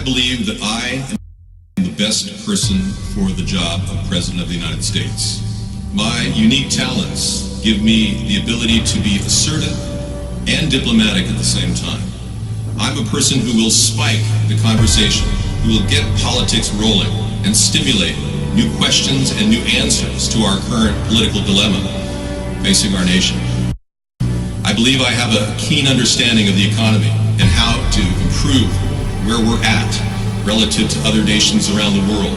believe that I am the best person for the job of President of the United States. My unique talents give me the ability to be assertive and diplomatic at the same time. I'm a person who will spike the conversation, who will get politics rolling and stimulate new questions and new answers to our current political dilemma facing our nation. I believe I have a keen understanding of the economy and how to improve where we're at relative to other nations around the world.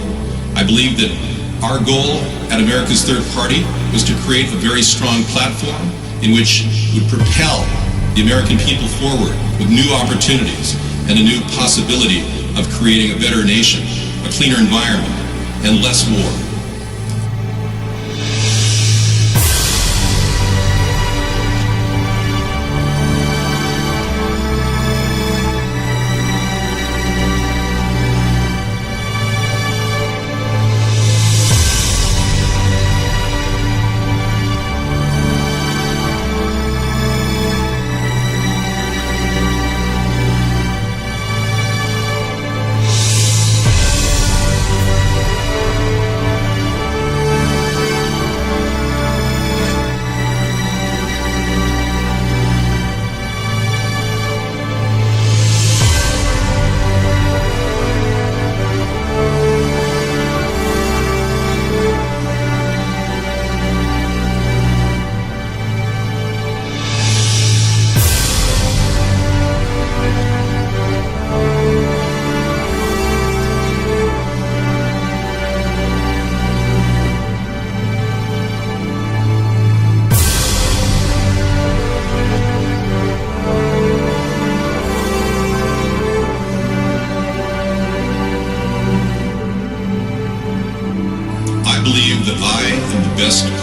I believe that our goal at America's Third Party was to create a very strong platform in which would propel the American people forward with new opportunities and a new possibility of creating a better nation, a cleaner environment, and less war.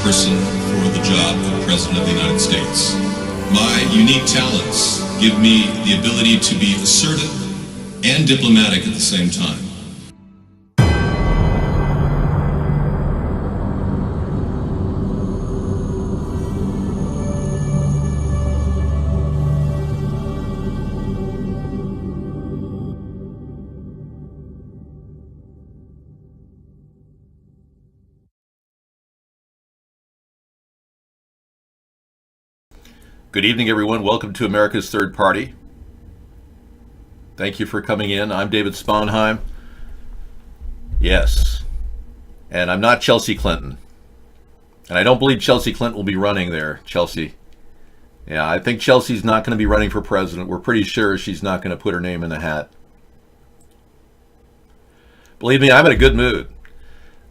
Person for the job of President of the United States. My unique talents give me the ability to be assertive and diplomatic at the same time. Good evening, everyone. Welcome to America's Third Party. Thank you for coming in. I'm David Sponheim. Yes. And I'm not Chelsea Clinton. And I don't believe Chelsea Clinton will be running there, Chelsea. Yeah, I think Chelsea's not going to be running for president. We're pretty sure she's not going to put her name in the hat. Believe me, I'm in a good mood.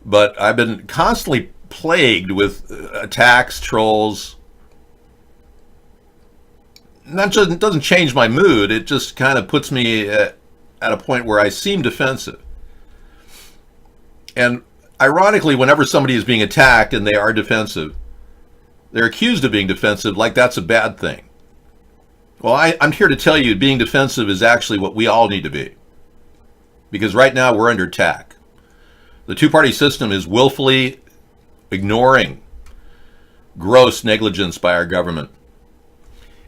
But I've been constantly plagued with attacks, trolls. That just doesn't change my mood. It just kind of puts me at a point where I seem defensive. And ironically, whenever somebody is being attacked and they are defensive, they're accused of being defensive like that's a bad thing. Well, I'm here to tell you being defensive is actually what we all need to be. Because right now we're under attack. The two-party system is willfully ignoring gross negligence by our government.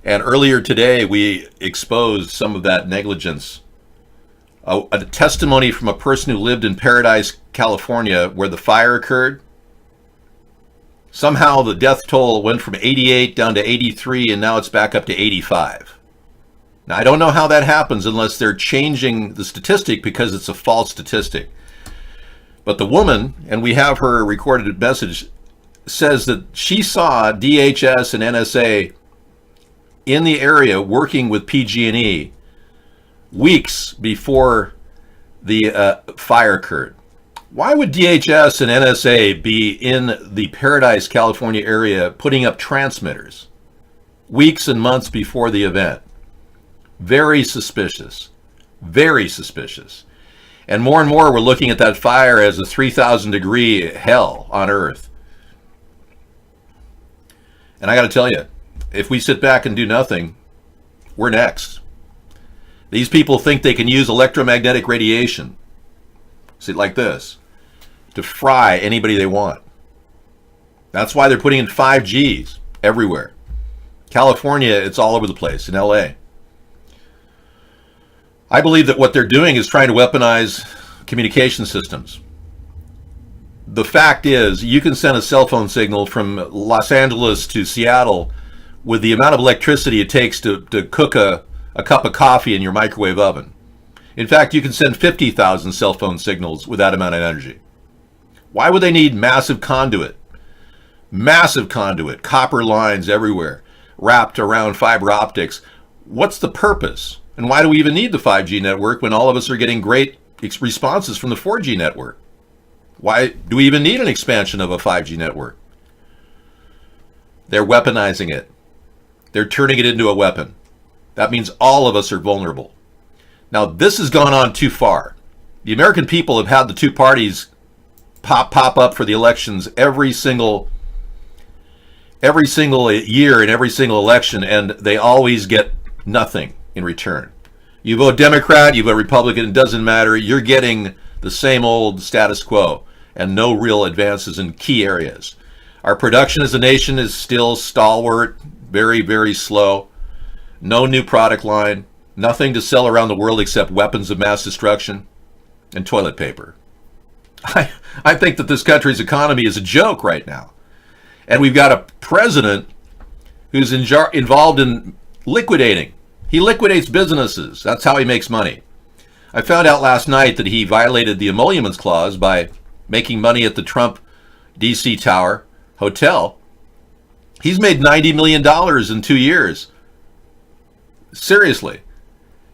And earlier today, we exposed some of that negligence. A testimony from a person who lived in Paradise, California, where the fire occurred. Somehow the death toll went from 88 down to 83, and now it's back up to 85. Now, I don't know how that happens unless they're changing the statistic because it's a false statistic. But the woman, and we have her recorded message, says that she saw DHS and NSA in the area working with PG&E weeks before the fire occurred. Why would DHS and NSA be in the Paradise, California area putting up transmitters weeks and months before the event? Very suspicious. Very suspicious. And more we're looking at that fire as a 3,000 degree hell on Earth. And I got to tell you, if we sit back and do nothing, we're next. These people think they can use electromagnetic radiation, see, like this, to fry anybody they want. That's why they're putting in 5Gs everywhere. California, it's all over the place, in LA. I believe that what they're doing is trying to weaponize communication systems. The fact is, you can send a cell phone signal from Los Angeles to Seattle with the amount of electricity it takes to cook a cup of coffee in your microwave oven. In fact, you can send 50,000 cell phone signals with that amount of energy. Why would they need massive conduit? Massive conduit, copper lines everywhere, wrapped around fiber optics. What's the purpose? And why do we even need the 5G network when all of us are getting great responses from the 4G network? Why do we even need an expansion of a 5G network? They're weaponizing it. They're turning it into a weapon. That means all of us are vulnerable. Now, this has gone on too far. The American people have had the two parties pop up for the elections every single year in every single election, and they always get nothing in return. You vote Democrat, you vote Republican, it doesn't matter. You're getting the same old status quo and no real advances in key areas. Our production as a nation is still stalwart, very, very slow. No new product line, nothing to sell around the world except weapons of mass destruction and toilet paper. I think that this country's economy is a joke right now. And we've got a president who's involved in liquidating. He liquidates businesses. That's how he makes money. I found out last night that he violated the emoluments clause by making money at the Trump DC Tower Hotel. He's made $90 million in 2 years. Seriously.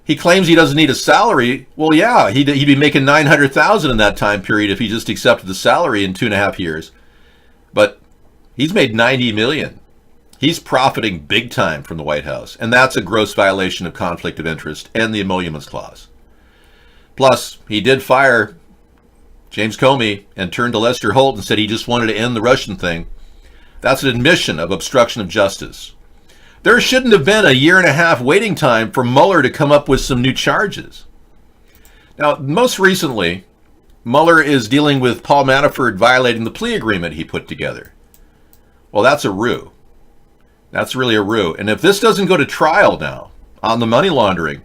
He claims he doesn't need a salary. Well, yeah, he'd be making $900,000 in that time period if he just accepted the salary in 2.5 years. But he's made $90 million. He's profiting big time from the White House, and that's a gross violation of conflict of interest and the emoluments clause. Plus, he did fire James Comey and turned to Lester Holt and said he just wanted to end the Russian thing. That's an admission of obstruction of justice. There shouldn't have been a 1.5 year waiting time for Mueller to come up with some new charges. Now, most recently, Mueller is dealing with Paul Manafort violating the plea agreement he put together. Well, that's a ruse. That's really a ruse. And if this doesn't go to trial now on the money laundering,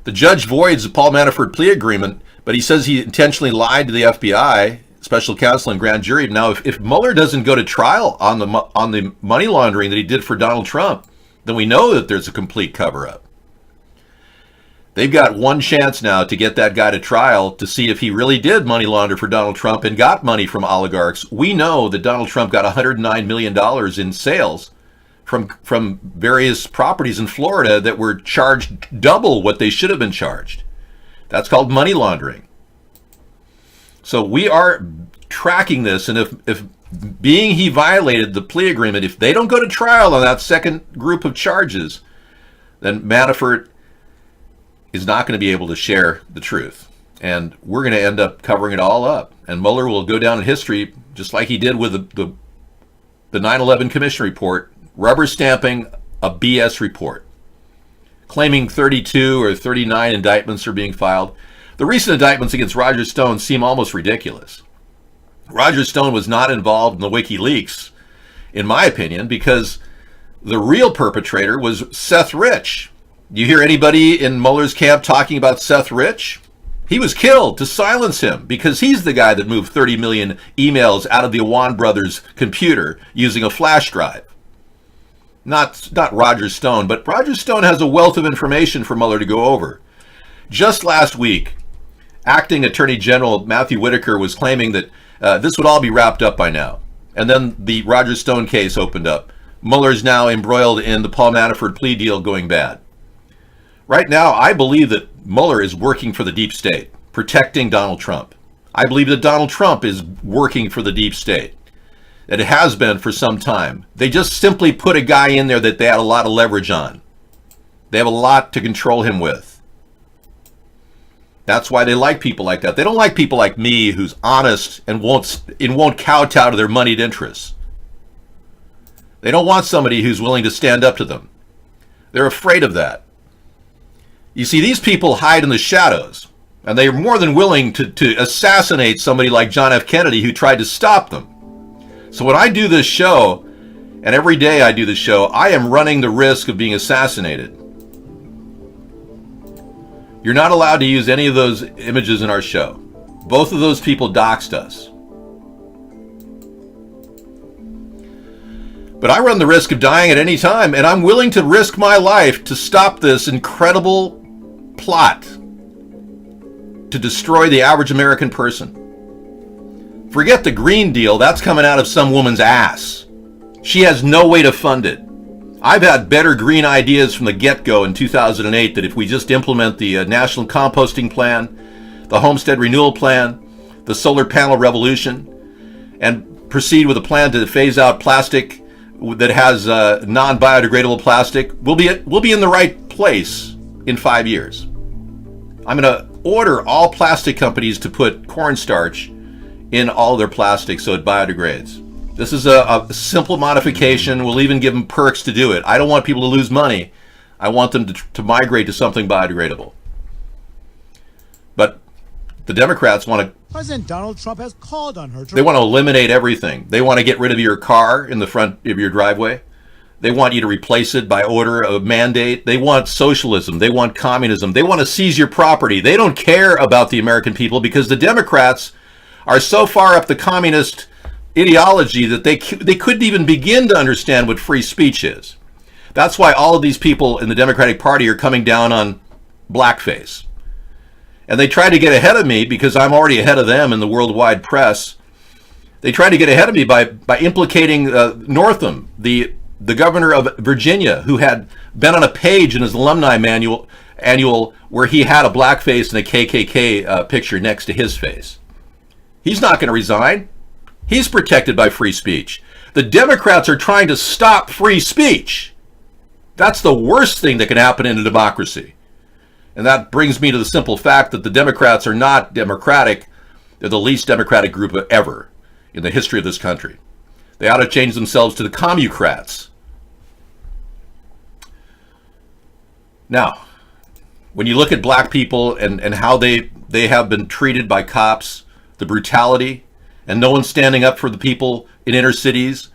the judge voids the Paul Manafort plea agreement, but he says he intentionally lied to the FBI, special counsel, and grand jury. Now, if Mueller doesn't go to trial on the money laundering that he did for Donald Trump, then we know that there's a complete cover-up. They've got one chance now to get that guy to trial to see if he really did money launder for Donald Trump and got money from oligarchs. We know that Donald Trump got $109 million in sales from various properties in Florida that were charged double what they should have been charged. That's called money laundering. So we are tracking this, and if being he violated the plea agreement, if they don't go to trial on that second group of charges, then Manafort is not going to be able to share the truth. And we're going to end up covering it all up. And Mueller will go down in history just like he did with the 9/11 Commission report, rubber stamping a BS report, claiming 32 or 39 indictments are being filed. The recent indictments against Roger Stone seem almost ridiculous. Roger Stone was not involved in the WikiLeaks, in my opinion, because the real perpetrator was Seth Rich. You hear anybody in Mueller's camp talking about Seth Rich? He was killed to silence him because he's the guy that moved 30 million emails out of the Awan brothers' computer using a flash drive. Not Roger Stone, but Roger Stone has a wealth of information for Mueller to go over. Just last week, Acting Attorney General Matthew Whitaker was claiming that this would all be wrapped up by now. And then the Roger Stone case opened up. Mueller's now embroiled in the Paul Manafort plea deal going bad. Right now, I believe that Mueller is working for the deep state, protecting Donald Trump. I believe that Donald Trump is working for the deep state. That it has been for some time. They just simply put a guy in there that they had a lot of leverage on. They have a lot to control him with. That's why they like people like that. They don't like people like me who's honest and won't kowtow to their moneyed interests. They don't want somebody who's willing to stand up to them. They're afraid of that. You see, these people hide in the shadows, and they are more than willing to assassinate somebody like John F. Kennedy who tried to stop them. So when I do this show, and every day I do this show, I am running the risk of being assassinated. You're not allowed to use any of those images in our show. Both of those people doxed us. But I run the risk of dying at any time, and I'm willing to risk my life to stop this incredible plot to destroy the average American person. Forget the Green Deal, that's coming out of some woman's ass. She has no way to fund it. I've had better green ideas from the get-go in 2008 that if we just implement the National Composting Plan, the Homestead Renewal Plan, the solar panel revolution, and proceed with a plan to phase out plastic that has non-biodegradable plastic, we'll be in the right place in 5 years. I'm going to order all plastic companies to put cornstarch in all their plastic so it biodegrades. This is a simple modification. We'll even give them perks to do it. I don't want people to lose money. I want them to migrate to something biodegradable. But the Democrats want to... President Donald Trump has called on her to... They want to eliminate everything. They want to get rid of your car in the front of your driveway. They want you to replace it by order of mandate. They want socialism. They want communism. They want to seize your property. They don't care about the American people because the Democrats are so far up the communist ideology that they couldn't even begin to understand what free speech is. That's why all of these people in the Democratic Party are coming down on blackface. And they try to get ahead of me because I'm already ahead of them in the worldwide press. They try to get ahead of me by implicating Northam, the governor of Virginia, who had been on a page in his alumni annual where he had a blackface and a KKK picture next to his face. He's not going to resign. He's protected by free speech. The Democrats are trying to stop free speech. That's the worst thing that can happen in a democracy. And that brings me to the simple fact that the Democrats are not democratic. They're the least democratic group ever in the history of this country. They ought to change themselves to the commucrats. Now, when you look at black people and how they have been treated by cops, the brutality, and no one's standing up for the people in inner cities.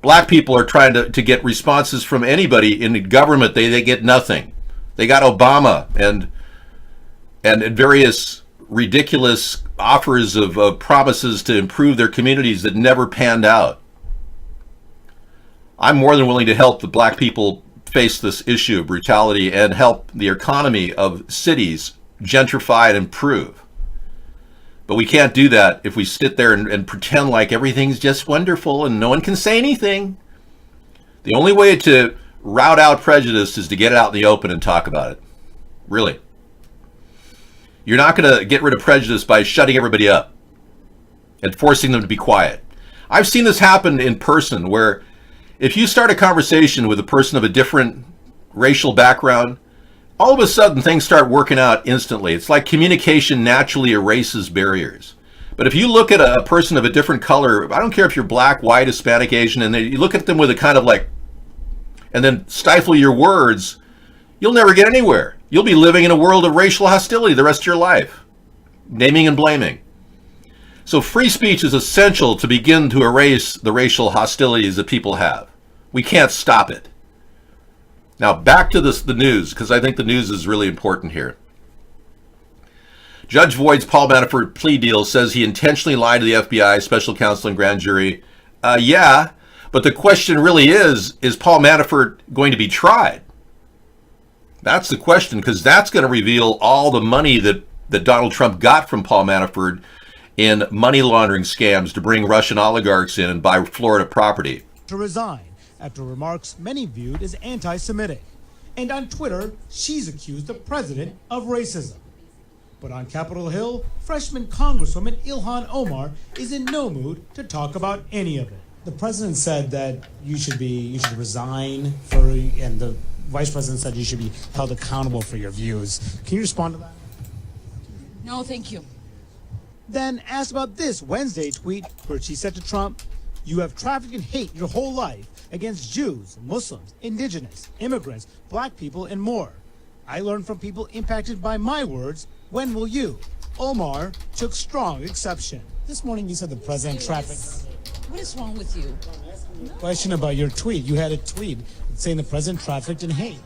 Black people are trying to get responses from anybody in the government. They get nothing. They got Obama and various ridiculous offers of promises to improve their communities that never panned out. I'm more than willing to help the black people face this issue of brutality and help the economy of cities gentrify and improve. But we can't do that if we sit there and pretend like everything's just wonderful and no one can say anything. The only way to rout out prejudice is to get it out in the open and talk about it. Really. You're not going to get rid of prejudice by shutting everybody up and forcing them to be quiet. I've seen this happen in person where if you start a conversation with a person of a different racial background, all of a sudden things start working out instantly. It's like communication naturally erases barriers. But if you look at a person of a different color, I don't care if you're black, white, Hispanic, Asian, and you look at them with a kind of like, and then stifle your words, you'll never get anywhere. You'll be living in a world of racial hostility the rest of your life, naming and blaming. So free speech is essential to begin to erase the racial hostilities that people have. We can't stop it. Now, back to the news, because I think the news is really important here. Judge Voigt's Paul Manafort plea deal says he intentionally lied to the FBI, special counsel, and grand jury. Yeah, but the question really is Paul Manafort going to be tried? That's the question, because that's going to reveal all the money that Donald Trump got from Paul Manafort in money laundering scams to bring Russian oligarchs in and buy Florida property. To resign after remarks many viewed as anti-Semitic. And on Twitter, she's accused the president of racism. But on Capitol Hill, freshman Congresswoman Ilhan Omar is in no mood to talk about any of it. The president said that you should resign and the vice president said you should be held accountable for your views. Can you respond to that? No, thank you. Then asked about this Wednesday tweet where she said to Trump, "You have trafficked and hate your whole life against Jews, Muslims, indigenous, immigrants, black people, and more. I learned from people impacted by my words. When will you?" Omar took strong exception. This morning you said the president trafficked. What is wrong with you? Question about your tweet. You had a tweet saying the president trafficked in hate.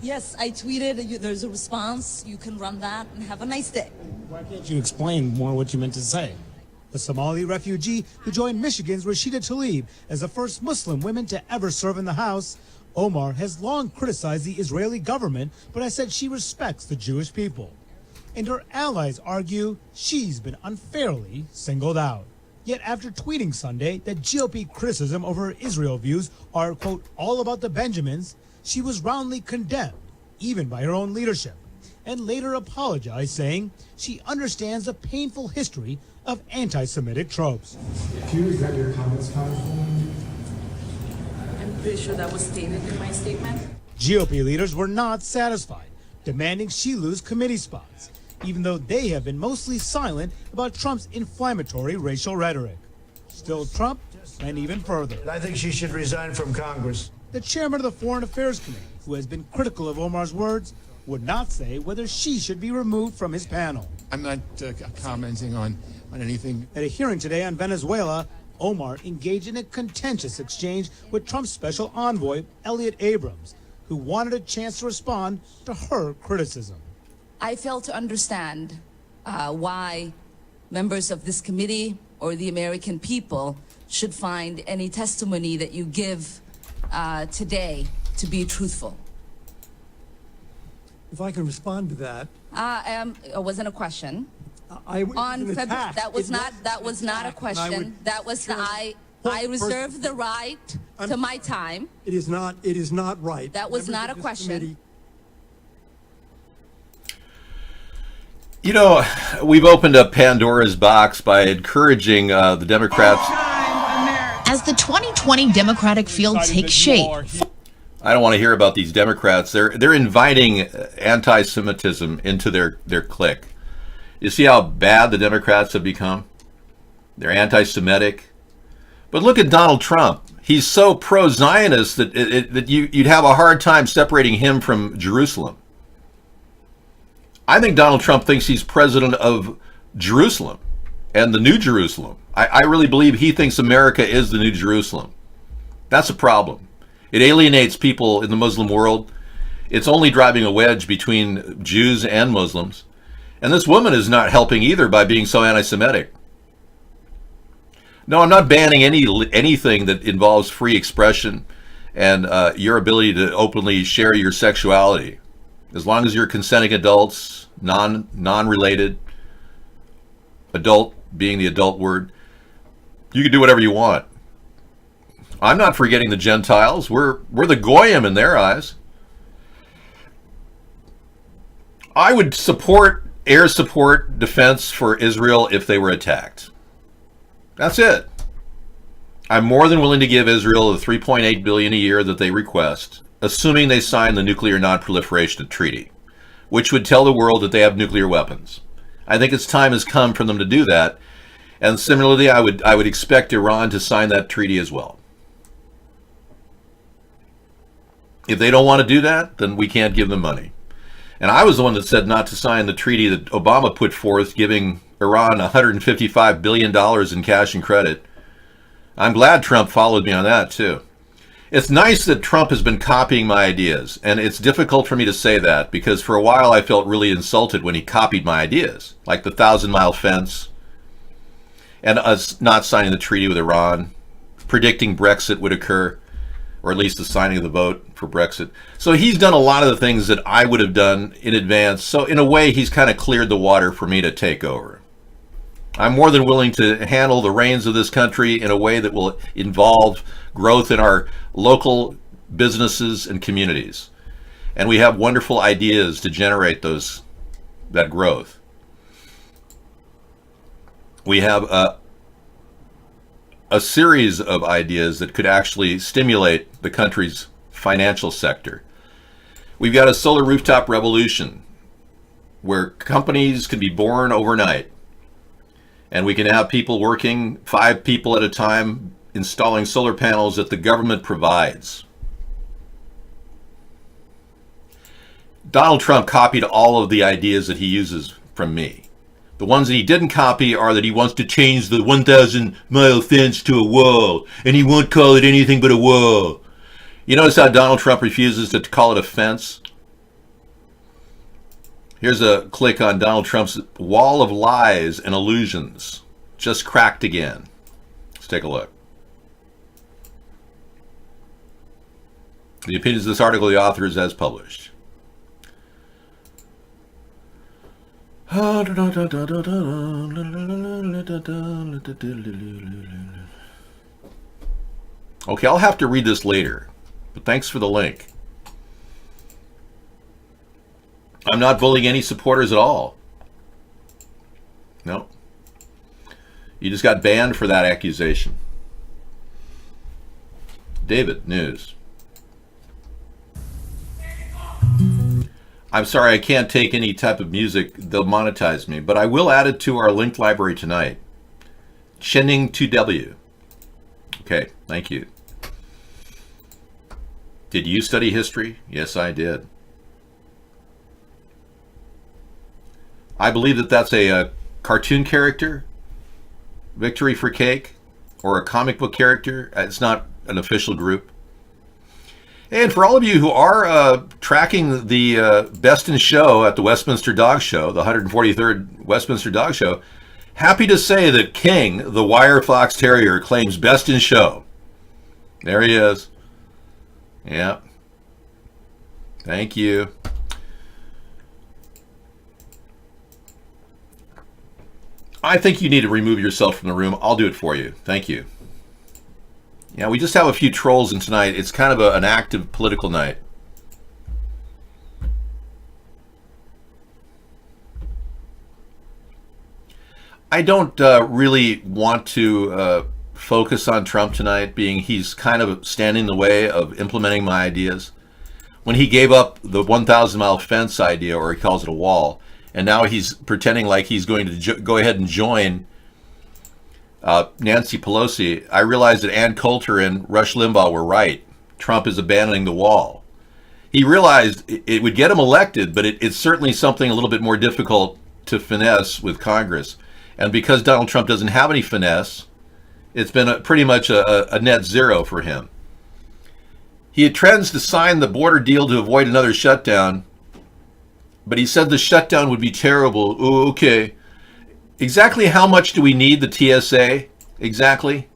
Yes, I tweeted. There's a response. You can run that and have a nice day. Why can't you explain more what you meant to say? The Somali refugee who joined Michigan's Rashida Tlaib as the first Muslim woman to ever serve in the House, Omar has long criticized the Israeli government, but has said she respects the Jewish people. And her allies argue she's been unfairly singled out. Yet after tweeting Sunday that GOP criticism over her Israel views are, quote, all about the Benjamins, she was roundly condemned, even by her own leadership, and later apologized, saying she understands the painful history of anti-Semitic tropes. Can you resent your comments, Congresswoman? I'm pretty sure that was stated in my statement. GOP leaders were not satisfied, demanding she lose committee spots, even though they have been mostly silent about Trump's inflammatory racial rhetoric. Still, Trump went even further. I think she should resign from Congress. The chairman of the Foreign Affairs Committee, who has been critical of Omar's words, would not say whether she should be removed from his panel. I'm not commenting on anything. At a hearing today on Venezuela, Omar engaged in a contentious exchange with Trump's special envoy, Elliot Abrams, who wanted a chance to respond to her criticism. I fail to understand why members of this committee or the American people should find any testimony that you give today to be truthful. If I can respond to that. It wasn't a question. That was not a question. That was I reserve the right to my time. It is not right. That was not a question. You know, we've opened up Pandora's box by encouraging the Democrats. As the 2020 Democratic field takes shape. I don't want to hear about these Democrats. They're inviting anti-Semitism into their clique. You see how bad the Democrats have become? They're anti-Semitic. But look at Donald Trump. He's so pro-Zionist that you'd have a hard time separating him from Jerusalem. I think Donald Trump thinks he's president of Jerusalem and the New Jerusalem. I really believe he thinks America is the New Jerusalem. That's a problem. It alienates people in the Muslim world. It's only driving a wedge between Jews and Muslims. And this woman is not helping either by being so anti-Semitic. No, I'm not banning anything that involves free expression and your ability to openly share your sexuality. As long as you're consenting adults, non-related, adult being the adult word, you can do whatever you want. I'm not forgetting the Gentiles. We're the Goyim in their eyes. I would support air support defense for Israel if they were attacked. That's it. I'm more than willing to give Israel the $3.8 billion a year that they request, assuming they sign the Nuclear Non-Proliferation Treaty, which would tell the world that they have nuclear weapons. I think its time has come for them to do that. And similarly, I would expect Iran to sign that treaty as well. If they don't want to do that, then we can't give them money. And I was the one that said not to sign the treaty that Obama put forth, giving Iran $155 billion in cash and credit. I'm glad Trump followed me on that, too. It's nice that Trump has been copying my ideas, and it's difficult for me to say that because for a while I felt really insulted when he copied my ideas, like the 1,000-mile fence, and us not signing the treaty with Iran, predicting Brexit would occur, or at least the signing of the vote for Brexit. So he's done a lot of the things that I would have done in advance. So in a way, he's kind of cleared the water for me to take over. I'm more than willing to handle the reins of this country in a way that will involve growth in our local businesses and communities. And we have wonderful ideas to generate that growth. We have a series of ideas that could actually stimulate the country's financial sector. We've got a solar rooftop revolution where companies can be born overnight. And we can have people working, 5 people at a time, installing solar panels that the government provides. Donald Trump copied all of the ideas that he uses from me. The ones that he didn't copy are that he wants to change the 1,000-mile fence to a wall, and he won't call it anything but a wall. You notice how Donald Trump refuses to call it a fence? Here's a click on Donald Trump's wall of lies and illusions. Just cracked again. Let's take a look. The opinions of this article, the author is as published. Okay, I'll have to read this later, but thanks for the link. I'm not bullying any supporters at all. No. You just got banned for that accusation. David, news. I'm sorry, I can't take any type of music. They'll monetize me, but I will add it to our linked library tonight. Chenning 2W. Okay, thank you. Did you study history? Yes, I did. I believe that that's a cartoon character, Victory for Cake, or a comic book character. It's not an official group. And for all of you who are tracking the Best in Show at the Westminster Dog Show, the 143rd Westminster Dog Show, happy to say that King, the Wire Fox Terrier, claims Best in Show. There he is. Yeah. Thank you. I think you need to remove yourself from the room. I'll do it for you. Thank you. Yeah, we just have a few trolls in tonight. It's kind of an active political night. I don't really want to focus on Trump tonight, being he's kind of standing in the way of implementing my ideas. When he gave up the 1,000-mile fence idea, or he calls it a wall, and now he's pretending like he's going to go ahead and join Nancy Pelosi, I realized that Ann Coulter and Rush Limbaugh were right. Trump is abandoning the wall. He realized it would get him elected, but it's certainly something a little bit more difficult to finesse with Congress. And because Donald Trump doesn't have any finesse, it's been pretty much a net zero for him. He intends to sign the border deal to avoid another shutdown, but he said the shutdown would be terrible. Oh, okay. Exactly how much do we need the TSA? Exactly.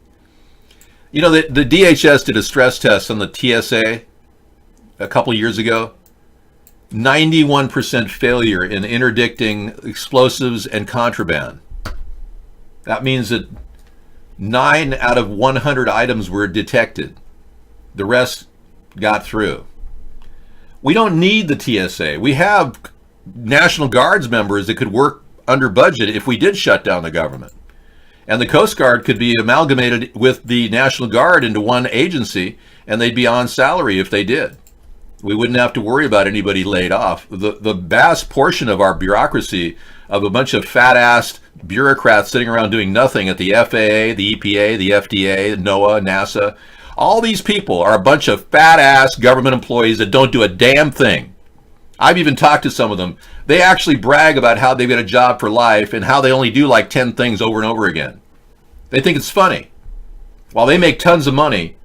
You know, the DHS did a stress test on the TSA a couple years ago. 91% failure in interdicting explosives and contraband. That means that 9 out of 100 items were detected. The rest got through. We don't need the TSA. We have National Guards members that could work under budget if we did shut down the government. And the Coast Guard could be amalgamated with the National Guard into one agency, and they'd be on salary if they did. We wouldn't have to worry about anybody laid off. The vast portion of our bureaucracy of a bunch of fat-assed bureaucrats sitting around doing nothing at the FAA, the EPA, the FDA, NOAA, NASA, all these people are a bunch of fat-ass government employees that don't do a damn thing. I've even talked to some of them. They actually brag about how they've got a job for life and how they only do like 10 things over and over again. They think it's funny. While they make tons of money,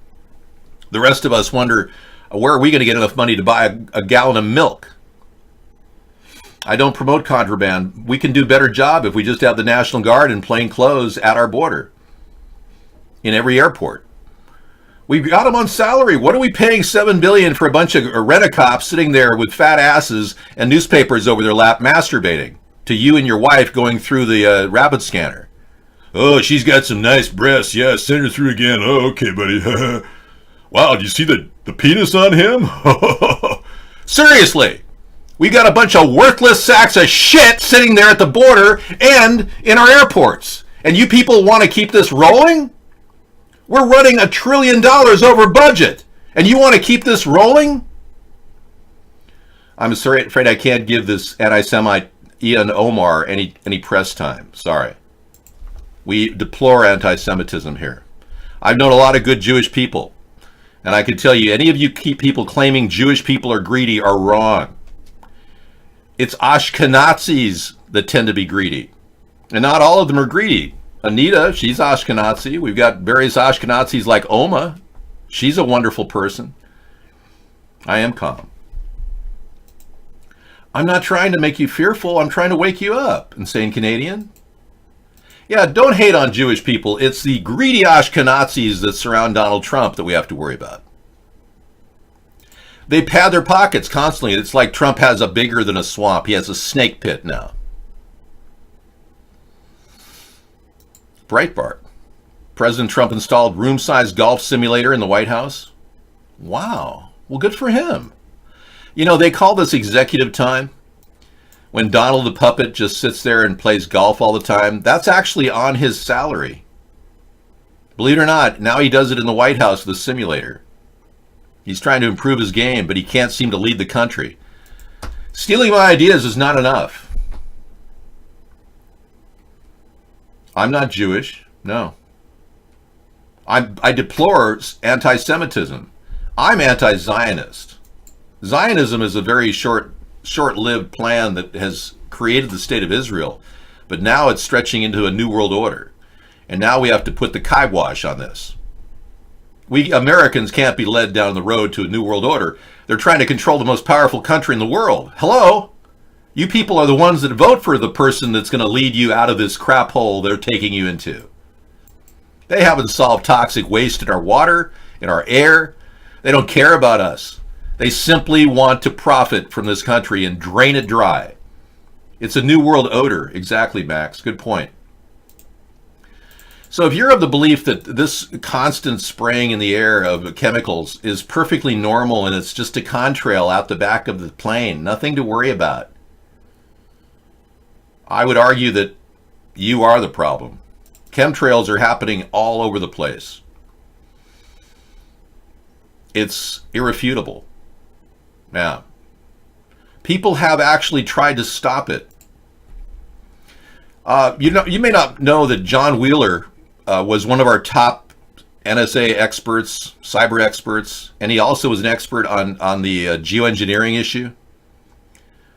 the rest of us wonder, where are we going to get enough money to buy a gallon of milk? I don't promote contraband. We can do a better job if we just have the National Guard in plain clothes at our border, in every airport. We've got them on salary. What are we paying $7 billion for a bunch of rent-a-cops sitting there with fat asses and newspapers over their lap masturbating to you and your wife going through the rapid scanner? Oh, she's got some nice breasts. Yeah, send her through again. Oh, okay, buddy. Wow, do you see the penis on him? Seriously, we got a bunch of worthless sacks of shit sitting there at the border and in our airports. And you people want to keep this rolling? We're running $1 trillion over budget, and you want to keep this rolling? I'm sorry, afraid I can't give this anti-Semite Ian Omar any press time. Sorry. We deplore anti-Semitism here. I've known a lot of good Jewish people, and I can tell you, any of you people claiming Jewish people are greedy are wrong. It's Ashkenazis that tend to be greedy. And not all of them are greedy. Anita, she's Ashkenazi. We've got various Ashkenazis like Oma. She's a wonderful person. I am calm. I'm not trying to make you fearful. I'm trying to wake you up, insane Canadian. Yeah, don't hate on Jewish people. It's the greedy Ashkenazis that surround Donald Trump that we have to worry about. They pad their pockets constantly. It's like Trump has a bigger than a swamp. He has a snake pit now. Breitbart. President Trump installed room-sized golf simulator in the White House. Wow. Well, good for him. You know, they call this executive time. When Donald the puppet just sits there and plays golf all the time, that's actually on his salary. Believe it or not, now he does it in the White House with a simulator. He's trying to improve his game, but he can't seem to lead the country. Stealing my ideas is not enough. I'm not Jewish, no. I deplore anti-Semitism. I'm anti-Zionist. Zionism is a very short-lived plan that has created the state of Israel, but now it's stretching into a new world order. And now we have to put the kibosh on this. We Americans can't be led down the road to a new world order. They're trying to control the most powerful country in the world. Hello? You people are the ones that vote for the person that's going to lead you out of this crap hole they're taking you into. They haven't solved toxic waste in our water, in our air. They don't care about us. They simply want to profit from this country and drain it dry. It's a new world odor. Exactly, Max. Good point. So if you're of the belief that this constant spraying in the air of chemicals is perfectly normal and it's just a contrail out the back of the plane, nothing to worry about, I would argue that you are the problem. Chemtrails are happening all over the place. It's irrefutable. Yeah. People have actually tried to stop it. You may not know that John Wheeler was one of our top NSA experts, cyber experts, and he also was an expert on the geoengineering issue.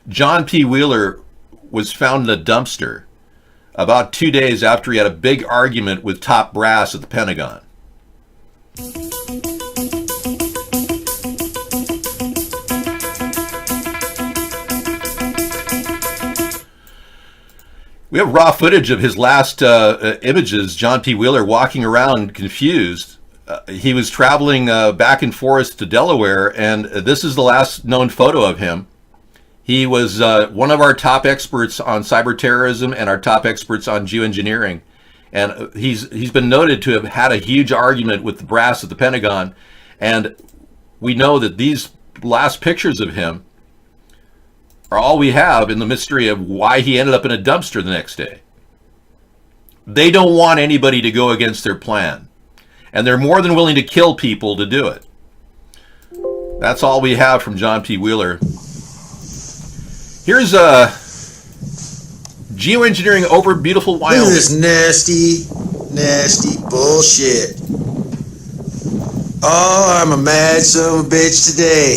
John P. Wheeler was found in a dumpster about 2 days after he had a big argument with top brass at the Pentagon. We have raw footage of his last images, John P. Wheeler walking around confused. He was traveling back and forth to Delaware, and this is the last known photo of him. He was one of our top experts on cyber terrorism and our top experts on geoengineering. And he's been noted to have had a huge argument with the brass at the Pentagon. And we know that these last pictures of him are all we have in the mystery of why he ended up in a dumpster the next day. They don't want anybody to go against their plan. And they're more than willing to kill people to do it. That's all we have from John P. Wheeler. Here's geoengineering over beautiful Wyoming. Look at this nasty bullshit. Oh, I'm a mad son of a bitch today.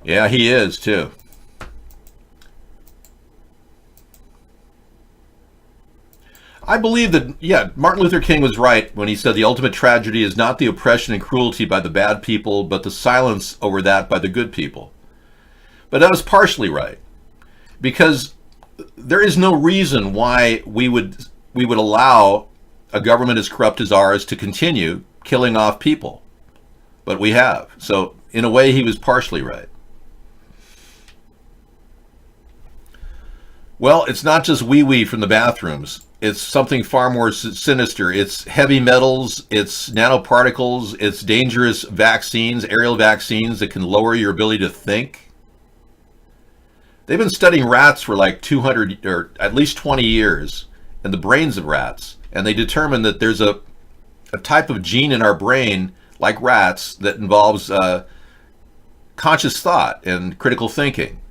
Yeah, he is too. I believe that, yeah, Martin Luther King was right when he said the ultimate tragedy is not the oppression and cruelty by the bad people, but the silence over that by the good people. But that was partially right, because there is no reason why we would allow a government as corrupt as ours to continue killing off people. But we have. So in a way, he was partially right. Well, it's not just wee-wee from the bathrooms. It's something far more sinister. It's heavy metals, it's nanoparticles, it's dangerous vaccines, aerial vaccines that can lower your ability to think. They've been studying rats for like 200 or at least 20 years and the brains of rats. And they determined that there's a type of gene in our brain, like rats, that involves conscious thought and critical thinking.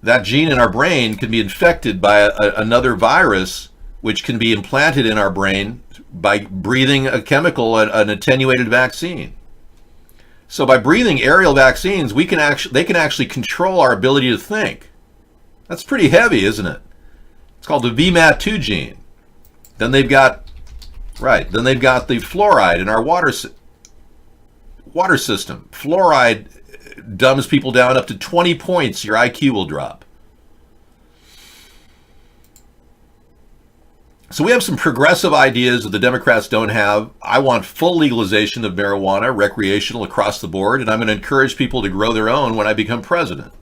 That gene in our brain can be infected by another virus, which can be implanted in our brain by breathing a chemical, an attenuated vaccine. So by breathing aerial vaccines, they can actually control our ability to think. That's pretty heavy, isn't it? It's called the VMAT2 gene. Then they've got the fluoride in our water system. Fluoride dumbs people down up to 20 points. Your IQ will drop. So we have some progressive ideas that the Democrats don't have. I want full legalization of marijuana, recreational across the board, and I'm going to encourage people to grow their own when I become president.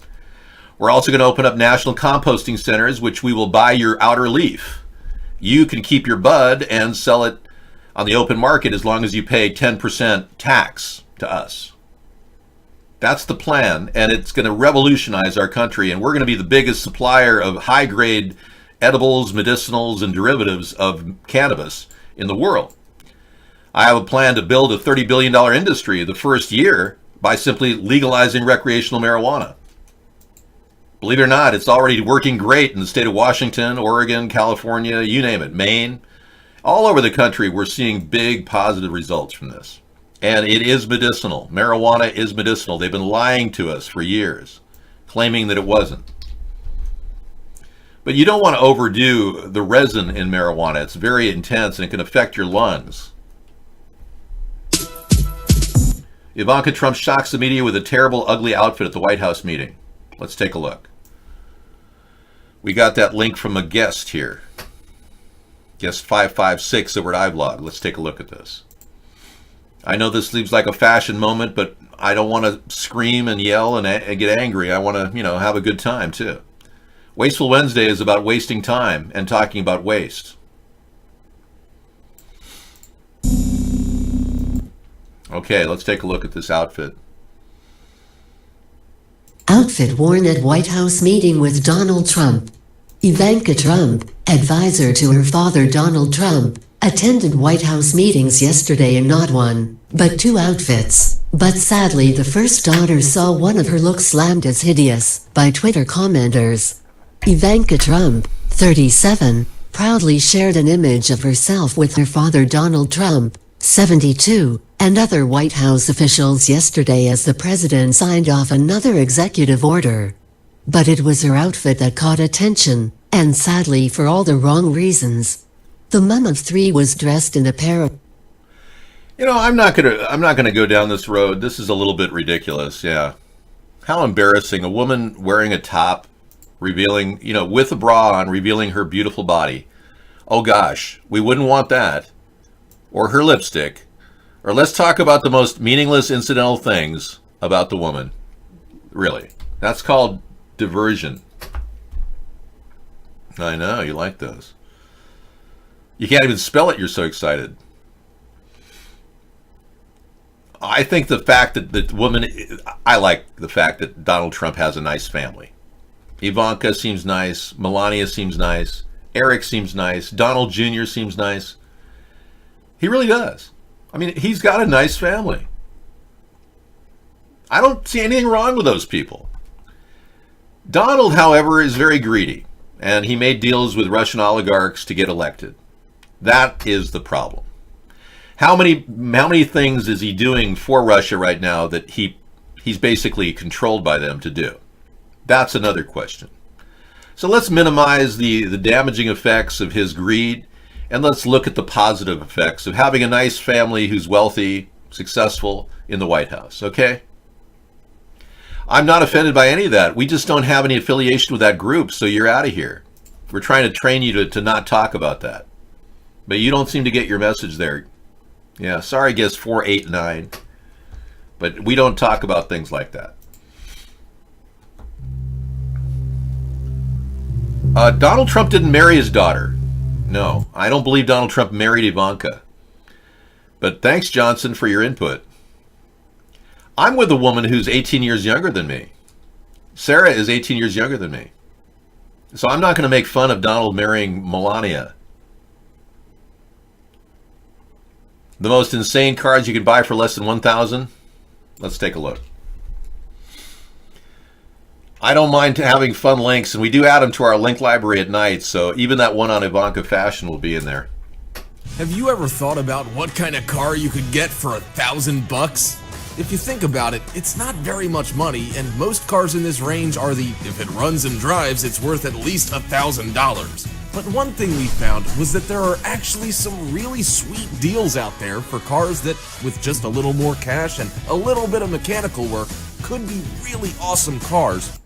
We're also going to open up national composting centers, which we will buy your outer leaf. You can keep your bud and sell it on the open market as long as you pay 10% tax to us. That's the plan, and it's going to revolutionize our country, and we're going to be the biggest supplier of high-grade edibles, medicinals, and derivatives of cannabis in the world. I have a plan to build a $30 billion industry the first year by simply legalizing recreational marijuana. Believe it or not, it's already working great in the state of Washington, Oregon, California, you name it, Maine. All over the country, we're seeing big positive results from this. And it is medicinal. Marijuana is medicinal. They've been lying to us for years, claiming that it wasn't. But you don't want to overdo the resin in marijuana. It's very intense and it can affect your lungs. Ivanka Trump shocks the media with a terrible, ugly outfit at the White House meeting. Let's take a look. We got that link from a guest here. Guest 556 over at iVlog. Let's take a look at this. I know this seems like a fashion moment, but I don't want to scream and yell and get angry. I want to, have a good time too. Wasteful Wednesday is about wasting time and talking about waste. Okay, let's take a look at this outfit. Outfit worn at White House meeting with Donald Trump. Ivanka Trump, advisor to her father Donald Trump, attended White House meetings yesterday in not one, but two outfits. But sadly, the first daughter saw one of her looks slammed as hideous by Twitter commenters. Ivanka Trump, 37, proudly shared an image of herself with her father Donald Trump, 72, and other White House officials yesterday as the president signed off another executive order. But it was her outfit that caught attention, and sadly for all the wrong reasons. The mom of three was dressed in a pair of... I'm not gonna go down this road. This is a little bit ridiculous, yeah. How embarrassing. A woman wearing a top, revealing, with a bra on, revealing her beautiful body. Oh gosh, we wouldn't want that. Or her lipstick. Or let's talk about the most meaningless incidental things about the woman. Really. That's called diversion. I know, you like those. You can't even spell it, you're so excited. I think the fact that I like the fact that Donald Trump has a nice family. Ivanka seems nice. Melania seems nice. Eric seems nice. Donald Jr. seems nice. He really does. I mean, he's got a nice family. I don't see anything wrong with those people. Donald, however, is very greedy, and he made deals with Russian oligarchs to get elected. That is the problem. How many things is he doing for Russia right now that he's basically controlled by them to do? That's another question. So let's minimize the damaging effects of his greed, and let's look at the positive effects of having a nice family who's wealthy, successful in the White House, okay? I'm not offended by any of that. We just don't have any affiliation with that group, so you're out of here. We're trying to train you to not talk about that. But you don't seem to get your message there. Yeah, sorry, guess 489. But we don't talk about things like that. Donald Trump didn't marry his daughter. No, I don't believe Donald Trump married Ivanka. But thanks, Johnson, for your input. I'm with a woman who's 18 years younger than me. Sarah is 18 years younger than me. So I'm not going to make fun of Donald marrying Melania. The most insane cars you can buy for less than $1,000? Let's take a look. I don't mind having fun links, and we do add them to our link library at night, so even that one on Ivanka Fashion will be in there. Have you ever thought about what kind of car you could get for $1,000? If you think about it, it's not very much money, and most cars in this range are the, if it runs and drives, it's worth at least $1,000. But one thing we found was that there are actually some really sweet deals out there for cars that, with just a little more cash and a little bit of mechanical work, could be really awesome cars.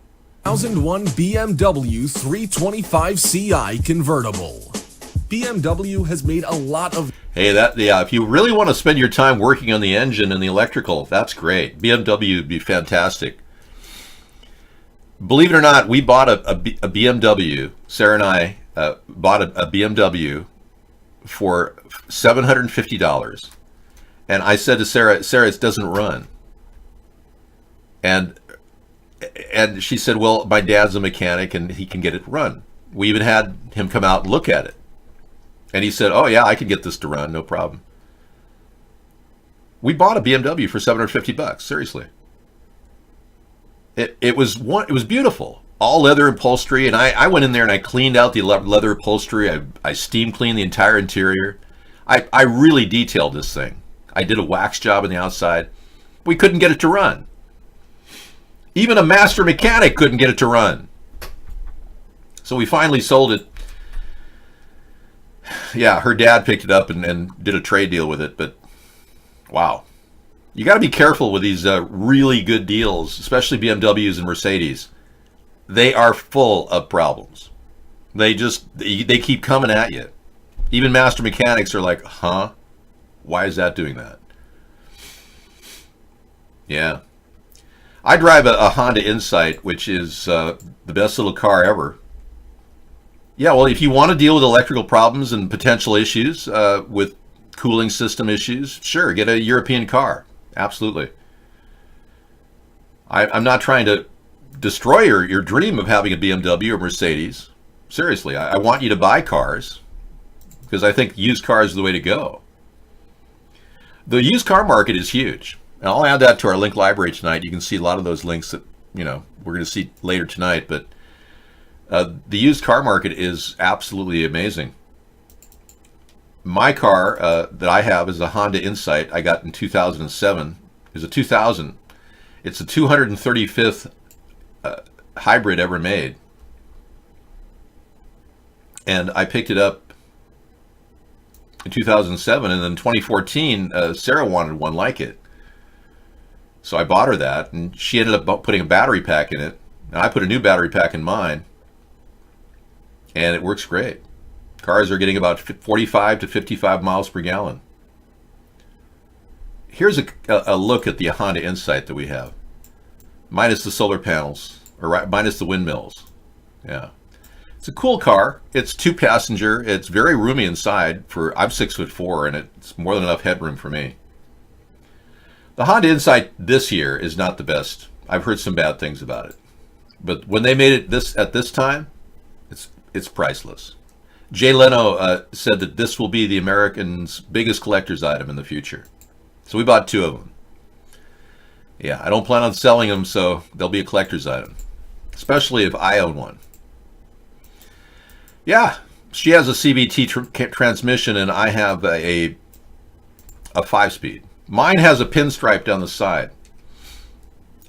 2001 BMW 325 Ci convertible. BMW has made a lot of... Hey, if you really want to spend your time working on the engine and the electrical, that's great. BMW would be fantastic. Believe it or not, we bought a BMW. Sarah and I bought a BMW for $750. And I said to Sarah, it doesn't run. And she said, well, my dad's a mechanic and he can get it to run. We even had him come out and look at it. And he said, oh yeah, I can get this to run, no problem. We bought a BMW for $750, seriously. It was beautiful. All leather upholstery, and I went in there and I cleaned out the leather upholstery. I steam cleaned the entire interior. I really detailed this thing. I did a wax job on the outside. We couldn't get it to run. Even a master mechanic couldn't get it to run. So we finally sold it. Yeah, her dad picked it up and did a trade deal with it, but wow. You got to be careful with these really good deals, especially BMWs and Mercedes. They are full of problems. They keep coming at you. Even master mechanics are like, huh? Why is that doing that? Yeah. I drive a Honda Insight, which is the best little car ever. Yeah, well, if you want to deal with electrical problems and potential issues with cooling system issues, sure, get a European car. Absolutely. I'm not trying to destroy your dream of having a BMW or Mercedes. Seriously, I want you to buy cars because I think used cars are the way to go. The used car market is huge. And I'll add that to our link library tonight. You can see a lot of those links that, we're going to see later tonight, but the used car market is absolutely amazing. My car that I have is a Honda Insight I got in 2007. It's a 2000. It's the 235th hybrid ever made. And I picked it up in 2007, and then 2014, Sarah wanted one like it. So I bought her that, and she ended up putting a battery pack in it. And I put a new battery pack in mine. And it works great. Cars are getting about 45 to 55 miles per gallon. Here's a look at the Honda Insight that we have. Minus the solar panels, or minus the windmills. Yeah. It's a cool car. It's 2-passenger. It's very roomy inside. I'm 6'4", and it's more than enough headroom for me. The Honda Insight this year is not the best. I've heard some bad things about it. But when they made it at this time, it's priceless. Jay Leno said that this will be the Americans' biggest collector's item in the future. So we bought 2 of them. Yeah, I don't plan on selling them, so they'll be a collector's item. Especially if I own one. Yeah, she has a CVT transmission, and I have a 5-speed. Mine has a pinstripe down the side.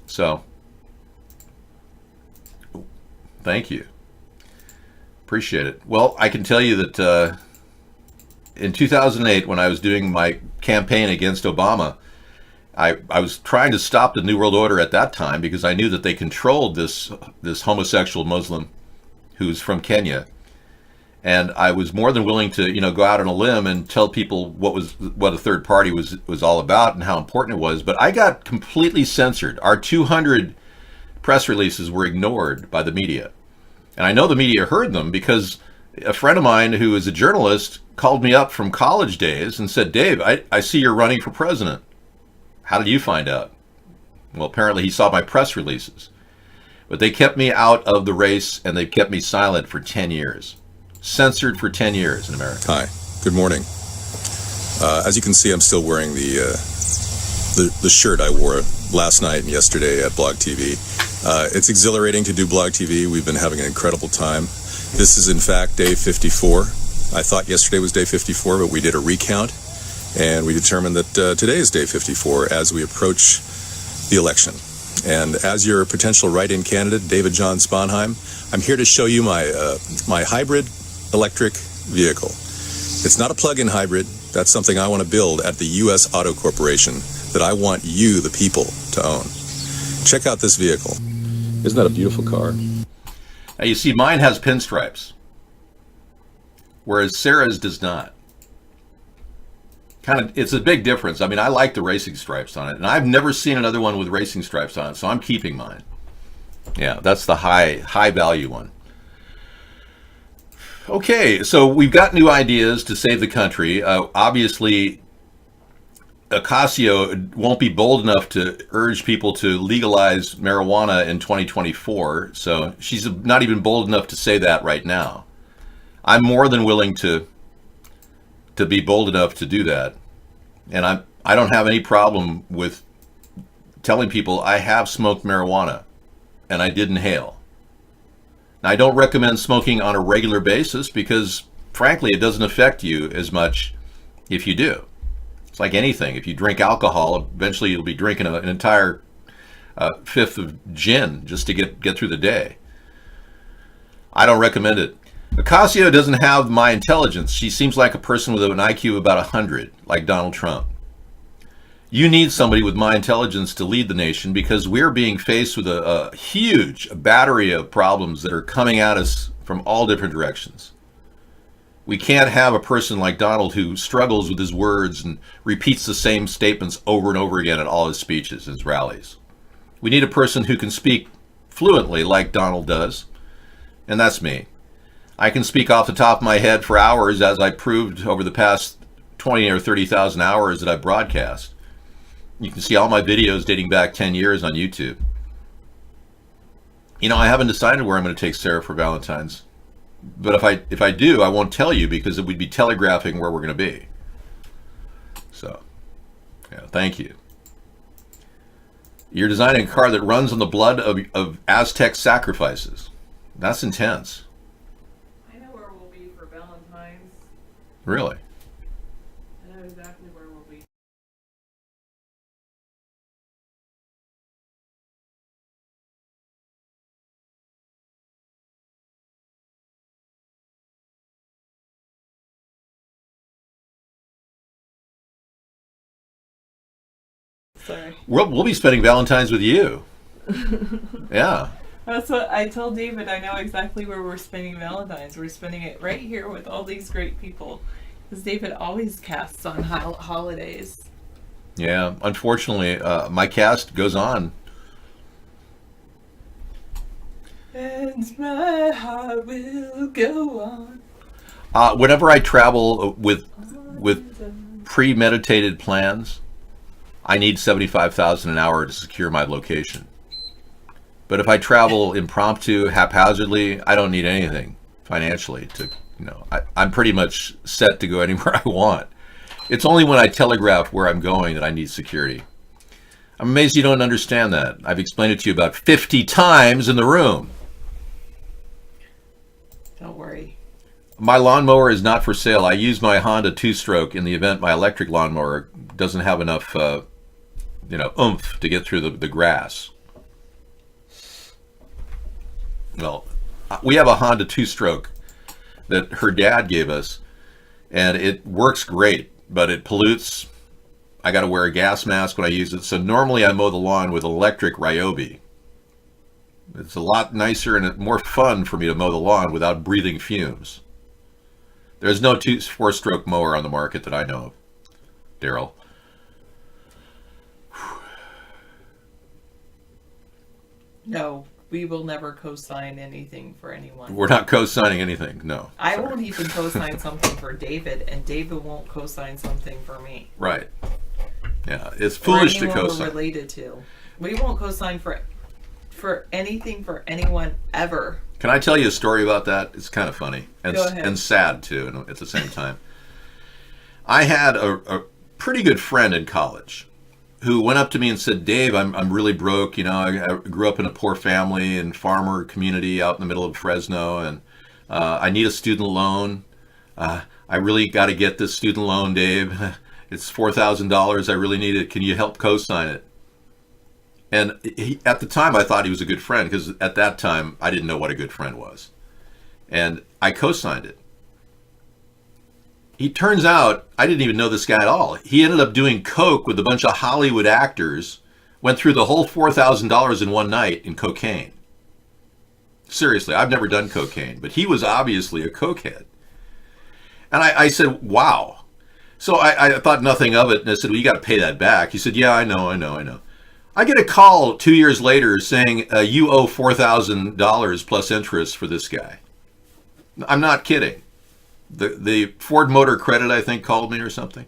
So, thank you. Appreciate it. Well, I can tell you that in 2008, when I was doing my campaign against Obama, I was trying to stop the New World Order at that time because I knew that they controlled this homosexual Muslim who's from Kenya. And I was more than willing to, go out on a limb and tell people what a third party was all about and how important it was. But I got completely censored. Our 200 press releases were ignored by the media. And I know the media heard them because a friend of mine who is a journalist called me up from college days and said, Dave, I see you're running for president. How did you find out? Well, apparently he saw my press releases. But they kept me out of the race, and they kept me silent for 10 years. Censored for 10 years in America. Hi, good morning. As you can see, I'm still wearing the shirt I wore last night and yesterday at Blog TV. It's exhilarating to do Blog TV. We've been having an incredible time. This is, in fact, day 54. I thought yesterday was day 54, but we did a recount, and we determined that today is day 54 as we approach the election. And as your potential write-in candidate, David John Sponheim, I'm here to show you my hybrid electric vehicle. It's not a plug-in hybrid. That's something I want to build at the U.S. Auto Corporation that I want you, the people, to own. Check out this vehicle. Isn't that a beautiful car? Now you see, mine has pinstripes, whereas Sarah's does not. It's a big difference. I mean, I like the racing stripes on it, and I've never seen another one with racing stripes on it, so I'm keeping mine. Yeah, that's the high value one. Okay, so we've got new ideas to save the country. Obviously, Ocasio won't be bold enough to urge people to legalize marijuana in 2024, so she's not even bold enough to say that right now. I'm more than willing to be bold enough to do that, and I don't have any problem with telling people I have smoked marijuana and I did inhale. Now, I don't recommend smoking on a regular basis because, frankly, it doesn't affect you as much if you do. It's like anything. If you drink alcohol, eventually you'll be drinking an entire fifth of gin just to get through the day. I don't recommend it. Ocasio doesn't have my intelligence. She seems like a person with an IQ of about 100, like Donald Trump. You need somebody with my intelligence to lead the nation because we're being faced with a huge battery of problems that are coming at us from all different directions. We can't have a person like Donald who struggles with his words and repeats the same statements over and over again at all his speeches, his rallies. We need a person who can speak fluently like Donald does, and that's me. I can speak off the top of my head for hours, as I proved over the past 20 or 30,000 hours that I broadcast. You can see all my videos dating back 10 years on YouTube. You know, I haven't decided where I'm going to take Sarah for Valentine's. But if I do, I won't tell you because it would be telegraphing where we're going to be. So, yeah, thank you. You're designing a car that runs on the blood of Aztec sacrifices. That's intense. I know where we'll be for Valentine's. Really? I know exactly where we'll be. Sorry. We'll be spending Valentine's with you. Yeah. That's what I told David. I know exactly where we're spending Valentine's. We're spending it right here with all these great people. Because David always casts on holidays. Yeah, unfortunately, my cast goes on. And my heart will go on. Whenever I travel with premeditated plans, I need 75,000 an hour to secure my location. But if I travel impromptu, haphazardly, I don't need anything financially to, I'm pretty much set to go anywhere I want. It's only when I telegraph where I'm going that I need security. I'm amazed you don't understand that. I've explained it to you about 50 times in the room. Don't worry. My lawnmower is not for sale. I use my Honda two-stroke in the event my electric lawnmower doesn't have enough, oomph to get through the grass. Well, we have a Honda two-stroke that her dad gave us, and it works great, but it pollutes. I got to wear a gas mask when I use it, so normally I mow the lawn with electric Ryobi. It's a lot nicer and more fun for me to mow the lawn without breathing fumes. There's no four-stroke mower on the market that I know of, Daryl. No, we will never co-sign anything for anyone. We're not co-signing anything, no. I won't even co-sign something for David, and David won't co-sign something for me. Right. Yeah, it's foolish to co-sign. Or anyone we're related to. We won't co-sign for anything for anyone ever. Can I tell you a story about that? It's kind of funny and Go ahead. And sad too at the same time. I had a pretty good friend in college who went up to me and said, "Dave, I'm really broke. I grew up in a poor family and farmer community out in the middle of Fresno, and I need a student loan. I really got to get this student loan, Dave. It's $4,000. I really need it. Can you help co-sign it?" And at the time, I thought he was a good friend because at that time, I didn't know what a good friend was. And I co-signed it. He turns out, I didn't even know this guy at all. He ended up doing coke with a bunch of Hollywood actors, went through the whole $4,000 in one night in cocaine. Seriously, I've never done cocaine, but he was obviously a cokehead. And I said, wow. So I thought nothing of it, and I said, well, you got to pay that back. He said, yeah, I know. I get a call 2 years later saying, you owe $4,000 plus interest for this guy. I'm not kidding. The Ford Motor Credit, I think, called me or something.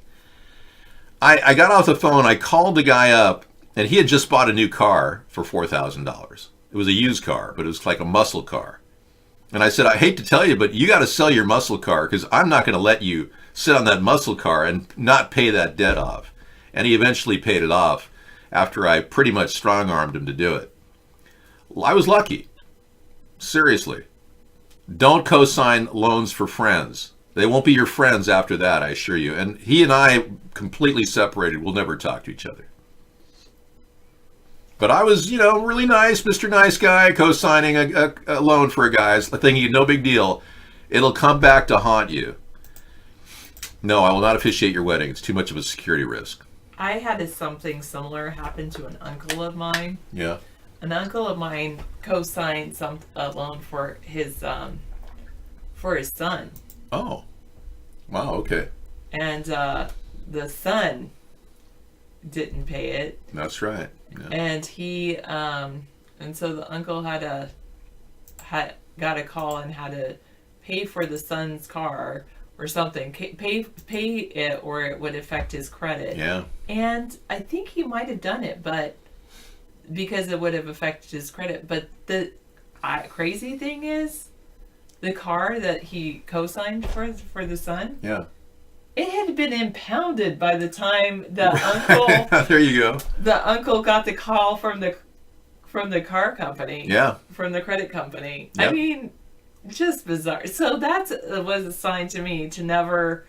I got off the phone, I called the guy up, and he had just bought a new car for $4,000. It was a used car, but it was like a muscle car. And I said, I hate to tell you, but you got to sell your muscle car because I'm not going to let you sit on that muscle car and not pay that debt off. And he eventually paid it off after I pretty much strong-armed him to do it. Well, I was lucky. Seriously. Don't co-sign loans for friends. They won't be your friends after that, I assure you. And he and I completely separated. We'll never talk to each other. But I was, really nice, Mr. Nice Guy, co-signing a loan for a guy, thinking no big deal. It'll come back to haunt you. No, I will not officiate your wedding. It's too much of a security risk. I had something similar happen to an uncle of mine. Yeah. An uncle of mine co-signed a loan for his son. Oh. Wow, okay. And the son didn't pay it. That's right. Yeah. And he and so the uncle got a call and had to pay for the son's car or something, pay it or it would affect his credit. Yeah. And I think he might have done it, but because it would have affected his credit. But the crazy thing is, the car that he co-signed for the son. Yeah. It had been impounded by the time the uncle. There you go. The uncle got the call from the car company. Yeah. From the credit company. Yep. I mean, just bizarre. So that was a sign to me to never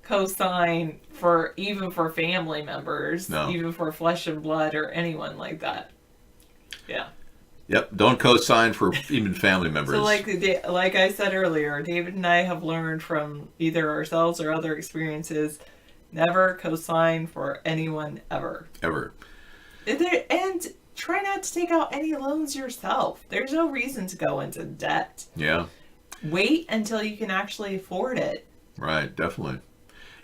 co-sign even for family members, even for flesh and blood or anyone like that. Yeah. Yep. Don't co-sign for even family members. So like I said earlier, David and I have learned from either ourselves or other experiences, never co-sign for anyone ever. Ever. And try not to take out any loans yourself. There's no reason to go into debt. Yeah. Wait until you can actually afford it. Right, definitely.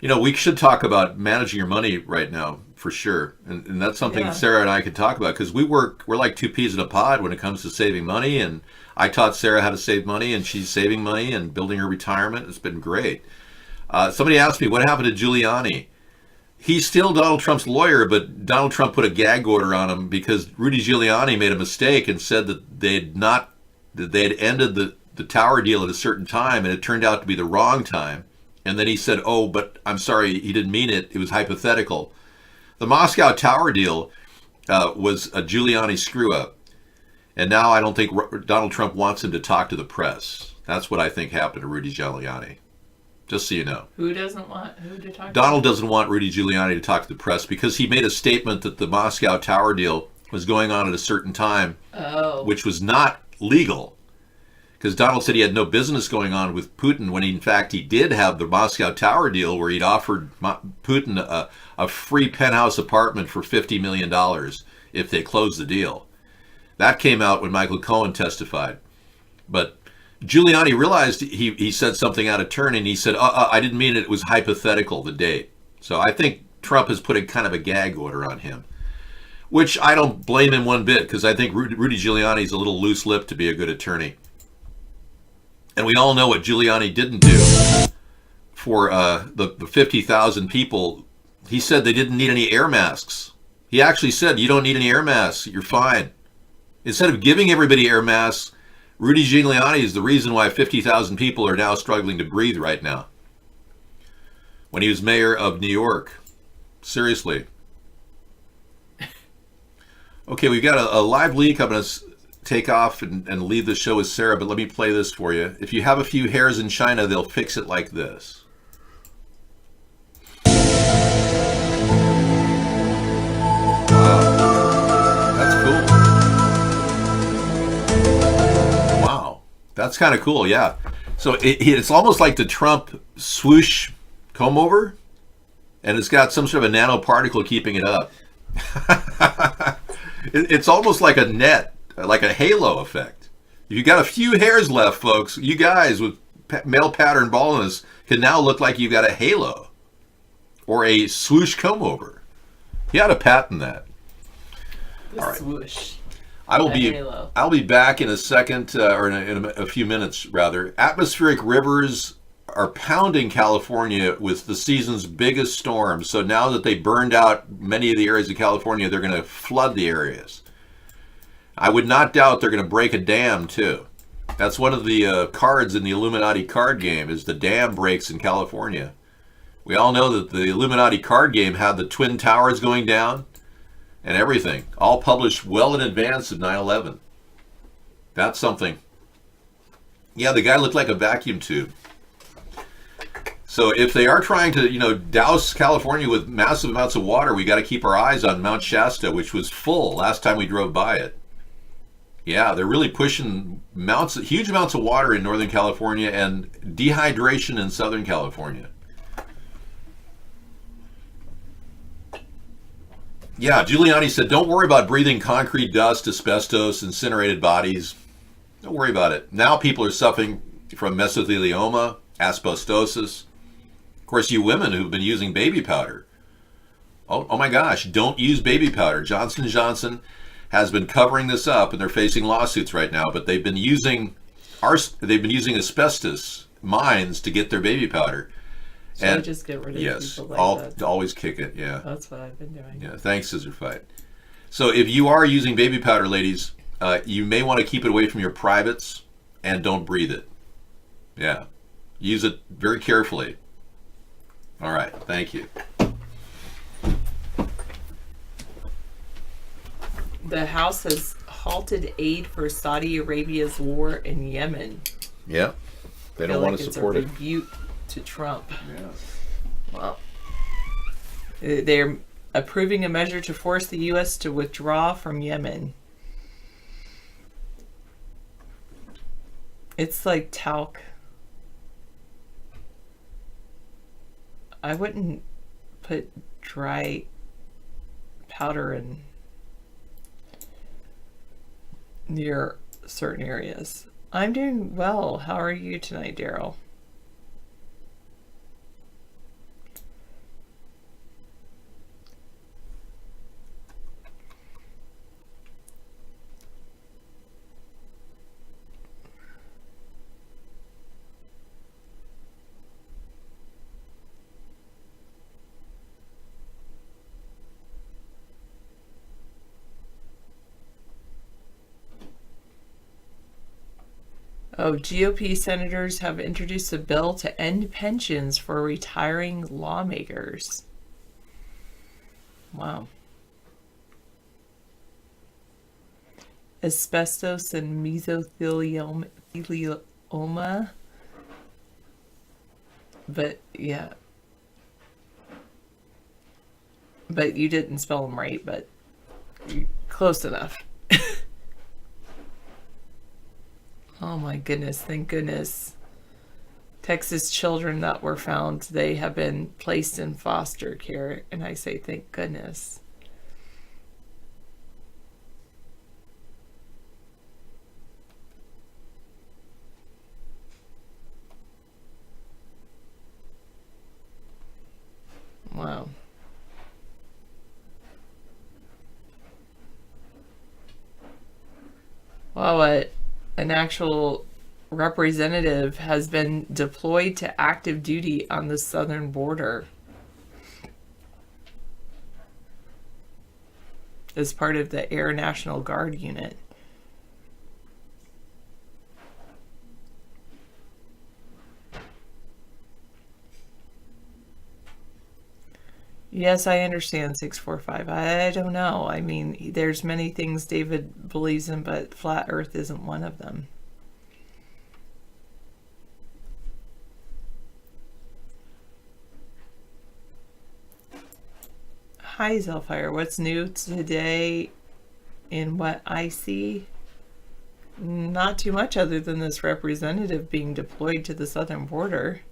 We should talk about managing your money right now, for sure. And that's something Sarah and I could talk about because we're like two peas in a pod when it comes to saving money. And I taught Sarah how to save money, and she's saving money and building her retirement. It's been great. Somebody asked me, what happened to Giuliani? He's still Donald Trump's lawyer, but Donald Trump put a gag order on him because Rudy Giuliani made a mistake and said that they had ended the tower deal at a certain time, and it turned out to be the wrong time. And then he said, oh, but I'm sorry, he didn't mean it. It was hypothetical. The Moscow Tower deal was a Giuliani screw-up. And now I don't think Donald Trump wants him to talk to the press. That's what I think happened to Rudy Giuliani. Just so you know. Who doesn't want who to talk to? Donald doesn't want Rudy Giuliani to talk to the press because he made a statement that the Moscow Tower deal was going on at a certain time, which was not legal. Because Donald said he had no business going on with Putin when in fact he did have the Moscow Tower deal where he'd offered Putin a free penthouse apartment for $50 million if they closed the deal. That came out when Michael Cohen testified. But Giuliani realized he said something out of turn and he said, I didn't mean it was hypothetical, the date. So I think Trump has put a kind of a gag order on him, which I don't blame him one bit because I think Rudy Giuliani's a little loose-lipped to be a good attorney. And we all know what Giuliani didn't do for the 50,000 people. He said they didn't need any air masks. He actually said, you don't need any air masks. You're fine. Instead of giving everybody air masks, Rudy Giuliani is the reason why 50,000 people are now struggling to breathe right now. When he was mayor of New York. Seriously. Okay, we've got a live leak. I'm going to take off and leave the show with Sarah, but let me play this for you. If you have a few hairs in China, they'll fix it like this. Wow. That's cool. That's kind of cool, yeah. So it's almost like the Trump swoosh comb over, and it's got some sort of a nanoparticle keeping it up. It's almost like a net, like a halo effect. If you got a few hairs left, folks, you guys with male pattern baldness can now look like you got a halo or a swoosh comb over. You ought to patent that. All right. Swoosh. I'll be back in a second, or in a few minutes, rather. Atmospheric rivers are pounding California with the season's biggest storms. So now that they burned out many of the areas of California, they're going to flood the areas. I would not doubt they're going to break a dam, too. That's one of the cards in the Illuminati card game, is the dam breaks in California. We all know that the Illuminati card game had the Twin Towers going down and everything, all published well in advance of 9/11. That's something. Yeah, the guy looked like a vacuum tube. So if they are trying to, douse California with massive amounts of water, we got to keep our eyes on Mount Shasta, which was full last time we drove by it. Yeah, they're really pushing huge amounts of water in Northern California and dehydration in Southern California. Yeah, Giuliani said, don't worry about breathing concrete dust, asbestos, incinerated bodies. Don't worry about it. Now people are suffering from mesothelioma, asbestosis. Of course, you women who've been using baby powder. Oh my gosh, don't use baby powder. Johnson & Johnson has been covering this up, and they're facing lawsuits right now, but they've been using asbestos mines to get their baby powder. So I just get rid of people like that. Always kick it, yeah. That's what I've been doing. Yeah, thanks, Scissor Fight. So if you are using baby powder, ladies, you may want to keep it away from your privates and don't breathe it. Yeah, use it very carefully. All right, thank you. The House has halted aid for Saudi Arabia's war in Yemen. Yeah, they don't want to support it. It's a rebuke to Trump. Yeah. Well, they're approving a measure to force the U.S. to withdraw from Yemen. It's like talc. I wouldn't put dry powder in near certain areas. I'm doing well. How are you tonight, Daryl? Oh, GOP senators have introduced a bill to end pensions for retiring lawmakers. Wow. Asbestos and mesothelioma. But, yeah. But you didn't spell them right, but close enough. Oh my goodness, thank goodness. Texas children that were found, they have been placed in foster care, and I say thank goodness. Wow. Wow, an actual representative has been deployed to active duty on the southern border as part of the Air National Guard unit. Yes, I understand 645. I don't know. I mean, there's many things David believes in, but flat earth isn't one of them. Hi, Zellfire. What's new today in what I see? Not too much other than this representative being deployed to the southern border.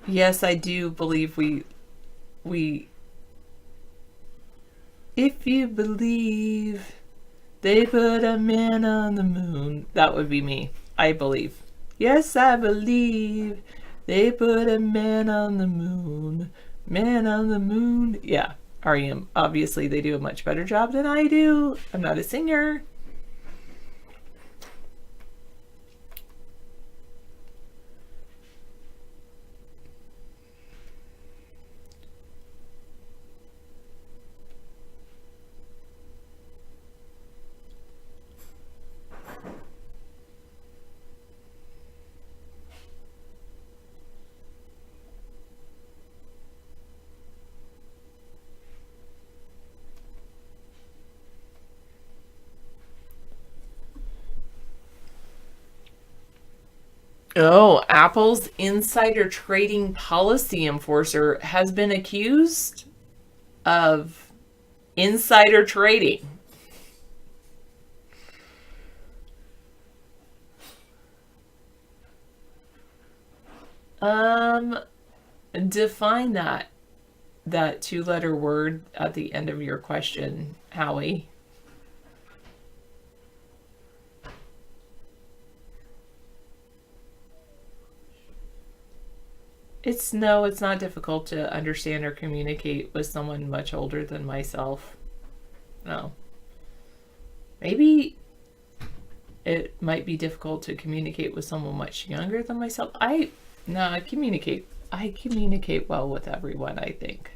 Yes, I do believe we if you believe they put a man on the moon, that would be me. I believe. Yes, I believe they put a man on the moon. Man on the moon. Yeah, REM. Obviously, they do a much better job than I do. I'm not a singer. Oh, Apple's insider trading policy enforcer has been accused of insider trading. Define that two-letter word at the end of your question, Howie. It's not difficult to understand or communicate with someone much older than myself. No. Maybe it might be difficult to communicate with someone much younger than myself. I communicate well with everyone, I think.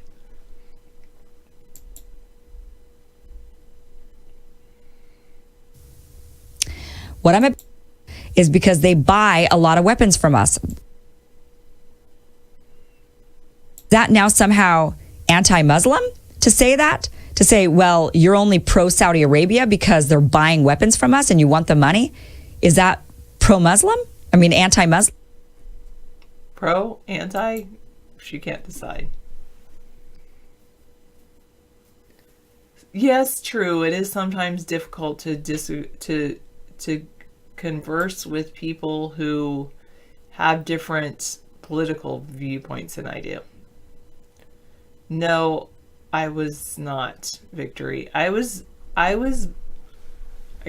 What I'm is because they buy a lot of weapons from us. That now somehow anti-Muslim to say that? To say, well, you're only pro-Saudi Arabia because they're buying weapons from us and you want the money? Is that pro-Muslim? I mean, anti-Muslim? Pro, anti, she can't decide. Yes, true. It is sometimes difficult to converse with people who have different political viewpoints than I do. No, I was not, Victory. I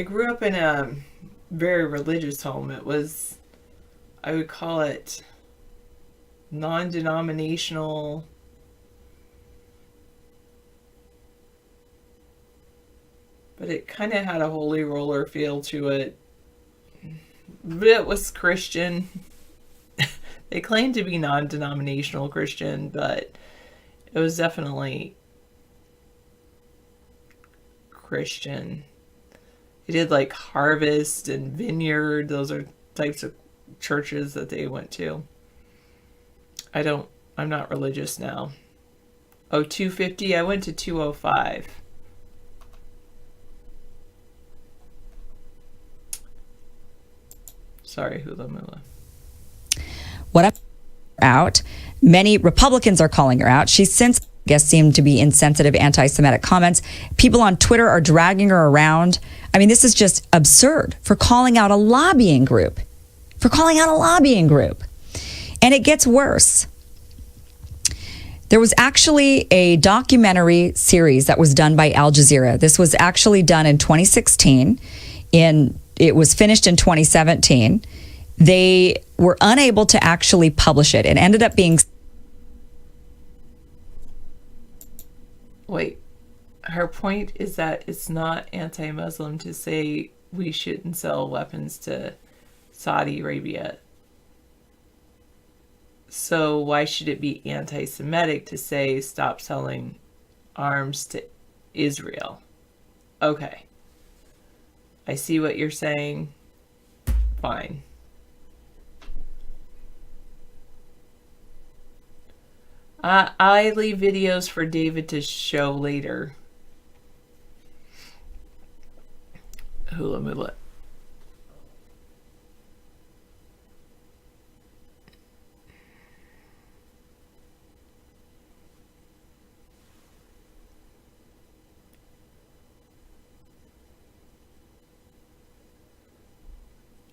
grew up in a very religious home. It was, I would call it non-denominational. But it kind of had a holy roller feel to it. It was Christian. They claimed to be non-denominational Christian, but it was definitely Christian. They did like Harvest and Vineyard. Those are types of churches that they went to. I'm not religious now. Oh, 250, I went to 205. Sorry, Hula Mula. What up? Out. Many Republicans are calling her out. She's since, I guess, seemed to be insensitive anti-Semitic comments. People on Twitter are dragging her around. I mean, this is just absurd for calling out a lobbying group. And it gets worse. There was actually a documentary series that was done by Al Jazeera. This was actually done in 2016. It was finished in 2017. They were unable to actually publish it. It ended up being... Wait, her point is that it's not anti-Muslim to say we shouldn't sell weapons to Saudi Arabia. So why should it be anti-Semitic to say stop selling arms to Israel? Okay. I see what you're saying. Fine. I leave videos for David to show later. Hula Mula.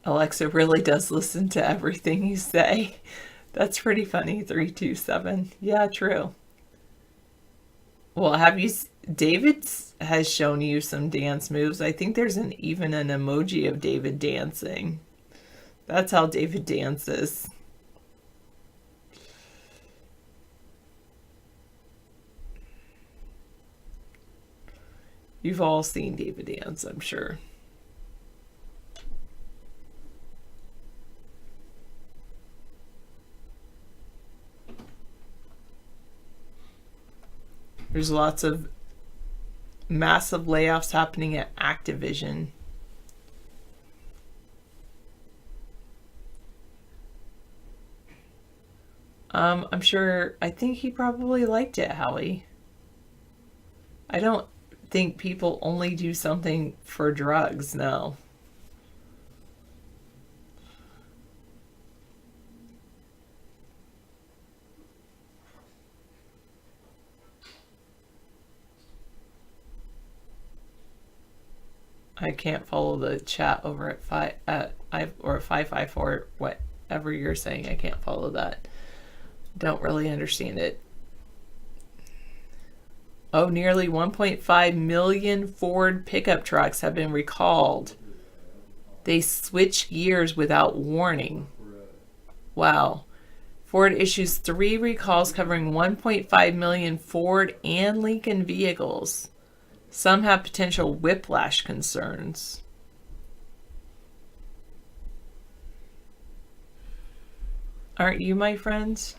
Alexa really does listen to everything you say. That's pretty funny. 327. Yeah, true. Well, David has shown you some dance moves. I think there's even an emoji of David dancing. That's how David dances. You've all seen David dance, I'm sure. There's lots of massive layoffs happening at Activision. I'm sure, I think he probably liked it, Howie. I don't think people only do something for drugs, no. I can't follow the chat over at 554, whatever you're saying. I can't follow that. Don't really understand it. Oh, nearly 1.5 million Ford pickup trucks have been recalled. They switch gears without warning. Wow. Ford issues 3 recalls covering 1.5 million Ford and Lincoln vehicles. Some have potential whiplash concerns. Aren't you, my friends?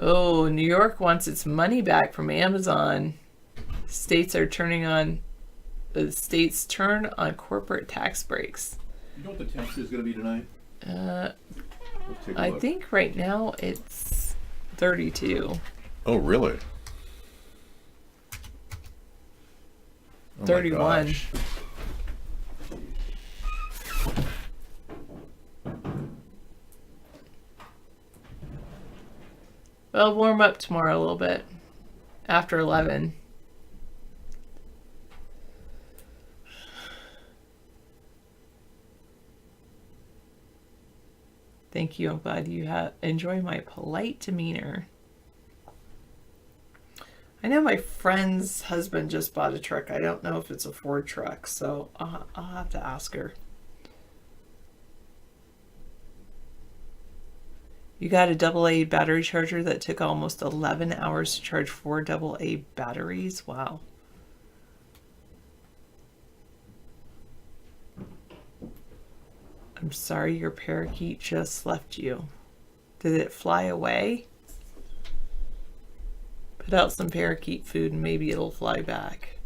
Oh, New York wants its money back from Amazon. States turn on corporate tax breaks. You know what the tax is going to be tonight? I think right now it's 32. Oh, really? 31. Well, warm up tomorrow a little bit after 11. Thank you. I'm glad you enjoy my polite demeanor. I know my friend's husband just bought a truck. I don't know if it's a Ford truck, so I'll have to ask her. You got a AA battery charger that took almost 11 hours to charge 4 AA batteries? Wow. I'm sorry your parakeet just left you. Did it fly away? Put out some parakeet food and maybe it'll fly back.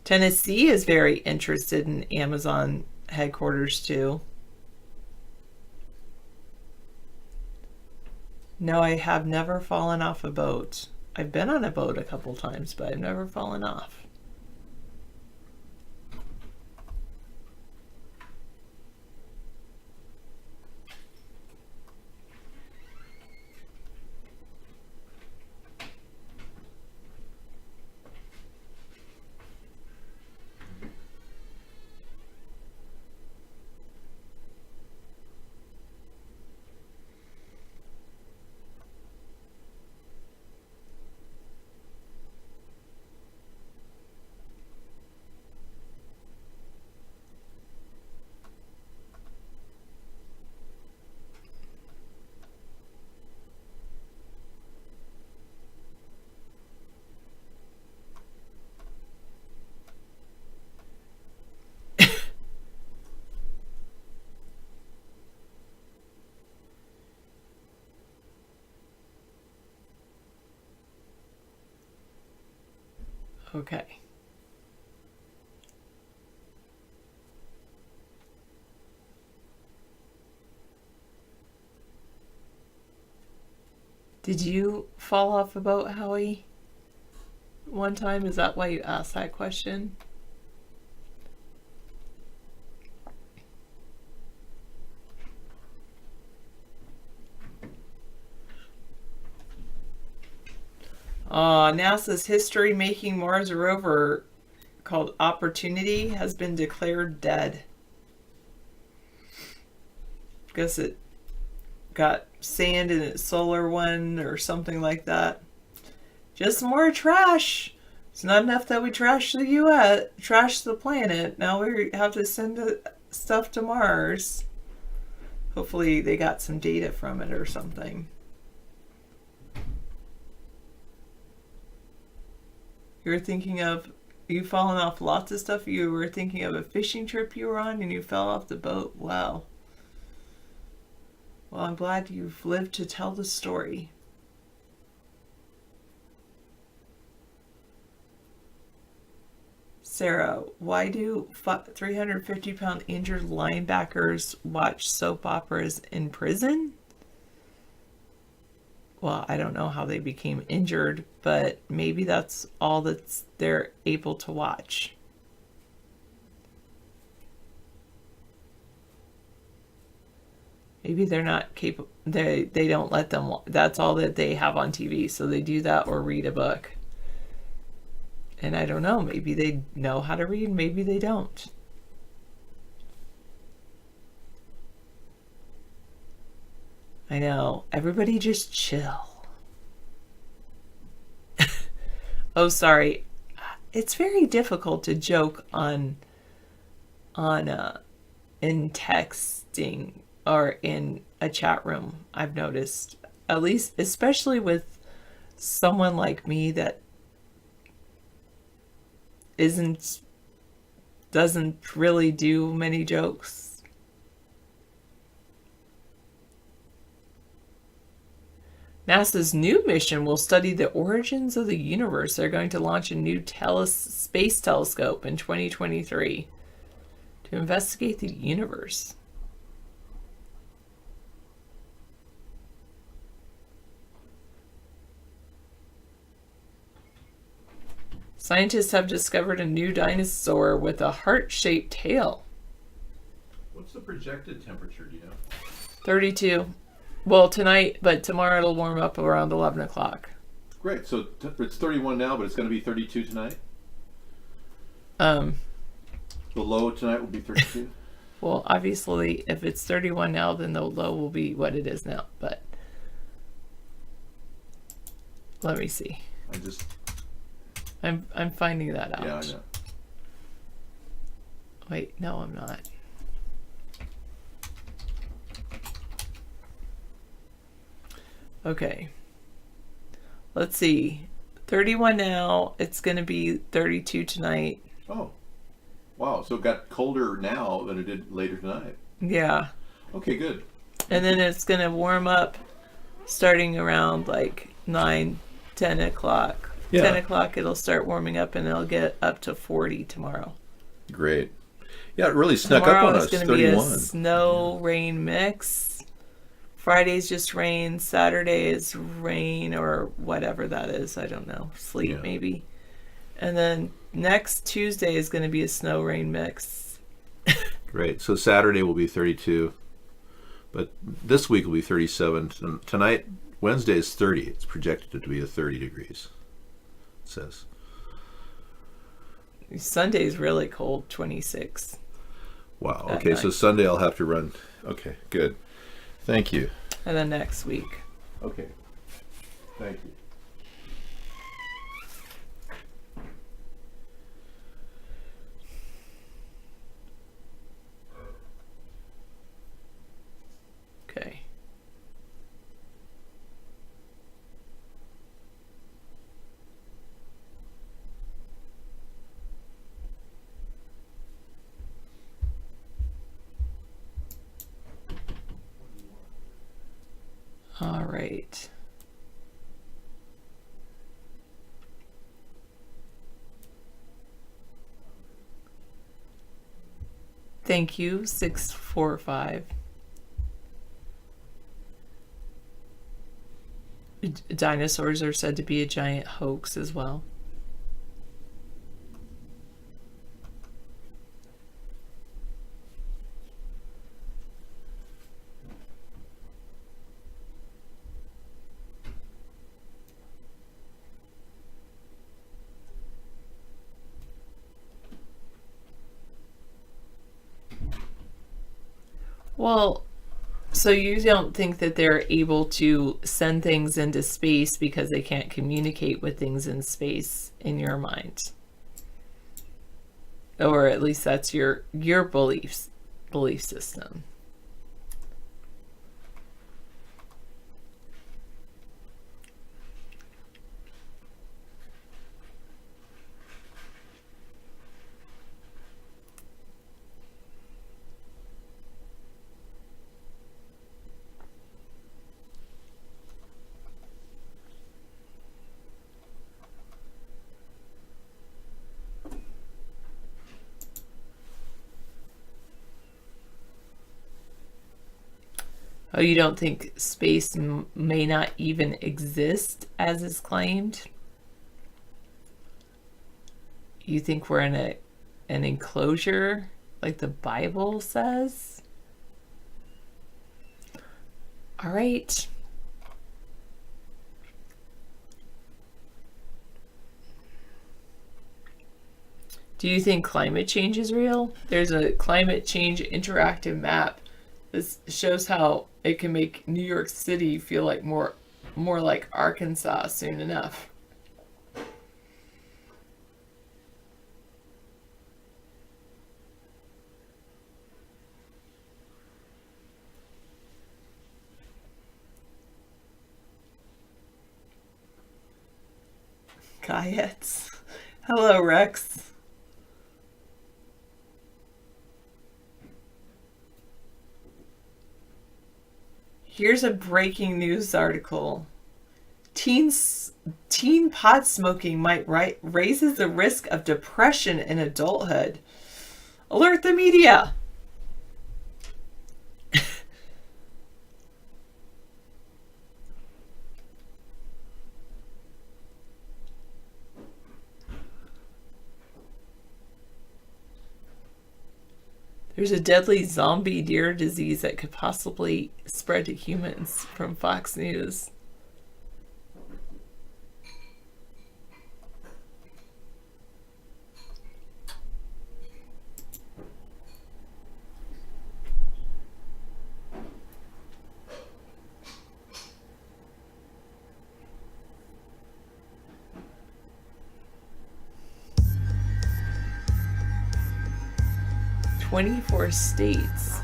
Tennessee is very interested in Amazon headquarters too. No, I have never fallen off a boat. I've been on a boat a couple times, but I've never fallen off. Okay. Did you fall off a boat, Howie? One time? Is that why you asked that question? NASA's history-making Mars rover called Opportunity has been declared dead. Guess it got sand in its solar one or something like that. Just more trash. It's not enough that we trash the U.S., trash the planet. Now we have to send stuff to Mars. Hopefully they got some data from it or something. You're thinking of, you fallen off lots of stuff. You were thinking of a fishing trip you were on and you fell off the boat. Wow. Well, I'm glad you've lived to tell the story. Sarah, why do 350-pound injured linebackers watch soap operas in prison? Well, I don't know how they became injured, but maybe that's all that they're able to watch. Maybe they're not capable, they don't let them, that's all that they have on TV, so they do that or read a book. And I don't know, maybe they know how to read, maybe they don't. I know, everybody just chill. Oh, sorry. It's very difficult to joke in texting or in a chat room, I've noticed. At least, especially with someone like me that doesn't really do many jokes. NASA's new mission will study the origins of the universe. They're going to launch a new space telescope in 2023 to investigate the universe. Scientists have discovered a new dinosaur with a heart-shaped tail. What's the projected temperature, do you know? 32. Well, tonight, but tomorrow it'll warm up around 11 o'clock. Great. So it's 31 now, but it's going to be 32 tonight? The low tonight will be 32? Well, obviously, if it's 31 now, then the low will be what it is now. But let me see. I'm finding that out. Yeah, I know. Wait, no, I'm not. Okay. Let's see. 31 now. It's going to be 32 tonight. Oh. Wow. So it got colder now than it did later tonight. Yeah. Okay, good. And then it's going to warm up starting around like 9, 10 o'clock. Yeah. 10 o'clock it'll start warming up and it'll get up to 40 tomorrow. Great. Yeah, it really snuck Tomorrow up on us. It's going to 31. be a snow-rain mix. Friday's just rain. Saturday is rain or whatever that is. I don't know. Sleet maybe. And then next Tuesday is going to be a snow-rain mix. Great. So Saturday will be 32. But this week will be 37. Tonight, Wednesday is 30. It's projected to be 30 degrees. It says. Sunday's really cold, 26. Wow. Okay, so Sunday I'll have to run. Okay, good. Thank you. And then next week. Okay. Thank you. Okay. All right. Thank you, 645. Dinosaurs are said to be a giant hoax as well. Well, so you don't think that they're able to send things into space because they can't communicate with things in space in your mind? Or at least that's your belief system. Oh, you don't think space may not even exist as is claimed? You think we're in an enclosure like the Bible says? All right. Do you think climate change is real? There's a climate change interactive map. This shows how it can make New York City feel like more like Arkansas soon enough. Gaiets. Hello, Rex. Here's a breaking news article. Teen pot smoking might raises the risk of depression in adulthood. Alert the media. There's a deadly zombie deer disease that could possibly spread to humans from Fox News. "24 states.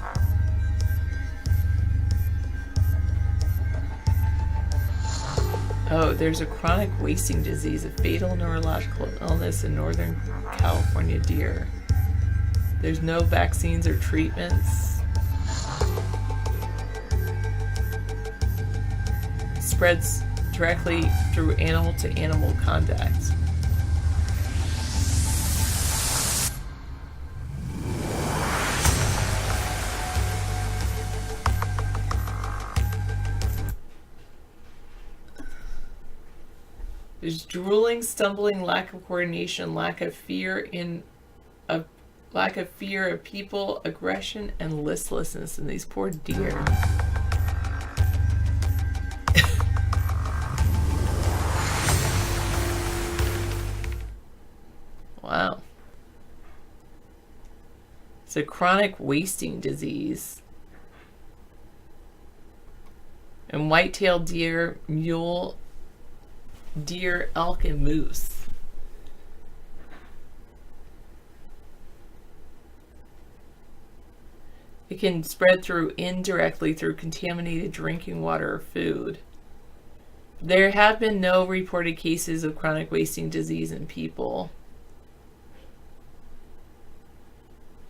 Oh, there's a chronic wasting disease, a fatal neurological illness in Northern California deer. There's no vaccines or treatments. Spreads directly through animal-to-animal contact. There's drooling, stumbling, lack of coordination, lack of fear of people, aggression, and listlessness in these poor deer. Wow. It's a chronic wasting disease. And white-tailed deer, mule, deer, elk, and moose. It can spread indirectly through contaminated drinking water or food. There have been no reported cases of chronic wasting disease in people,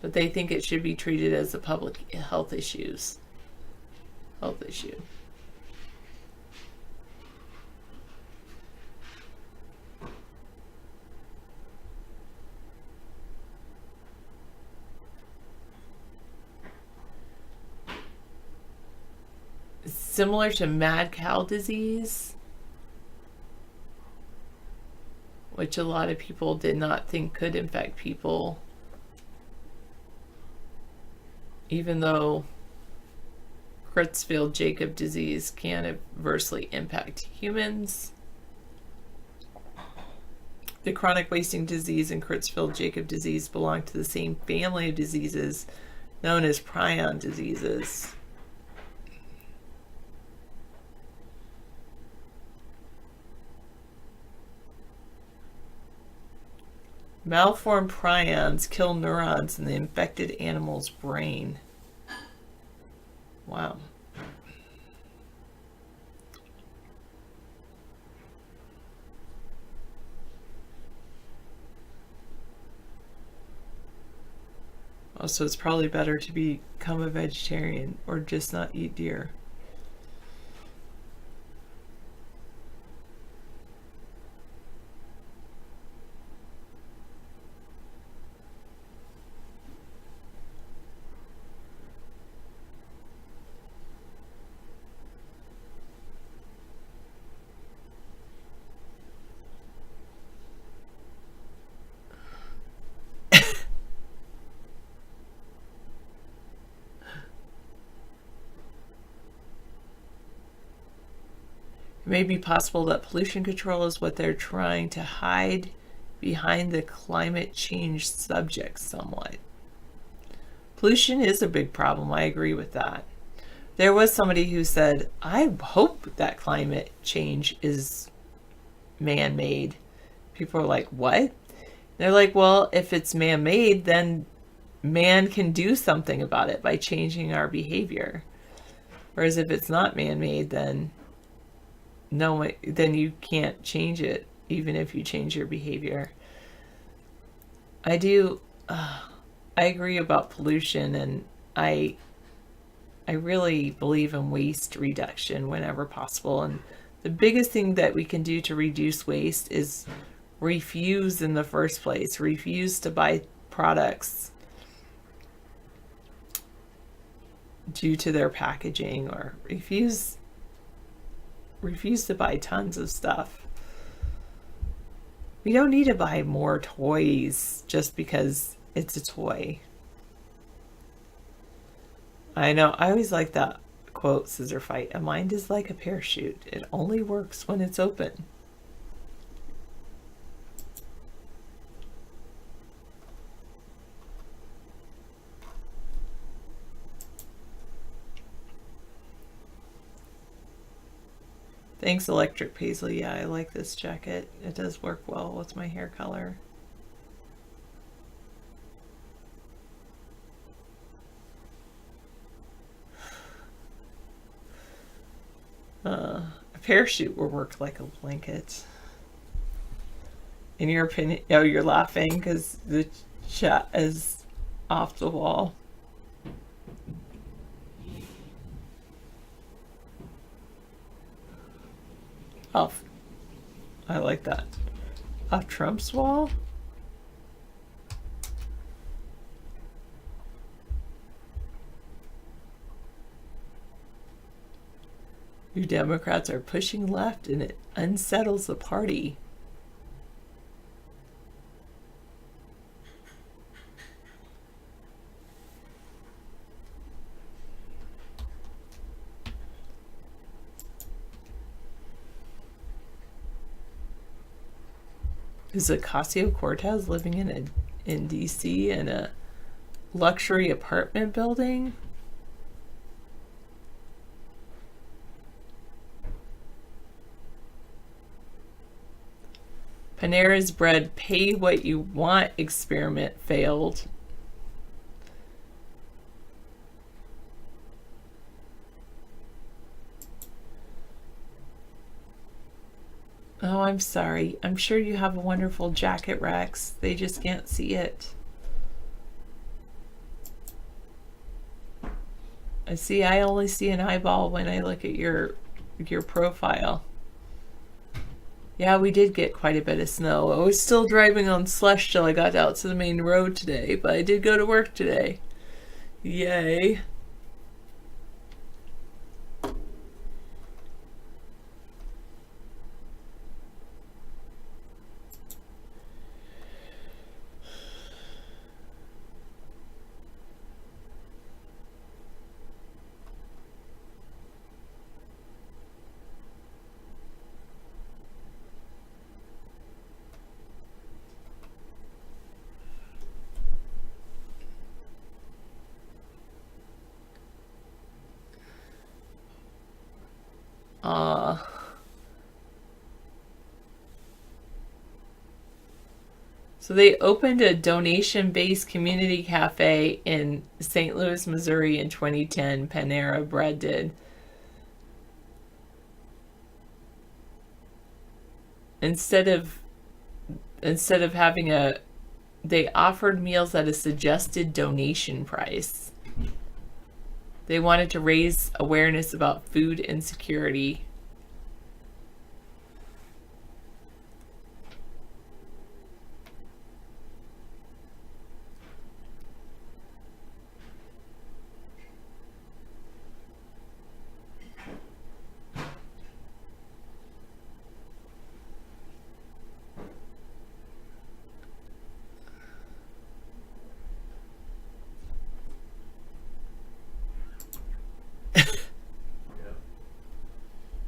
but they think it should be treated as a public health issue. Similar to mad cow disease, which a lot of people did not think could infect people, even though Creutzfeldt-Jakob disease can adversely impact humans. The chronic wasting disease and Creutzfeldt-Jakob disease belong to the same family of diseases known as prion diseases. Malformed prions kill neurons in the infected animal's brain. Wow. Oh, so it's probably better to become a vegetarian or just not eat deer. It may be possible that pollution control is what they're trying to hide behind the climate change subject somewhat. Pollution is a big problem. I agree with that. There was somebody who said, I hope that climate change is man-made. People are like, what? They're like, well, if it's man-made, then man can do something about it by changing our behavior. Whereas if it's not man-made, then no, then you can't change it, even if you change your behavior. I agree about pollution, and I really believe in waste reduction whenever possible. And the biggest thing that we can do to reduce waste is refuse in the first place. Refuse to buy products due to their packaging, or refuse to buy tons of stuff. We don't need to buy more toys just because it's a toy. I know, I always like that quote, Scissor Fight. A mind is like a parachute. It only works when it's open. Thanks, Electric Paisley. Yeah, I like this jacket. It does work well with my hair color. A parachute will work like a blanket. In your opinion? Oh, you're laughing because the chat is off the wall. Off. I like that. Off Trump's wall? You Democrats are pushing left and it unsettles the party. Is Ocasio-Cortez living in DC in a luxury apartment building? Panera's bread pay what you want experiment failed. Oh, I'm sorry. I'm sure you have a wonderful jacket, Rex. They just can't see it. I only see an eyeball when I look at your profile. Yeah, we did get quite a bit of snow. I was still driving on slush till I got out to the main road today, but I did go to work today. Yay. So they opened a donation-based community cafe in St. Louis, Missouri in 2010. Panera Bread did. Instead of having they offered meals at a suggested donation price. They wanted to raise awareness about food insecurity.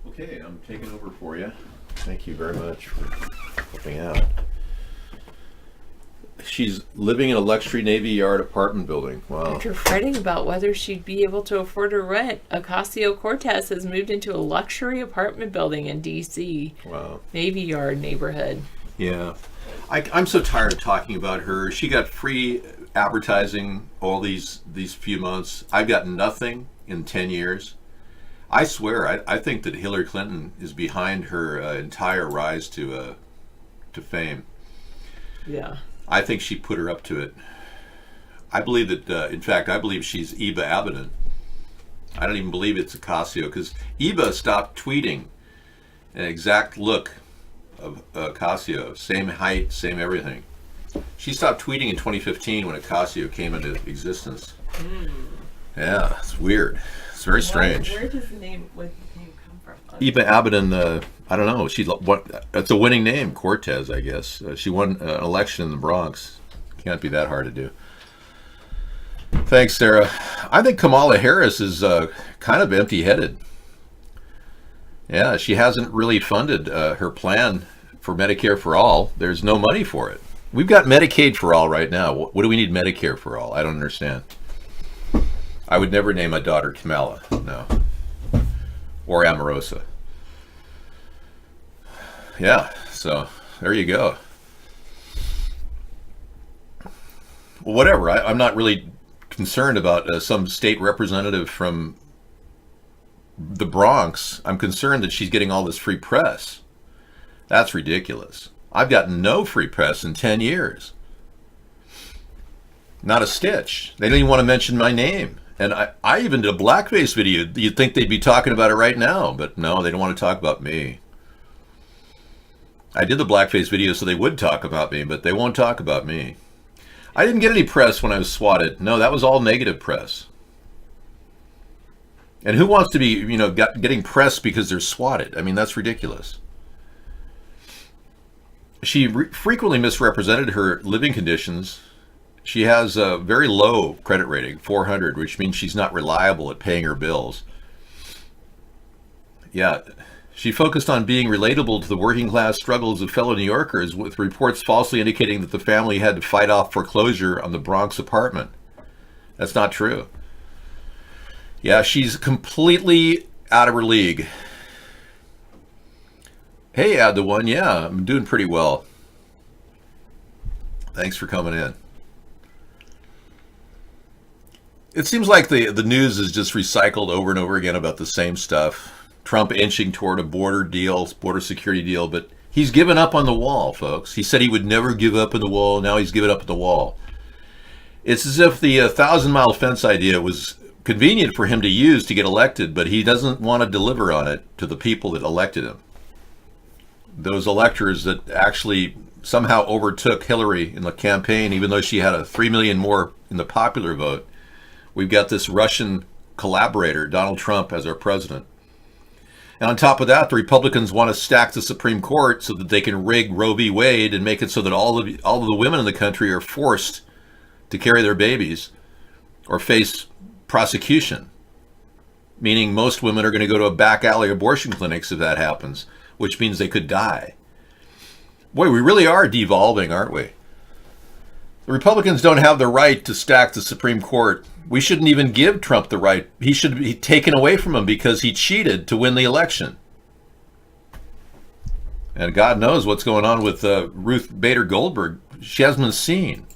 Okay, I'm taking over for you. Thank you very much for helping out. She's living in a luxury Navy Yard apartment building. Wow. After fretting about whether she'd be able to afford her rent, Ocasio-Cortez has moved into a luxury apartment building in D.C. Wow. Navy Yard neighborhood. Yeah. I'm so tired of talking about her. She got free advertising all these few months. I've got nothing in 10 years. I swear, I think that Hillary Clinton is behind her entire rise to fame. Yeah. I think she put her up to it. I believe that, in fact, I believe she's Eva Abadan. I don't even believe it's Ocasio, because Eva stopped tweeting an exact look of Ocasio, same height, same everything. She stopped tweeting in 2015 when Ocasio came into existence. Yeah, it's weird. It's very strange. Where does the name come from? Eva Abadan, I don't know. It's a winning name, Cortez, I guess. She won an election in the Bronx. Can't be that hard to do. Thanks, Sarah. I think Kamala Harris is kind of empty-headed. Yeah, she hasn't really funded her plan for Medicare for All. There's no money for it. We've got Medicaid for All right now. What do we need Medicare for All? I don't understand. I would never name my daughter Kamala, no. Or Omarosa. Yeah, so there you go. Well, whatever. I'm not really concerned about some state representative from the Bronx. I'm concerned that she's getting all this free press. That's ridiculous. I've gotten no free press in 10 years. Not a stitch. They don't even want to mention my name. And I even did a blackface video. You'd think they'd be talking about it right now, but no, they don't want to talk about me. I did the blackface video so they would talk about me, but they won't talk about me. I didn't get any press when I was swatted. No, that was all negative press. And who wants to be, getting press because they're swatted? I mean, that's ridiculous. She frequently misrepresented her living conditions. She has a very low credit rating, 400, which means she's not reliable at paying her bills. Yeah, she focused on being relatable to the working class struggles of fellow New Yorkers, with reports falsely indicating that the family had to fight off foreclosure on the Bronx apartment. That's not true. Yeah, she's completely out of her league. Hey, Add the One. Yeah, I'm doing pretty well. Thanks for coming in. It seems like the news is just recycled over and over again about the same stuff. Trump inching toward a border security deal, but he's given up on the wall, folks. He said he would never give up on the wall. Now he's given up on the wall. It's as if the 1,000-mile fence idea was convenient for him to use to get elected, but he doesn't want to deliver on it to the people that elected him. Those electors that actually somehow overtook Hillary in the campaign, even though she had 3 million more in the popular vote. We've got this Russian collaborator, Donald Trump, as our president. And on top of that, the Republicans want to stack the Supreme Court so that they can rig Roe v. Wade and make it so that all of the women in the country are forced to carry their babies or face prosecution. Meaning most women are going to go to a back alley abortion clinics if that happens, which means they could die. Boy, we really are devolving, aren't we? The Republicans don't have the right to stack the Supreme Court. We shouldn't even give Trump the right. He should be taken away from him because he cheated to win the election. And God knows what's going on with Ruth Bader Goldberg. she hasn't been seen.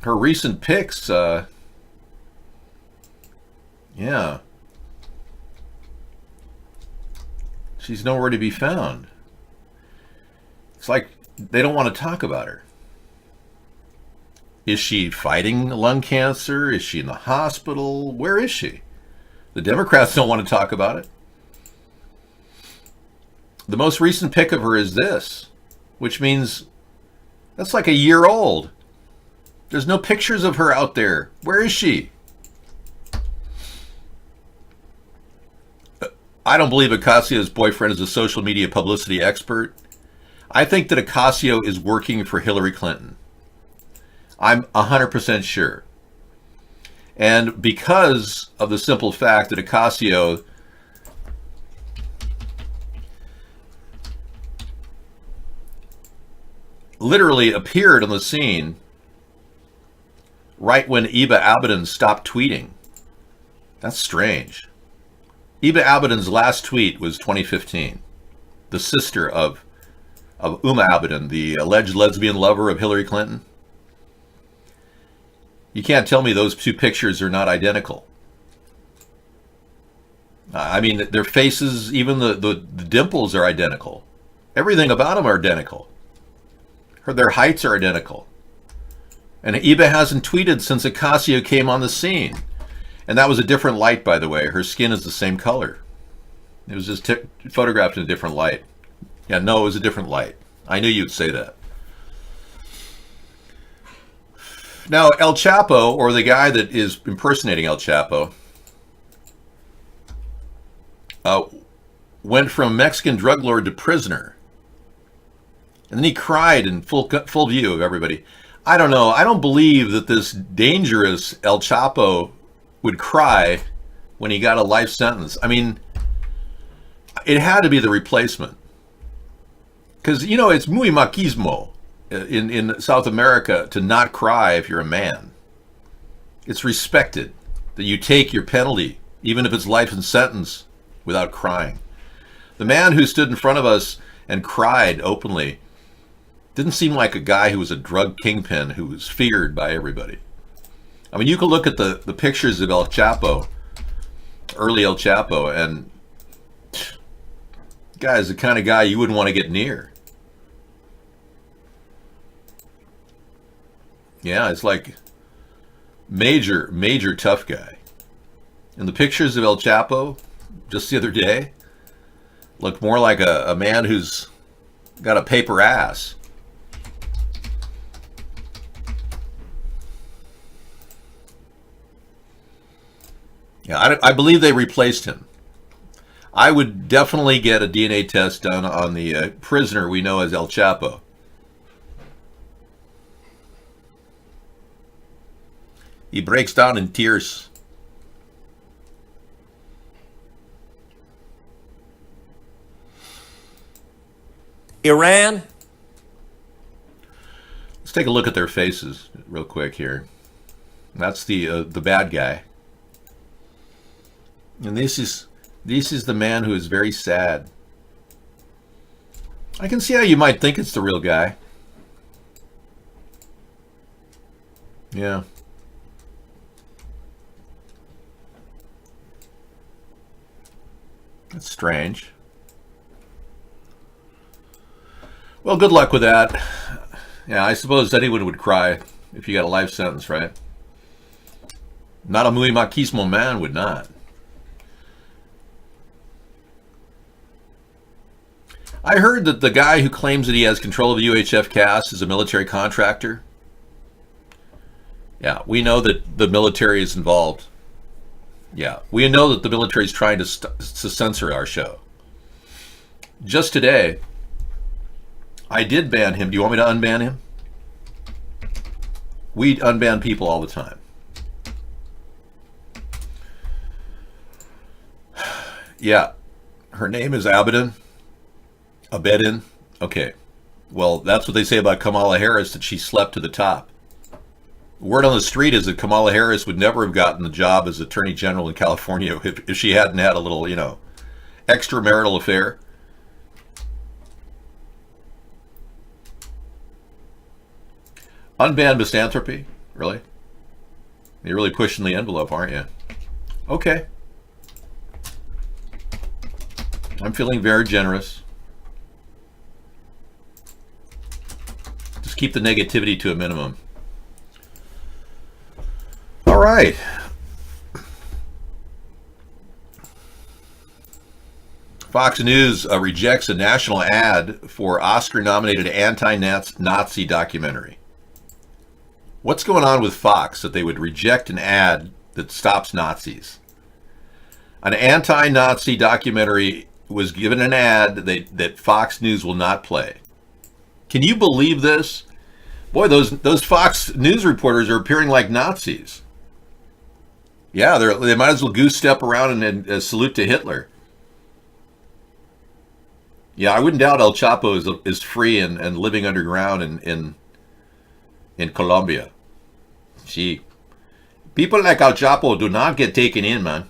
Her recent pics, yeah. She's nowhere to be found. It's like they don't want to talk about her. Is she fighting lung cancer? Is she in the hospital? Where is she? The Democrats don't want to talk about it. The most recent pic of her is this, which means that's like a year old. There's no pictures of her out there. Where is she? I don't believe Ocasio's boyfriend is a social media publicity expert. I think that Ocasio is working for Hillary Clinton. I'm 100% sure. And because of the simple fact that Ocasio literally appeared on the scene right when Eva Abedin stopped tweeting. That's strange. Eva Abedin's last tweet was 2015. The sister of Uma Abedin, the alleged lesbian lover of Hillary Clinton. You can't tell me those two pictures are not identical. I mean, their faces, even the dimples are identical. Everything about them are identical. Their heights are identical. And Eva hasn't tweeted since Ocasio came on the scene. And that was a different light, by the way. Her skin is the same color. It was just photographed in a different light. Yeah, no, it was a different light. I knew you'd say that. Now, El Chapo, or the guy that is impersonating El Chapo, went from Mexican drug lord to prisoner. And then he cried in full view of everybody. I don't know. I don't believe that this dangerous El Chapo would cry when he got a life sentence. I mean, it had to be the replacement. Because, you know, it's muy machismo in South America to not cry if you're a man. It's respected that you take your penalty, even if it's life in sentence, without crying. The man who stood in front of us and cried openly didn't seem like a guy who was a drug kingpin who was feared by everybody. I mean, you can look at the pictures of El Chapo, early El Chapo, and the guy is the kind of guy you wouldn't want to get near. Yeah, it's like major tough guy. And the pictures of El Chapo just the other day looked more like a man who's got a paper ass. Yeah, I believe they replaced him. I would definitely get a DNA test done on the prisoner we know as El Chapo. He breaks down in tears. Iran? Let's take a look at their faces real quick here. That's the bad guy. And this is the man who is very sad. I can see how you might think it's the real guy. Yeah. That's strange. Well, good luck with that. Yeah, I suppose anyone would cry if you got a life sentence, right? Not a muy machismo man would not. I heard that the guy who claims that he has control of the UHF cast is a military contractor. Yeah, we know that the military is involved. Yeah, we know that the military is trying to censor our show. Just today, I did ban him. Do you want me to unban him? We unban people all the time. Yeah, her name is Abedin. Okay. Well, that's what they say about Kamala Harris, that she slept to the top. Word on the street is that Kamala Harris would never have gotten the job as Attorney General in California if she hadn't had a little, extramarital affair. Unbanned misanthropy? Really? You're really pushing the envelope, aren't you? Okay. I'm feeling very generous. Just keep the negativity to a minimum. All right. Fox News rejects a national ad for Oscar-nominated anti-Nazi documentary. What's going on with Fox that they would reject an ad that stops Nazis? An anti-Nazi documentary was given an ad that Fox News will not play. Can you believe this? Boy, those Fox News reporters are appearing like Nazis. Yeah, they might as well goose step around and salute to Hitler. Yeah, I wouldn't doubt El Chapo is free and living underground in Colombia. Gee, people like El Chapo do not get taken in, man.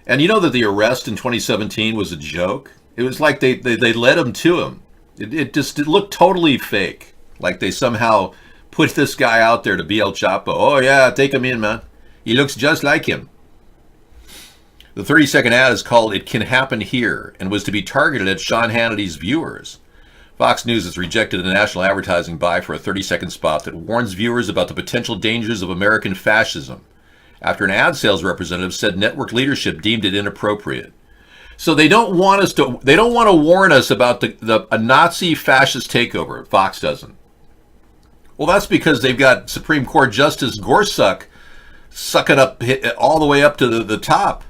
And you know that the arrest in 2017 was a joke? It was like they led him to him. It looked totally fake. Like they somehow put this guy out there to be El Chapo. Oh yeah, take him in, man. He looks just like him. The 30-second ad is called It Can Happen Here and was to be targeted at Sean Hannity's viewers. Fox News has rejected a national advertising buy for a 30-second spot that warns viewers about the potential dangers of American fascism after an ad sales representative said network leadership deemed it inappropriate. So they don't want to warn us about a Nazi fascist takeover. Fox doesn't. Well, that's because they've got Supreme Court Justice Gorsuch sucking up all the way up to the top.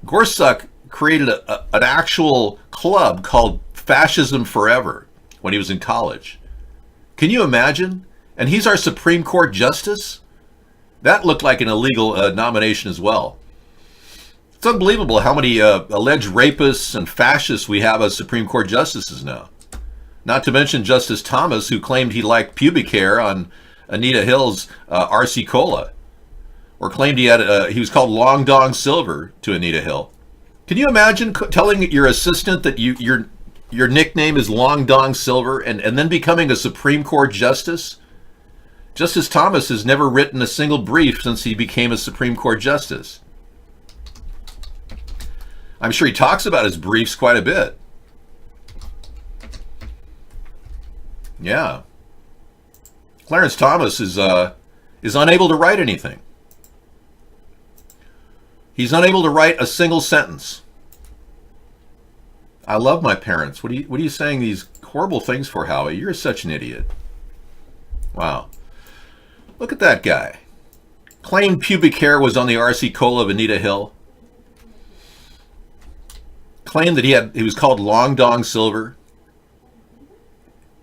Gorsuch created an actual club called Fascism Forever when he was in college. Can you imagine? And he's our Supreme Court Justice? That looked like an illegal nomination as well. It's unbelievable how many alleged rapists and fascists we have as Supreme Court justices now. Not to mention Justice Thomas, who claimed he liked pubic hair on Anita Hill's RC Cola. Or claimed he was called Long Dong Silver to Anita Hill. Can you imagine telling your assistant that your nickname is Long Dong Silver and then becoming a Supreme Court justice? Justice Thomas has never written a single brief since he became a Supreme Court justice. I'm sure he talks about his briefs quite a bit. Yeah. Clarence Thomas is unable to write anything. He's unable to write a single sentence. I love my parents. What are you saying these horrible things for, Howie? You're such an idiot. Wow. Look at that guy. Claimed pubic hair was on the RC Cola of Anita Hill. Claimed that he was called Long Dong Silver.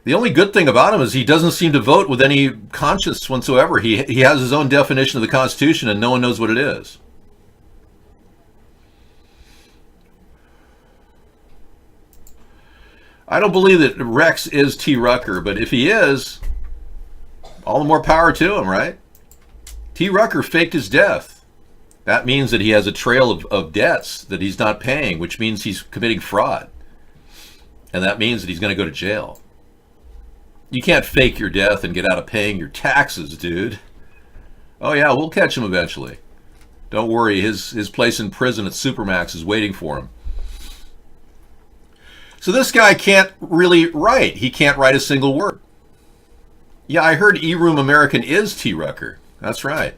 The only good thing about him is he doesn't seem to vote with any conscience whatsoever. He has his own definition of the Constitution and no one knows what it is. I don't believe that Rex is T. Rucker, but if he is, all the more power to him, right? T. Rucker faked his death. That means that he has a trail of debts that he's not paying, which means he's committing fraud. And that means that he's going to go to jail. You can't fake your death and get out of paying your taxes, dude. Oh yeah, we'll catch him eventually. Don't worry, his place in prison at Supermax is waiting for him. So this guy can't really write. He can't write a single word. Yeah, I heard E-Room American is T. Rucker. That's right.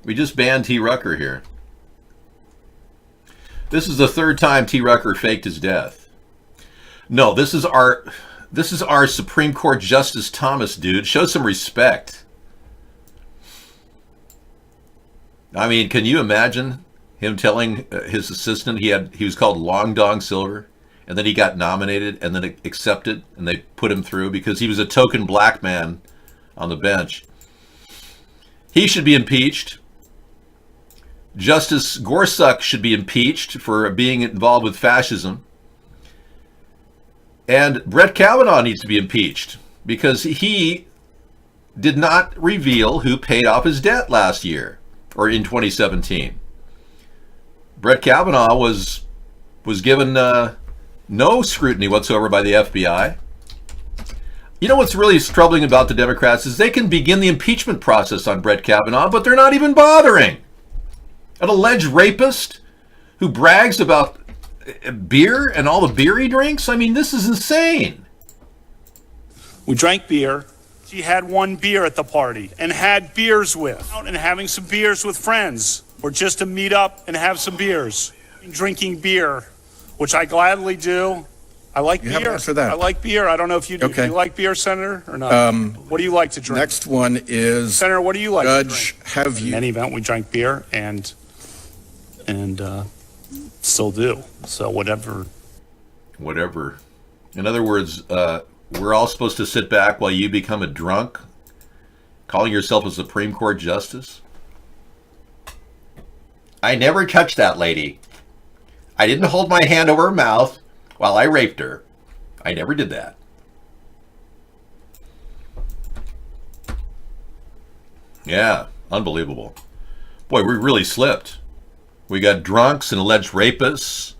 We just banned T. Rucker here. This is the third time T. Rucker faked his death. No, this is our Supreme Court Justice Thomas, dude. Show some respect. I mean, can you imagine him telling his assistant he was called Long Dong Silver? And then he got nominated and then accepted, and they put him through because he was a token black man on the bench. He should be impeached. Justice Gorsuch should be impeached for being involved with fascism. And Brett Kavanaugh needs to be impeached because he did not reveal who paid off his debt last year or in 2017. Brett Kavanaugh was given no scrutiny whatsoever by the FBI. You know what's really troubling about the Democrats is they can begin the impeachment process on Brett Kavanaugh, but they're not even bothering. An alleged rapist who brags about beer and all the beer he drinks? I mean, this is insane. We drank beer. She had one beer at the party and had beers with, and having some beers with friends, or just to meet up and have some beers. Drinking beer, which I gladly do. I like beer. For that. I like beer. I don't know if you do. Okay. Do you like beer, Senator, or not? What do you like to drink? Next one is Senator, what do you like Judge, to drink? have you... In any event, we drank beer and still do. So whatever. Whatever. In other words, we're all supposed to sit back while you become a drunk, calling yourself a Supreme Court justice? I never touched that lady. I didn't hold my hand over her mouth while I raped her. I never did that. Yeah, unbelievable. Boy, we really slipped. We got drunks and alleged rapists,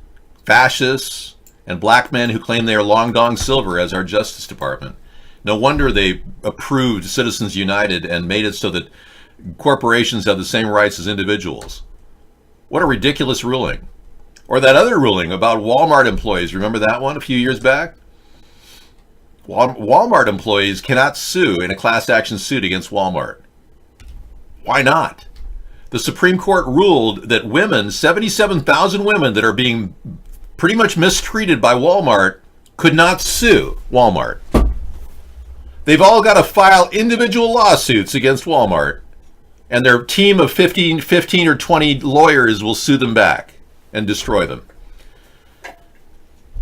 fascists, and black men who claim they are Long Dong Silver as our Justice Department. No wonder they approved Citizens United and made it so that corporations have the same rights as individuals. What a ridiculous ruling. Or that other ruling about Walmart employees. Remember that one a few years back? Walmart employees cannot sue in a class action suit against Walmart. Why not? The Supreme Court ruled that women, 77,000 women that are being pretty much mistreated by Walmart, could not sue Walmart. They've all got to file individual lawsuits against Walmart, and their team of 15 or 20 lawyers will sue them back and destroy them.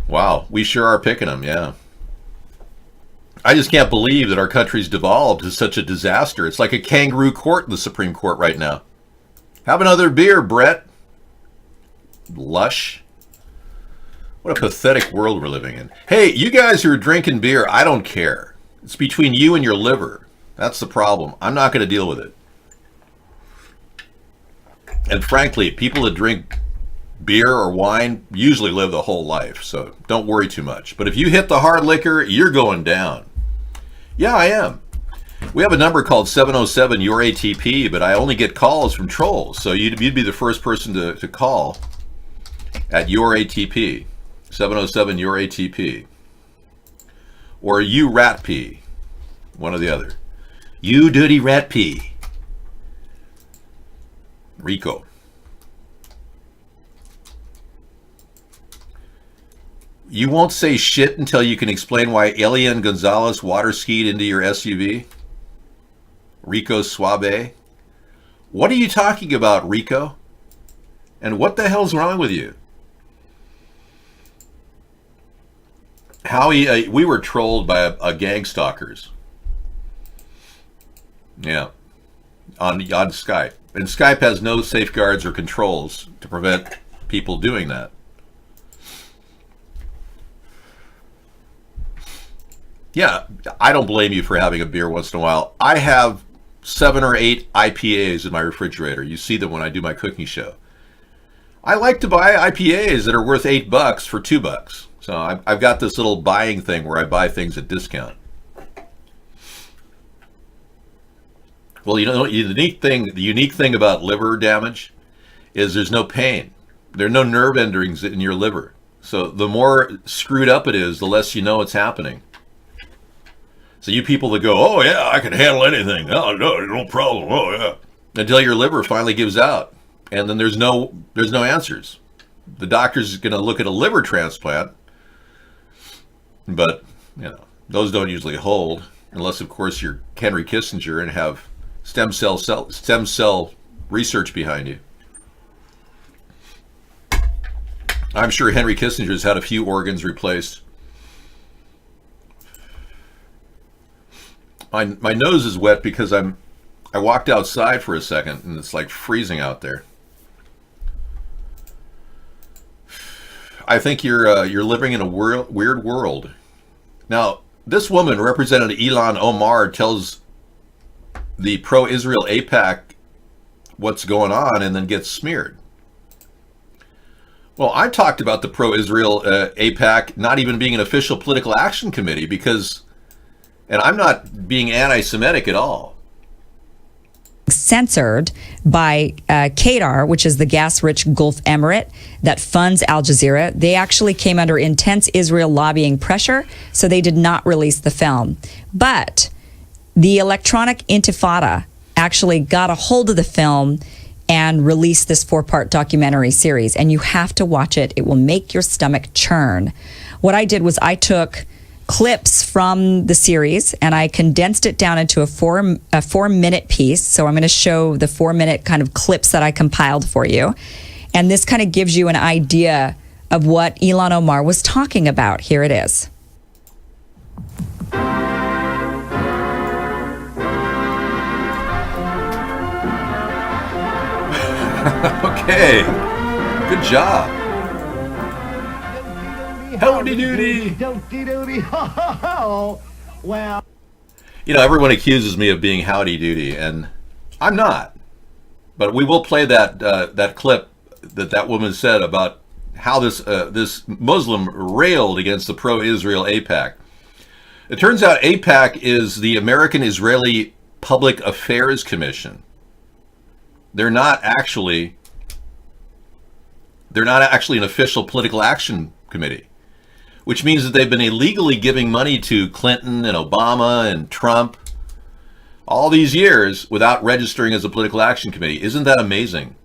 Wow, we sure are picking them, yeah. I just can't believe that our country's devolved to such a disaster. It's like a kangaroo court in the Supreme Court right now. Have another beer, Brett. Lush. What a pathetic world we're living in. Hey, you guys who are drinking beer, I don't care. It's between you and your liver. That's the problem. I'm not going to deal with it. And frankly, people that drink beer or wine usually live the whole life, so don't worry too much. But if you hit the hard liquor, you're going down. Yeah, I am. We have a number called 707 your ATP, but I only get calls from trolls, so you'd be the first person to call at your ATP, 707 your ATP, or you rat pee, one or the other. You dirty rat pee. Rico. You won't say shit until you can explain why Elian Gonzalez water skied into your SUV? Rico Suave? What are you talking about, Rico? And what the hell's wrong with you? Howie, we were trolled by a gang stalkers. Yeah. On Skype. And Skype has no safeguards or controls to prevent people doing that. Yeah, I don't blame you for having a beer once in a while. I have 7 or 8 IPAs in my refrigerator. You see them when I do my cooking show. I like to buy IPAs that are worth $8 for $2. So I've got this little buying thing where I buy things at discount. Well, you know, the unique thing about liver damage is there's no pain. There are no nerve endings in your liver. So the more screwed up it is, the less you know it's happening. So you people that go, oh yeah, I can handle anything. Oh no problem. Oh yeah. Until your liver finally gives out, and then there's no answers. The doctor's going to look at a liver transplant, but you know those don't usually hold unless, of course, you're Henry Kissinger and have stem cell research behind you. I'm sure Henry Kissinger's had a few organs replaced. My nose is wet because I walked outside for a second and it's like freezing out there. I think you're living in a weird world. Now, this woman, Representative Ilhan Omar, tells the pro-Israel AIPAC what's going on and then gets smeared. Well, I talked about the pro-Israel AIPAC not even being an official political action committee because, and I'm not being anti-Semitic at all. Censored by Qatar, which is the gas-rich Gulf Emirate that funds Al Jazeera. They actually came under intense Israel lobbying pressure, so they did not release the film. But the Electronic Intifada actually got a hold of the film and released this 4-part documentary series, and you have to watch it. It will make your stomach churn. What I did was I took clips from the series and I condensed it down into a 4-minute piece. So I'm going to show the 4-minute kind of clips that I compiled for you. And this kind of gives you an idea of what Ilhan Omar was talking about. Here it is. Okay, good job. Howdy doody. Well, you know, everyone accuses me of being howdy doody, and I'm not. But we will play that clip that woman said about how this Muslim railed against the pro-Israel AIPAC. It turns out AIPAC is the American Israeli Public Affairs Commission. They're not actually an official political action committee, which means that they've been illegally giving money to Clinton and Obama and Trump all these years without registering as a political action committee. Isn't that amazing?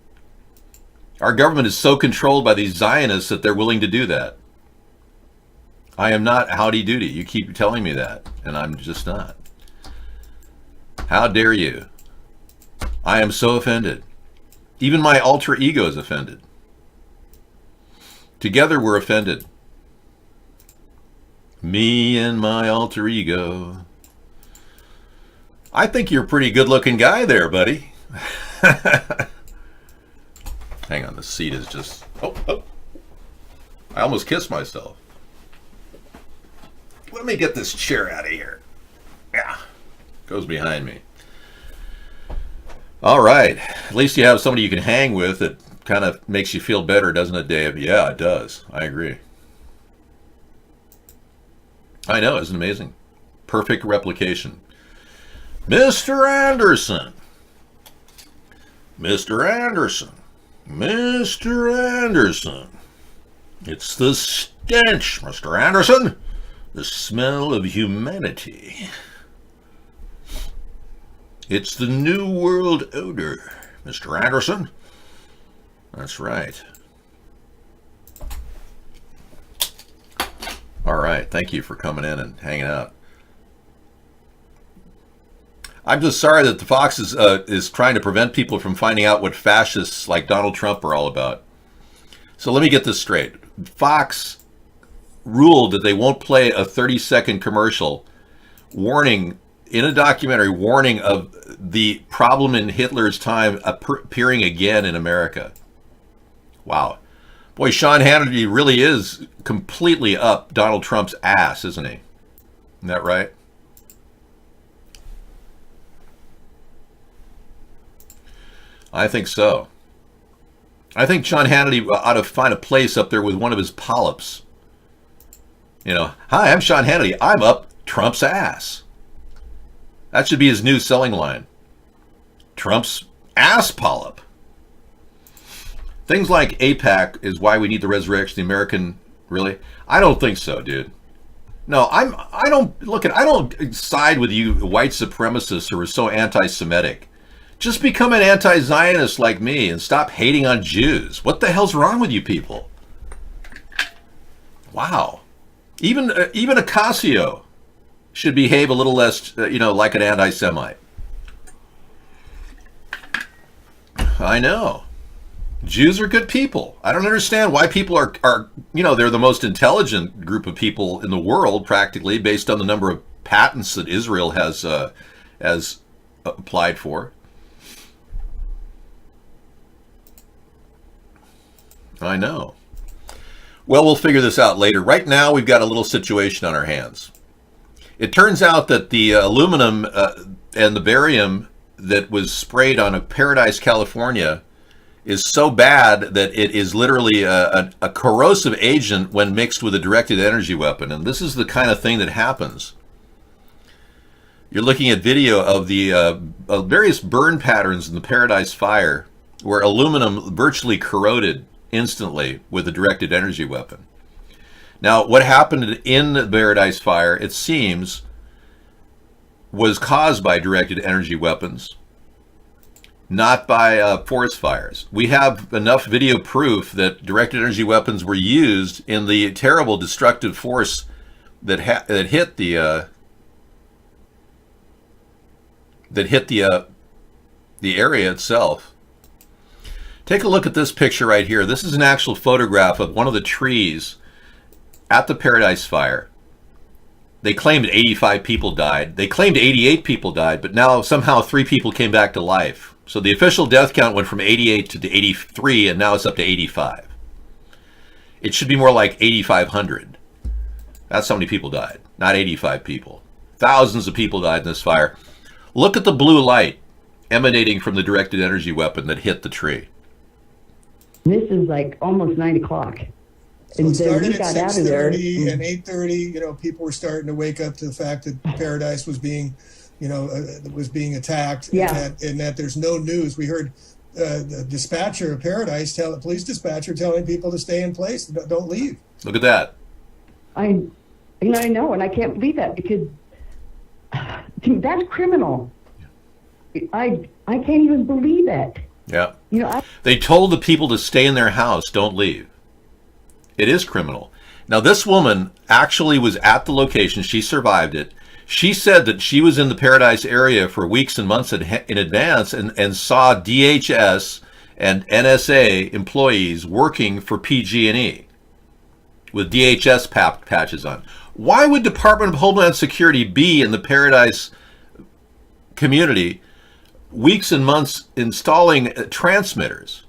Our government is so controlled by these Zionists that they're willing to do that. I am not howdy doody. You keep telling me that, and I'm just not. How dare you? I am so offended. Even my alter ego is offended. Together we're offended. Me and my alter ego. I think you're a pretty good-looking guy there, buddy. Hang on, the seat is just... Oh. I almost kissed myself. Let me get this chair out of here. Yeah, goes behind me. All right. At least you have somebody you can hang with that kind of makes you feel better, doesn't it, Dave? Yeah, it does. I agree. I know, isn't it amazing? Perfect replication. Mr. Anderson. Mr. Anderson. Mr. Anderson. It's the stench, Mr. Anderson. The smell of humanity. It's the New World odor, Mr. Anderson. That's right. All right. Thank you for coming in and hanging out. I'm just sorry that the Fox is trying to prevent people from finding out what fascists like Donald Trump are all about. So let me get this straight. Fox ruled that they won't play a 30-second commercial warning in a documentary warning of the problem in Hitler's time appearing again in America. Wow. Boy, Sean Hannity really is completely up Donald Trump's ass, isn't he? Isn't that right? I think so. I think Sean Hannity ought to find a place up there with one of his polyps. You know, hi, I'm Sean Hannity. I'm up Trump's ass. That should be his new selling line. Trump's ass polyp. Things like AIPAC is why we need the resurrection of the American. Really? I don't think so, dude. No, I don't side with you white supremacists who are so anti-Semitic. Just become an anti-Zionist like me and stop hating on Jews. What the hell's wrong with you people? Wow. Even Ocasio should behave a little less, like an anti-Semite. I know. Jews are good people. I don't understand why people are they're the most intelligent group of people in the world, practically, based on the number of patents that Israel has applied for. I know. Well, we'll figure this out later. Right now, we've got a little situation on our hands. It turns out that the aluminum and the barium that was sprayed on a Paradise, California is so bad that it is literally a corrosive agent when mixed with a directed energy weapon. And this is the kind of thing that happens. You're looking at video of the various burn patterns in the Paradise fire where aluminum virtually corroded instantly with a directed energy weapon. Now, what happened in the Paradise fire, it seems, was caused by directed energy weapons, not by forest fires. We have enough video proof that directed energy weapons were used in the terrible destructive force that hit the area itself. Take a look at this picture right here. This is an actual photograph of one of the trees at the Paradise fire. They claimed 85 people died. They claimed 88 people died, but now somehow 3 people came back to life. So the official death count went from 88 to 83, and now it's up to 85. It should be more like 8,500. That's how many people died, not 85 people. Thousands of people died in this fire. Look at the blue light emanating from the directed energy weapon that hit the tree. This is like almost 9 o'clock. So it started at 6:30 and 8:30. You know, people were starting to wake up to the fact that Paradise was being, was being attacked. Yeah. And that there's no news. We heard the dispatcher of Paradise police dispatcher telling people to stay in place, don't leave. Look at that. I know, and I can't believe that because that's criminal. I can't even believe that. Yeah. You they told the people to stay in their house, don't leave. It is criminal. Now, this woman actually was at the location. She survived it. She said that she was in the Paradise area for weeks and months in advance and saw DHS and NSA employees working for PG&E with DHS patches on. Why would Department of Homeland Security be in the Paradise community weeks and months installing transmitters?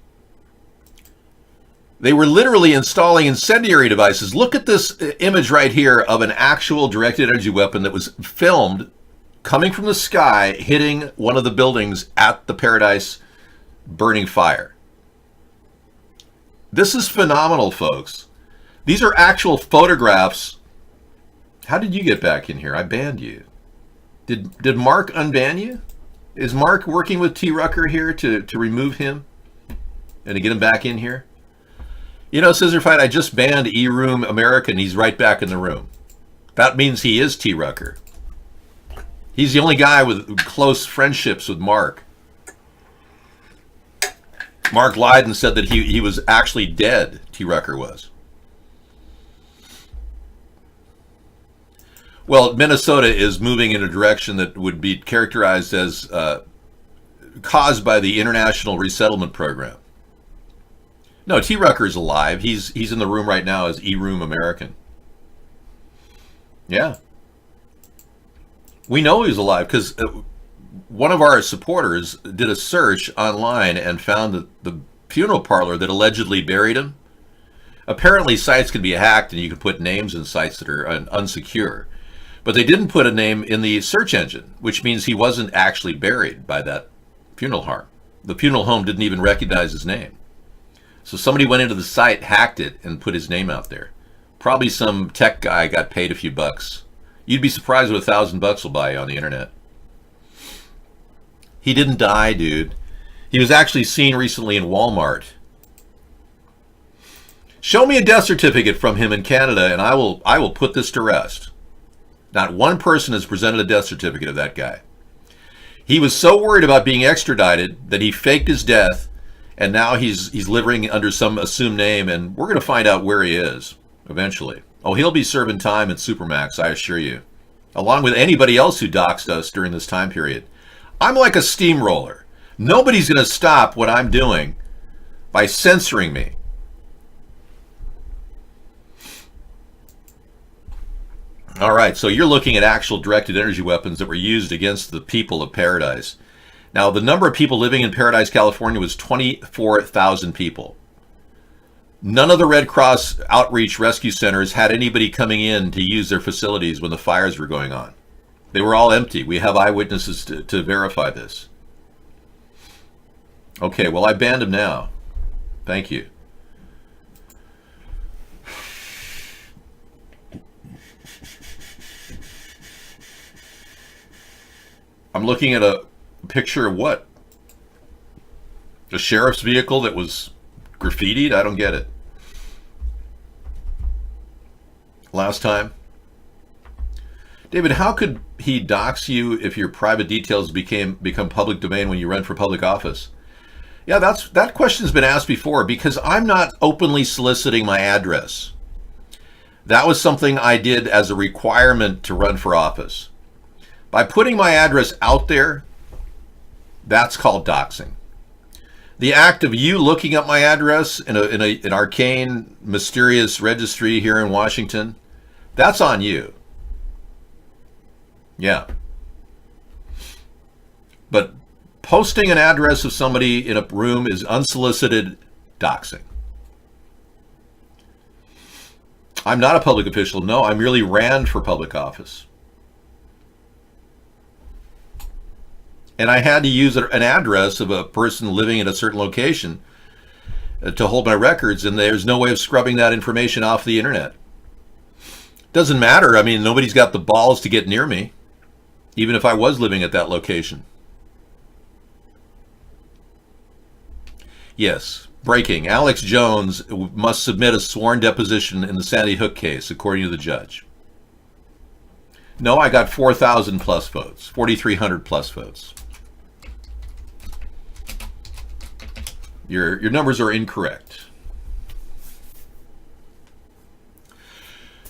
They were literally installing incendiary devices. Look at this image right here of an actual directed energy weapon that was filmed coming from the sky, hitting one of the buildings at the Paradise burning fire. This is phenomenal, folks. These are actual photographs. How did you get back in here? I banned you. Did Mark unban you? Is Mark working with T. Rucker here to remove him and to get him back in here? You know, Scissor Fight, I just banned E-Room American. He's right back in the room. That means he is T. Rucker. He's the only guy with close friendships with Mark. Mark lied and said that he was actually dead, T. Rucker was. Well, Minnesota is moving in a direction that would be characterized as caused by the International Resettlement Program. No, T. Rucker is alive. He's in the room right now as E-Room American. Yeah. We know he's alive because one of our supporters did a search online and found the funeral parlor that allegedly buried him. Apparently, sites can be hacked and you can put names in sites that are unsecure. But they didn't put a name in the search engine, which means he wasn't actually buried by that funeral home. The funeral home didn't even recognize his name. So somebody went into the site, hacked it, and put his name out there. Probably some tech guy got paid a few bucks. You'd be surprised what $1,000 will buy you on the internet. He didn't die, dude. He was actually seen recently in Walmart. Show me a death certificate from him in Canada, and I will put this to rest. Not one person has presented a death certificate of that guy. He was so worried about being extradited that he faked his death, and now he's living under some assumed name, and we're going to find out where he is eventually. Oh, he'll be serving time in Supermax, I assure you, along with anybody else who doxed us during this time period. I'm like a steamroller. Nobody's going to stop what I'm doing by censoring me. All right, so you're looking at actual directed energy weapons that were used against the people of Paradise. Now, the number of people living in Paradise, California was 24,000 people. None of the Red Cross outreach rescue centers had anybody coming in to use their facilities when the fires were going on. They were all empty. We have eyewitnesses to verify this. Okay, well, I banned him now. Thank you. I'm looking at a picture of what? A sheriff's vehicle that was graffitied? I don't get it. Last time. David, how could he dox you if your private details become public domain when you run for public office? Yeah, that question's been asked before, because I'm not openly soliciting my address. That was something I did as a requirement to run for office. By putting my address out there, that's called doxing. The act of you looking up my address in an arcane, mysterious registry here in Washington, that's on you. Yeah. But posting an address of somebody in a room is unsolicited doxing. I'm not a public official. No, I merely ran for public office. And I had to use an address of a person living in a certain location to hold my records, and there's no way of scrubbing that information off the internet. Doesn't matter. I mean, nobody's got the balls to get near me, even if I was living at that location. Yes, breaking. Alex Jones must submit a sworn deposition in the Sandy Hook case, according to the judge. No, I got 4,000 plus votes, 4,300 plus votes. Your numbers are incorrect.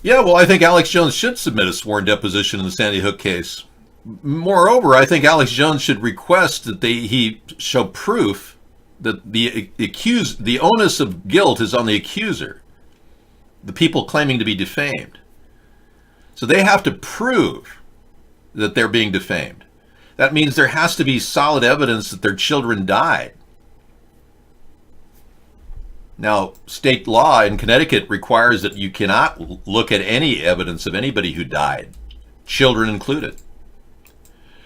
Yeah, well, I think Alex Jones should submit a sworn deposition in the Sandy Hook case. Moreover, I think Alex Jones should request that he show proof that the onus of guilt is on the accuser, the people claiming to be defamed. So they have to prove that they're being defamed. That means there has to be solid evidence that their children died. Now, state law in Connecticut requires that you cannot look at any evidence of anybody who died, children included.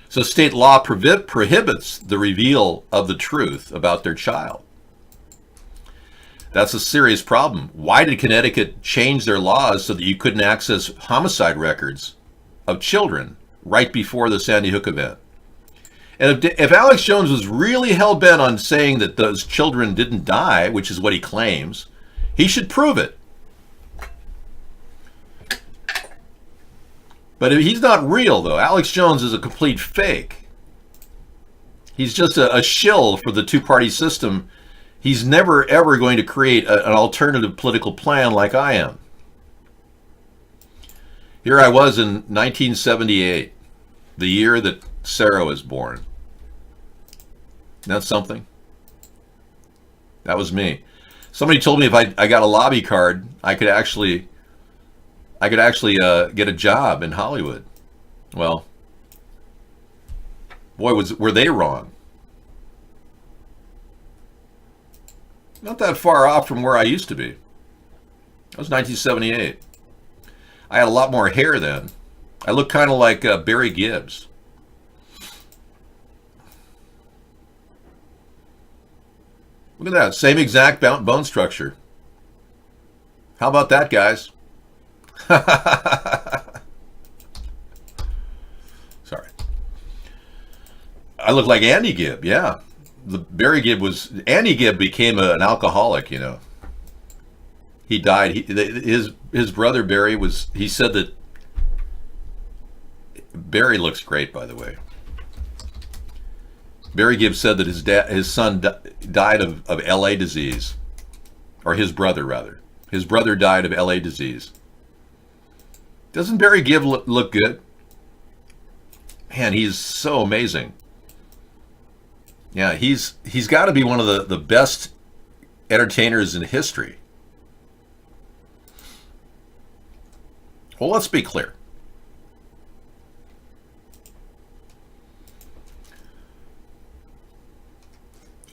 So state law prohibits the reveal of the truth about their child. That's a serious problem. Why did Connecticut change their laws so that you couldn't access homicide records of children right before the Sandy Hook event? And if Alex Jones was really hell-bent on saying that those children didn't die, which is what he claims, he should prove it. But he's not real, though. Alex Jones is a complete fake. He's just a shill for the two-party system. He's never, ever going to create an alternative political plan like I am. Here I was in 1978, the year that Sarah was born. That's something. That was me. Somebody told me if I got a lobby card, I could actually get a job in Hollywood. Well, boy, were they wrong. Not that far off from where I used to be. That was 1978. I had a lot more hair then. I looked kind of like Barry Gibbs. Look at that, same exact bone structure. How about that, guys? Sorry. I look like Andy Gibb, yeah. Andy Gibb became an alcoholic, you know. He died. His brother Barry he said that Barry looks great, by the way. Barry Gibb said that his son died of LA disease, or his brother rather. His brother died of LA disease. Doesn't Barry Gibb look good? Man, he's so amazing. Yeah, he's got to be one of the best entertainers in history. Well, let's be clear.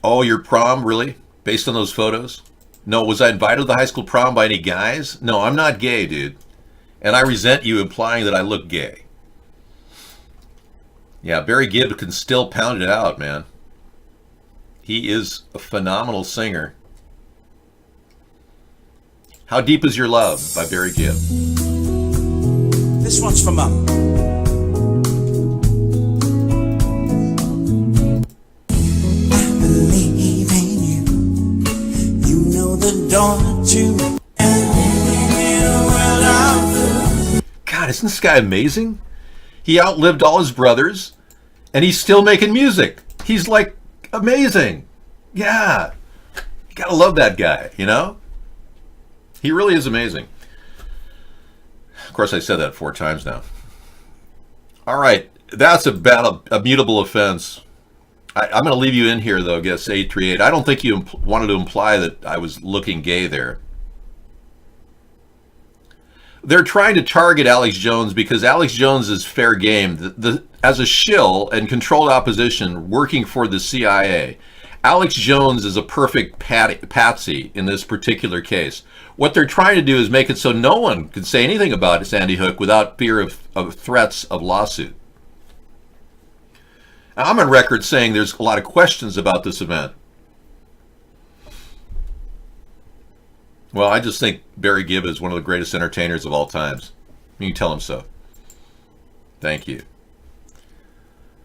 Oh, your prom, really? Based on those photos? No, was I invited to the high school prom by any guys? No, I'm not gay, dude. And I resent you implying that I look gay. Yeah, Barry Gibb can still pound it out, man. He is a phenomenal singer. How Deep Is Your Love by Barry Gibb. This one's for Mum. I believe in you. You know the door to God, isn't this guy amazing? He outlived all his brothers, and he's still making music. He's like amazing. Yeah. You gotta love that guy, you know? He really is amazing. Of course, I said that 4 times now. All right, that's about a mutable offense. I'm going to leave you in here, though, guess 838. I don't think you wanted to imply that I was looking gay there. They're trying to target Alex Jones because Alex Jones is fair game. As a shill and controlled opposition working for the CIA, Alex Jones is a perfect patsy in this particular case. What they're trying to do is make it so no one can say anything about Sandy Hook without fear of threats of lawsuit. Now, I'm on record saying there's a lot of questions about this event. Well, I just think Barry Gibb is one of the greatest entertainers of all times. You can tell him so. Thank you.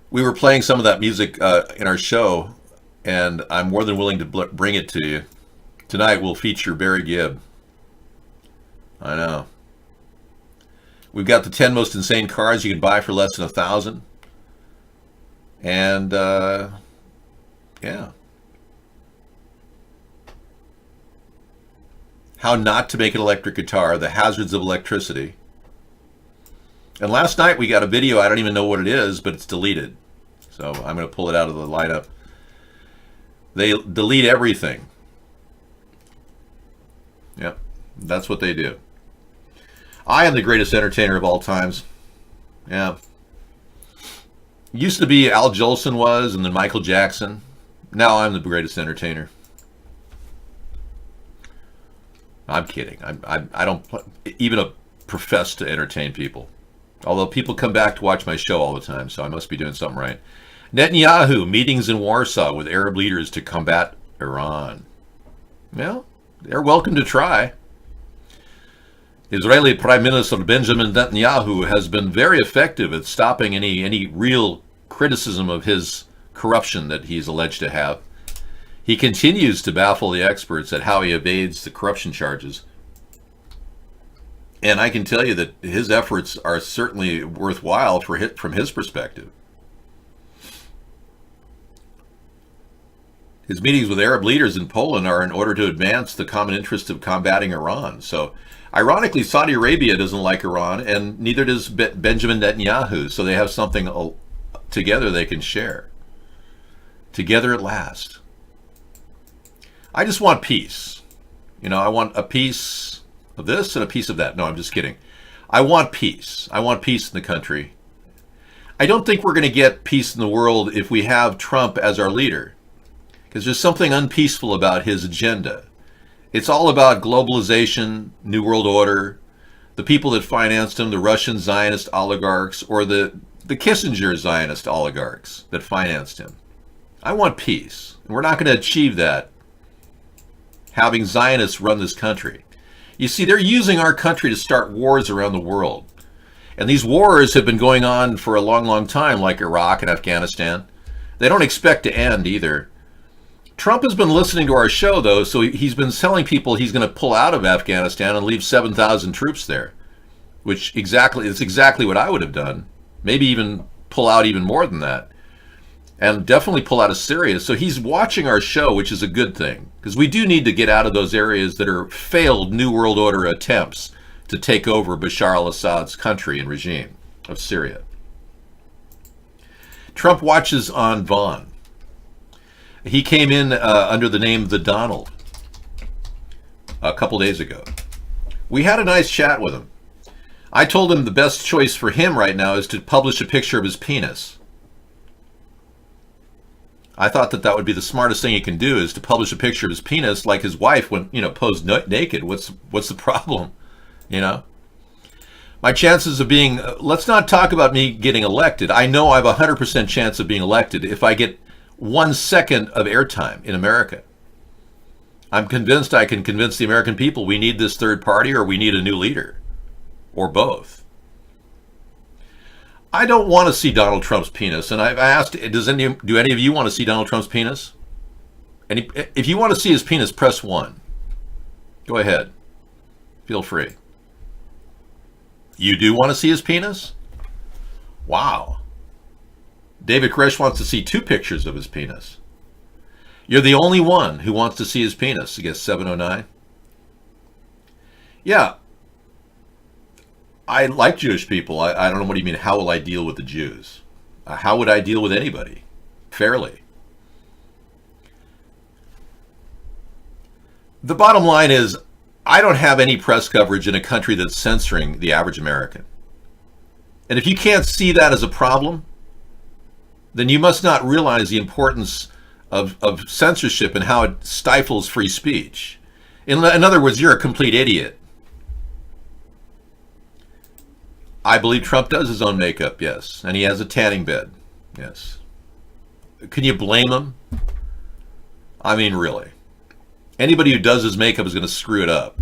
We were playing some of that music in our show, and I'm more than willing to bring it to you. Tonight we'll feature Barry Gibb. I know. We've got the 10 most insane cars you can buy for less than $1,000. And, yeah. How not to make an electric guitar, the hazards of electricity. And last night we got a video, I don't even know what it is, but it's deleted. So I'm going to pull it out of the lineup. They delete everything. Yep, that's what they do. I am the greatest entertainer of all times. Yeah. Used to be Al Jolson was, and then Michael Jackson. Now I'm the greatest entertainer. I'm kidding. I don't even profess to entertain people. Although people come back to watch my show all the time, so I must be doing something right. Netanyahu, meetings in Warsaw with Arab leaders to combat Iran. Well, they're welcome to try. Israeli Prime Minister Benjamin Netanyahu has been very effective at stopping any real criticism of his corruption that he's alleged to have. He continues to baffle the experts at how he evades the corruption charges. And I can tell you that his efforts are certainly worthwhile from his perspective. His meetings with Arab leaders in Poland are in order to advance the common interest of combating Iran. So, ironically, Saudi Arabia doesn't like Iran, and neither does Benjamin Netanyahu. So they have something together they can share. Together at last. I just want peace. You know, I want a piece of this and a piece of that. No, I'm just kidding. I want peace. I want peace in the country. I don't think we're going to get peace in the world if we have Trump as our leader, because there's something unpeaceful about his agenda. It's all about globalization, New World Order, the people that financed him, the Russian Zionist oligarchs, or the Kissinger Zionist oligarchs that financed him. I want peace. And we're not going to achieve that having Zionists run this country. You see, they're using our country to start wars around the world. And these wars have been going on for a long, long time, like Iraq and Afghanistan. They don't expect to end either. Trump has been listening to our show, though, so he's been telling people he's going to pull out of Afghanistan and leave 7,000 troops there, which is exactly what I would have done. Maybe even pull out even more than that. And definitely pull out of Syria. So he's watching our show, which is a good thing, because we do need to get out of those areas that are failed New World Order attempts to take over Bashar al-Assad's country and regime of Syria. Trump watches on Vaughn. He came in under the name The Donald a couple days ago. We had a nice chat with him. I told him the best choice for him right now is to publish a picture of his penis. I thought that would be the smartest thing he can do, is to publish a picture of his penis like his wife when, posed naked. What's the problem? My chances of let's not talk about me getting elected. I know I have a 100% chance of being elected if I get 1 second of airtime in America. I'm convinced I can convince the American people we need this third party or we need a new leader, or both. I don't want to see Donald Trump's penis, and I've asked, do any of you want to see Donald Trump's penis? And if you want to see his penis, press 1. Go ahead. Feel free. You do want to see his penis? Wow. David Koresh wants to see 2 pictures of his penis. You're the only one who wants to see his penis, I guess 709. Yeah. I like Jewish people. I don't know what you mean, how will I deal with the Jews? How would I deal with anybody? Fairly. The bottom line is, I don't have any press coverage in a country that's censoring the average American. And if you can't see that as a problem, then you must not realize the importance of censorship and how it stifles free speech. In other words, you're a complete idiot. I believe Trump does his own makeup, yes. And he has a tanning bed, yes. Can you blame him? I mean, really. Anybody who does his makeup is going to screw it up.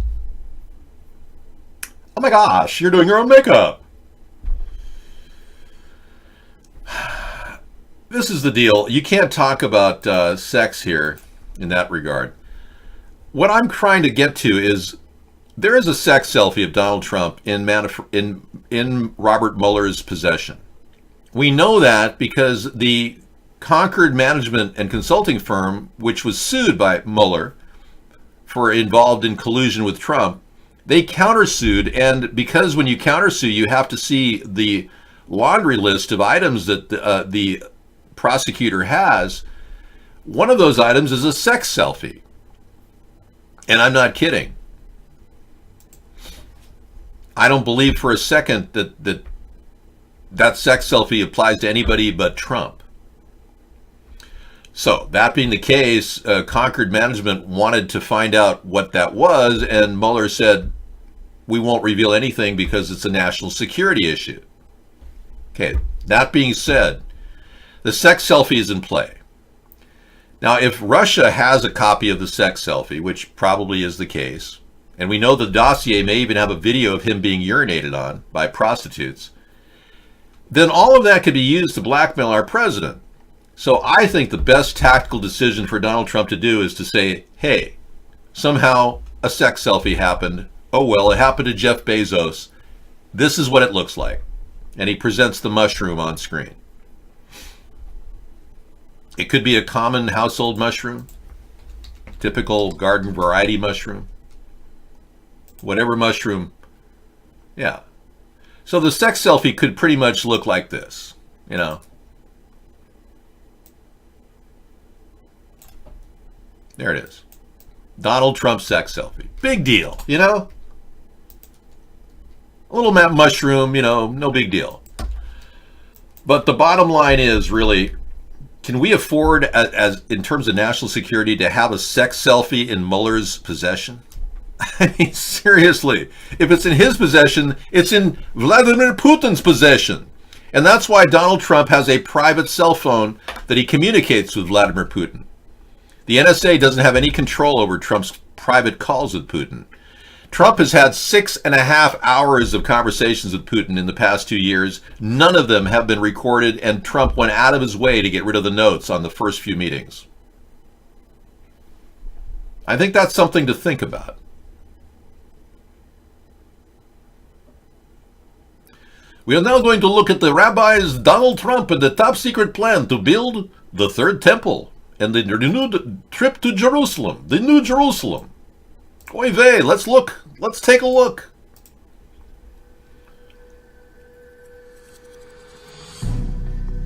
Oh my gosh, you're doing your own makeup. This is the deal. You can't talk about sex here in that regard. What I'm trying to get to is there is a sex selfie of Donald Trump in Robert Mueller's possession. We know that because the Concord management and consulting firm, which was sued by Mueller for involved in collusion with Trump, they countersued, and because when you countersue, you have to see the laundry list of items that the prosecutor has. One of those items is a sex selfie. And I'm not kidding. I don't believe for a second that sex selfie applies to anybody but Trump. So, that being the case, Concord management wanted to find out what that was, and Mueller said, we won't reveal anything because it's a national security issue. Okay, that being said, the sex selfie is in play. Now, if Russia has a copy of the sex selfie, which probably is the case, and we know the dossier may even have a video of him being urinated on by prostitutes, then all of that could be used to blackmail our president. So I think the best tactical decision for Donald Trump to do is to say, hey, somehow a sex selfie happened. Oh, well, it happened to Jeff Bezos. This is what it looks like. And he presents the mushroom on screen. It could be a common household mushroom, typical garden variety mushroom, whatever mushroom. Yeah. So the sex selfie could pretty much look like this, you know. There it is. Donald Trump sex selfie. Big deal, you know? A little mushroom, you know, no big deal. But the bottom line is really, can we afford, as in terms of national security, to have a sex selfie in Mueller's possession? I mean, seriously, if it's in his possession, it's in Vladimir Putin's possession. And that's why Donald Trump has a private cell phone that he communicates with Vladimir Putin. The NSA doesn't have any control over Trump's private calls with Putin. Trump has had 6.5 hours of conversations with Putin in the past 2 years. None of them have been recorded, and Trump went out of his way to get rid of the notes on the first few meetings. I think that's something to think about. We are now going to look at the rabbi's Donald Trump and the top secret plan to build the third temple and the renewed trip to Jerusalem, the New Jerusalem. Oy vey, let's look. Let's take a look.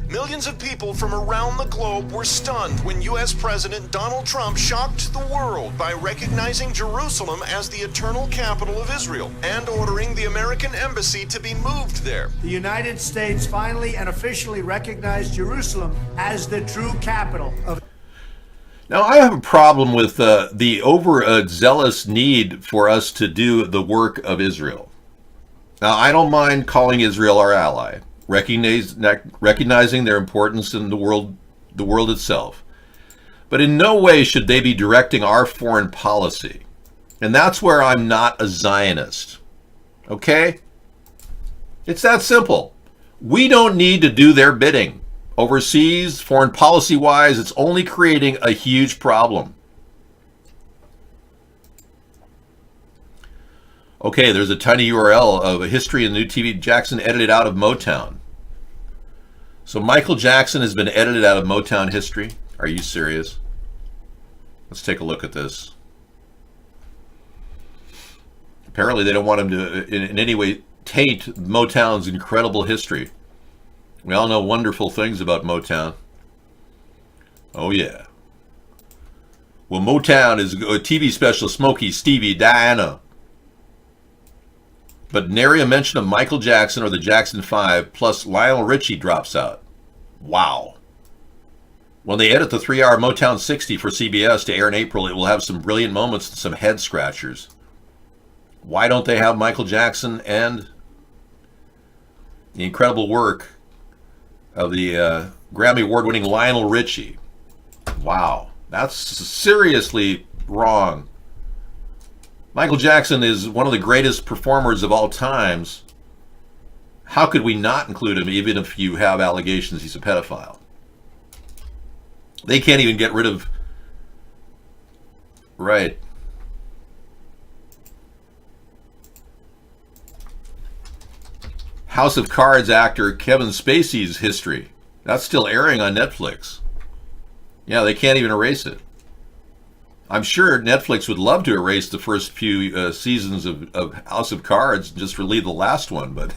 Millions of people from around the globe were stunned when U.S. President Donald Trump shocked the world by recognizing Jerusalem as the eternal capital of Israel and ordering the American embassy to be moved there. The United States finally and officially recognized Jerusalem as the true capital of. Now, I have a problem with the overzealous need for us to do the work of Israel. Now, I don't mind calling Israel our ally, recognizing their importance in the world the world itself. But in no way should they be directing our foreign policy. And that's where I'm not a Zionist. Okay? It's that simple. We don't need to do their bidding. Overseas, foreign policy-wise, it's only creating a huge problem. Okay, there's a tiny URL of a history in the new TV Jackson edited out of Motown. So Michael Jackson has been edited out of Motown history. Are you serious? Let's take a look at this. Apparently they don't want him to in any way taint Motown's incredible history. We all know wonderful things about Motown. Oh yeah. Well, Motown is a TV special, Smokey, Stevie, Diana. But nary a mention of Michael Jackson or the Jackson 5, plus Lionel Richie drops out. Wow. When they edit the 3-hour Motown 60 for CBS to air in April, it will have some brilliant moments and some head scratchers. Why don't they have Michael Jackson and the incredible work of the Grammy Award-winning Lionel Richie? Wow. That's seriously wrong. Michael Jackson is one of the greatest performers of all times. How could we not include him even if you have allegations he's a pedophile? They can't even get rid of... Right. House of Cards actor Kevin Spacey's history. That's still airing on Netflix. Yeah, they can't even erase it. I'm sure Netflix would love to erase the first few seasons of House of Cards and just relieve the last one, but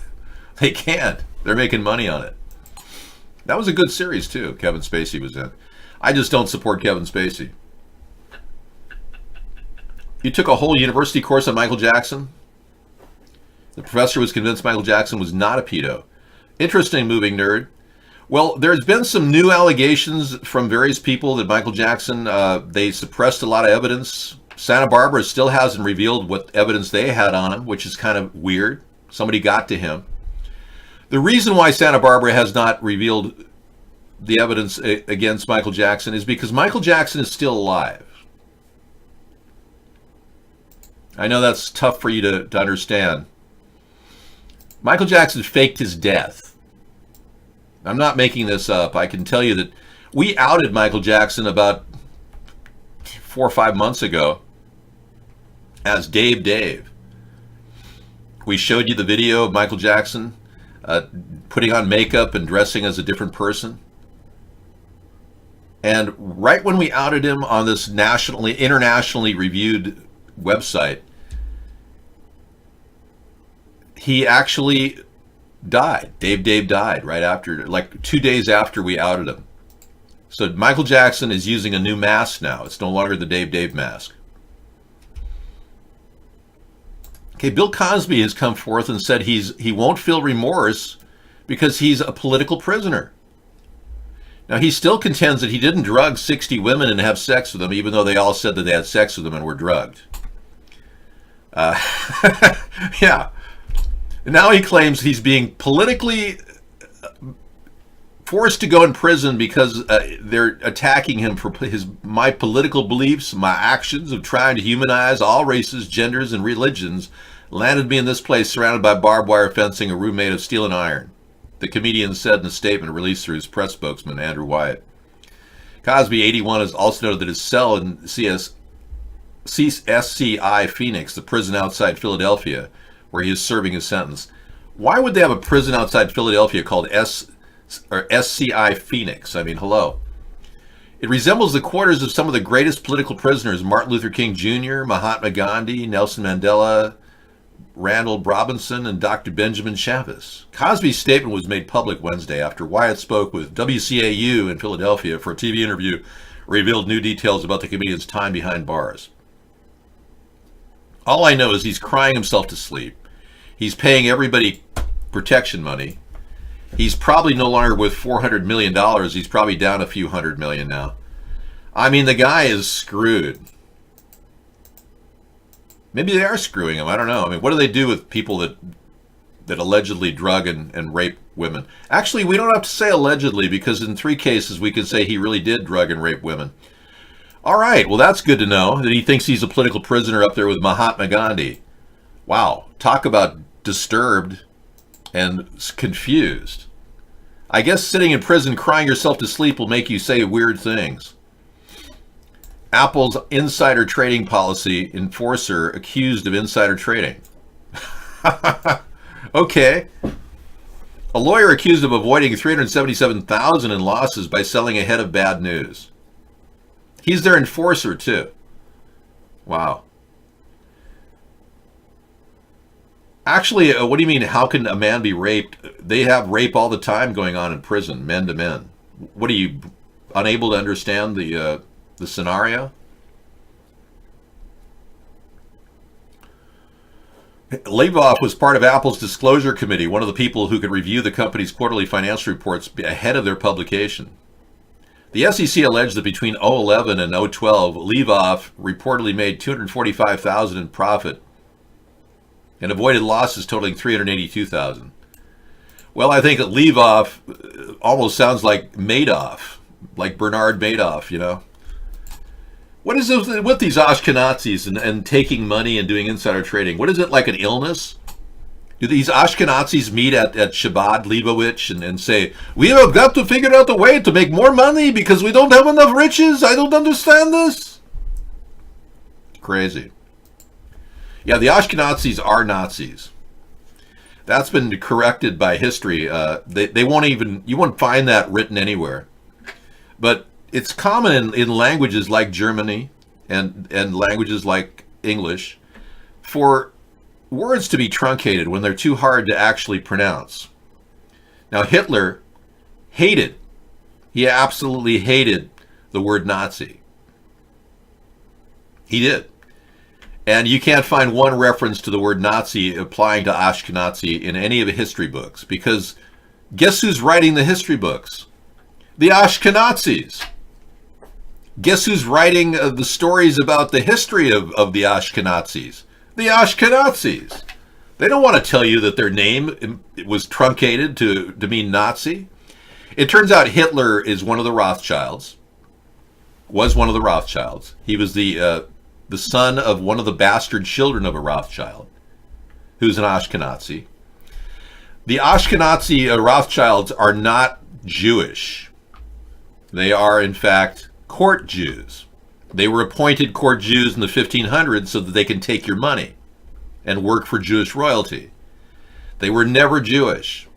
they can't. They're making money on it. That was a good series, too, Kevin Spacey was in. I just don't support Kevin Spacey. You took a whole university course on Michael Jackson? The professor was convinced Michael Jackson was not a pedo. Interesting, moving nerd. Well, there's been some new allegations from various people that Michael Jackson, they suppressed a lot of evidence. Santa Barbara still hasn't revealed what evidence they had on him, which is kind of weird. Somebody got to him. The reason why Santa Barbara has not revealed the evidence against Michael Jackson is because Michael Jackson is still alive. I know that's tough for you to understand. Michael Jackson faked his death. I'm not making this up. I can tell you that we outed Michael Jackson about 4 or 5 months ago as Dave. We showed you the video of Michael Jackson putting on makeup and dressing as a different person. And right when we outed him on this internationally reviewed website, he actually died. Dave died right after, like 2 days after we outed him. So Michael Jackson is using a new mask now. It's no longer the Dave mask. Okay, Bill Cosby has come forth and said he won't feel remorse because he's a political prisoner. Now, he still contends that he didn't drug 60 women and have sex with them, even though they all said that they had sex with him and were drugged. Yeah. Now he claims he's being politically forced to go in prison because they're attacking him for my political beliefs, my actions of trying to humanize all races, genders, and religions landed me in this place surrounded by barbed wire fencing, a room made of steel and iron, the comedian said in a statement released through his press spokesman, Andrew Wyatt. Cosby, 81, has also noted that his cell in SCI Phoenix, the prison outside Philadelphia, where he is serving his sentence. Why would they have a prison outside Philadelphia called SCI Phoenix? I mean, hello. It resembles the quarters of some of the greatest political prisoners, Martin Luther King Jr., Mahatma Gandhi, Nelson Mandela, Randall Robinson, and Dr. Benjamin Chavez. Cosby's statement was made public Wednesday after Wyatt spoke with WCAU in Philadelphia for a TV interview, revealed new details about the comedian's time behind bars. All I know is he's crying himself to sleep. He's paying everybody protection money. He's probably no longer worth $400 million. He's probably down a few $100 million now. I mean, the guy is screwed. Maybe they are screwing him. I don't know. I mean, what do they do with people that that allegedly drug and rape women. Actually, we don't have to say allegedly, because in 3 cases we can say he really did drug and rape women. All right, well, that's good to know that he thinks he's a political prisoner up there with Mahatma Gandhi. Wow, talk about disturbed and confused. I guess sitting in prison crying yourself to sleep will make you say weird things. Apple's insider trading policy enforcer accused of insider trading. Okay. A lawyer accused of avoiding $377,000 in losses by selling ahead of bad news. He's their enforcer too. Wow. Actually, what do you mean, how can a man be raped? They have rape all the time going on in prison, men to men. What, are you unable to understand the scenario? Leibov was part of Apple's disclosure committee, one of the people who could review the company's quarterly financial reports ahead of their publication. The SEC alleged that between 2011 and 2012, Leibov reportedly made $245,000 in profit and avoided losses totaling $382,000. Well, I think that Leibov almost sounds like Madoff, like Bernard Madoff, you know. What is it with these Ashkenazis and taking money and doing insider trading? What is it, like an illness? Do these Ashkenazis meet at Shabbat Leibovich and say, we have got to figure out a way to make more money because we don't have enough riches? I don't understand this. Crazy. Yeah, the Ashkenazis are Nazis. That's been corrected by history. They won't even, you won't find that written anywhere. But it's common in languages like Germany and languages like English for words to be truncated when they're too hard to actually pronounce. Now, Hitler hated, he absolutely hated the word Nazi. He did. And you can't find one reference to the word Nazi applying to Ashkenazi in any of the history books, because guess who's writing the history books? The Ashkenazis. Guess who's writing the stories about the history of the Ashkenazis? The Ashkenazis. They don't want to tell you that their name was truncated to mean Nazi. It turns out Hitler is one of the Rothschilds. Was one of the Rothschilds. He was the son of one of the bastard children of a Rothschild, who's an Ashkenazi. The Ashkenazi Rothschilds are not Jewish. They are, in fact, court Jews. They were appointed court Jews in the 1500s so that they can take your money and work for Jewish royalty. They were never Jewish.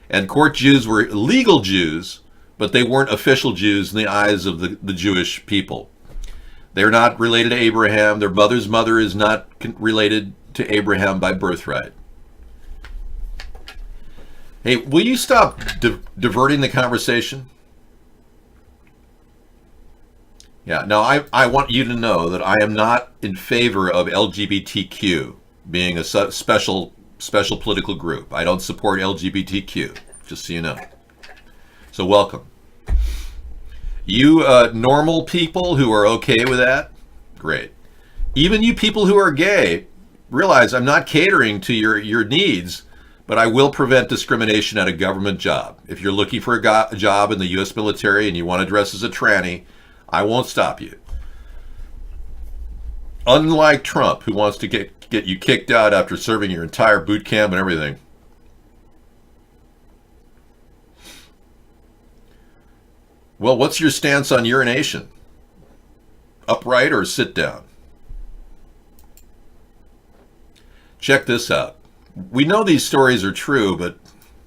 And court Jews were legal Jews, but they weren't official Jews in the eyes of the Jewish people. They're not related to Abraham. Their mother's mother is not related to Abraham by birthright. Hey, will you stop diverting the conversation? Yeah, now I want you to know that I am not in favor of LGBTQ being a special political group. I don't support LGBTQ, just so you know. So welcome. You normal people who are okay with that, great. Even you people who are gay, realize I'm not catering to your needs, but I will prevent discrimination at a government job. If you're looking for a job in the U.S. military and you want to dress as a tranny, I won't stop you. Unlike Trump, who wants to get you kicked out after serving your entire boot camp and everything. Well, what's your stance on urination? Upright or sit down? Check this out. We know these stories are true, but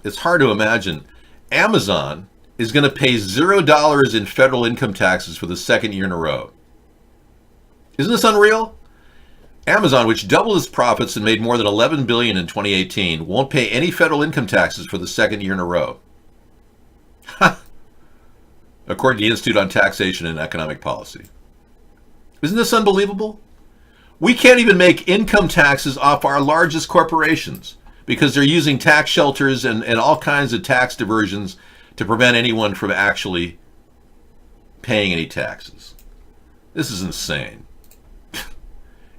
it's hard to imagine. Amazon is going to pay $0 in federal income taxes for the second year in a row. Isn't this unreal? Amazon, which doubled its profits and made more than $11 billion in 2018, won't pay any federal income taxes for the second year in a row. According to the Institute on Taxation and Economic Policy. Isn't this unbelievable? We can't even make income taxes off our largest corporations because they're using tax shelters and all kinds of tax diversions to prevent anyone from actually paying any taxes. This is insane.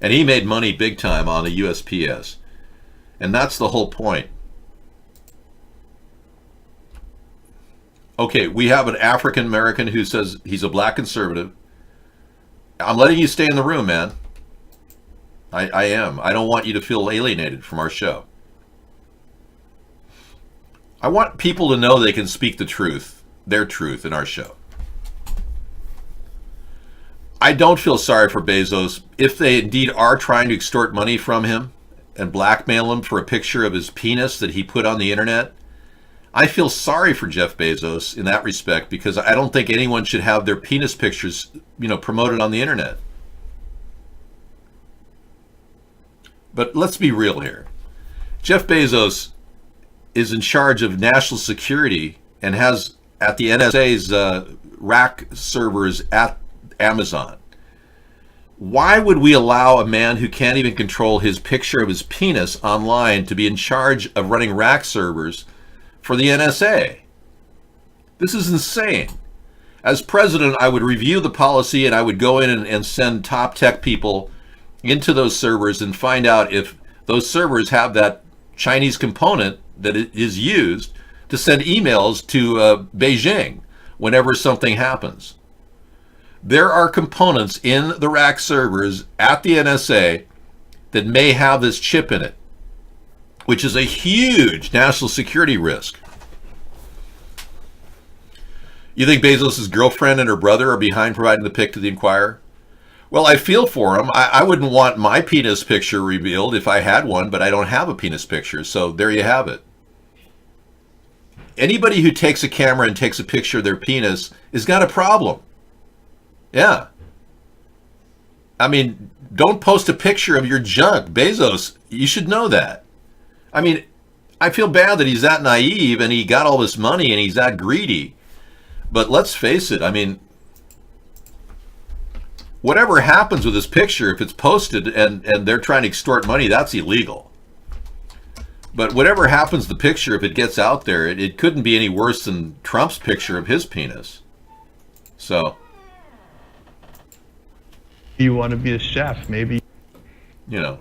And he made money big time on the USPS. And that's the whole point. Okay, we have an African American who says he's a black conservative. I'm letting you stay in the room, man. I am. I don't want you to feel alienated from our show. I want people to know they can speak the truth, their truth, in our show. I don't feel sorry for Bezos if they indeed are trying to extort money from him and blackmail him for a picture of his penis that he put on the internet. I feel sorry for Jeff Bezos in that respect because I don't think anyone should have their penis pictures, promoted on the internet. But let's be real here. Jeff Bezos is in charge of national security and has at the NSA's rack servers at Amazon. Why would we allow a man who can't even control his picture of his penis online to be in charge of running rack servers for the NSA? This is insane. As president, I would review the policy and I would go in and send top tech people into those servers and find out if those servers have that Chinese component that is used to send emails to Beijing whenever something happens. There are components in the rack servers at the NSA that may have this chip in it, which is a huge national security risk. You think Bezos' girlfriend and her brother are behind providing the pic to the Inquirer? Well, I feel for him. I wouldn't want my penis picture revealed if I had one, but I don't have a penis picture, so there you have it. Anybody who takes a camera and takes a picture of their penis has got a problem. Yeah. I mean, don't post a picture of your junk. Bezos, you should know that. I mean, I feel bad that he's that naive and he got all this money and he's that greedy. But let's face it, I mean, whatever happens with this picture, if it's posted and they're trying to extort money, that's illegal. But whatever happens to the picture, if it gets out there, it couldn't be any worse than Trump's picture of his penis. So... You want to be a chef, maybe. You know.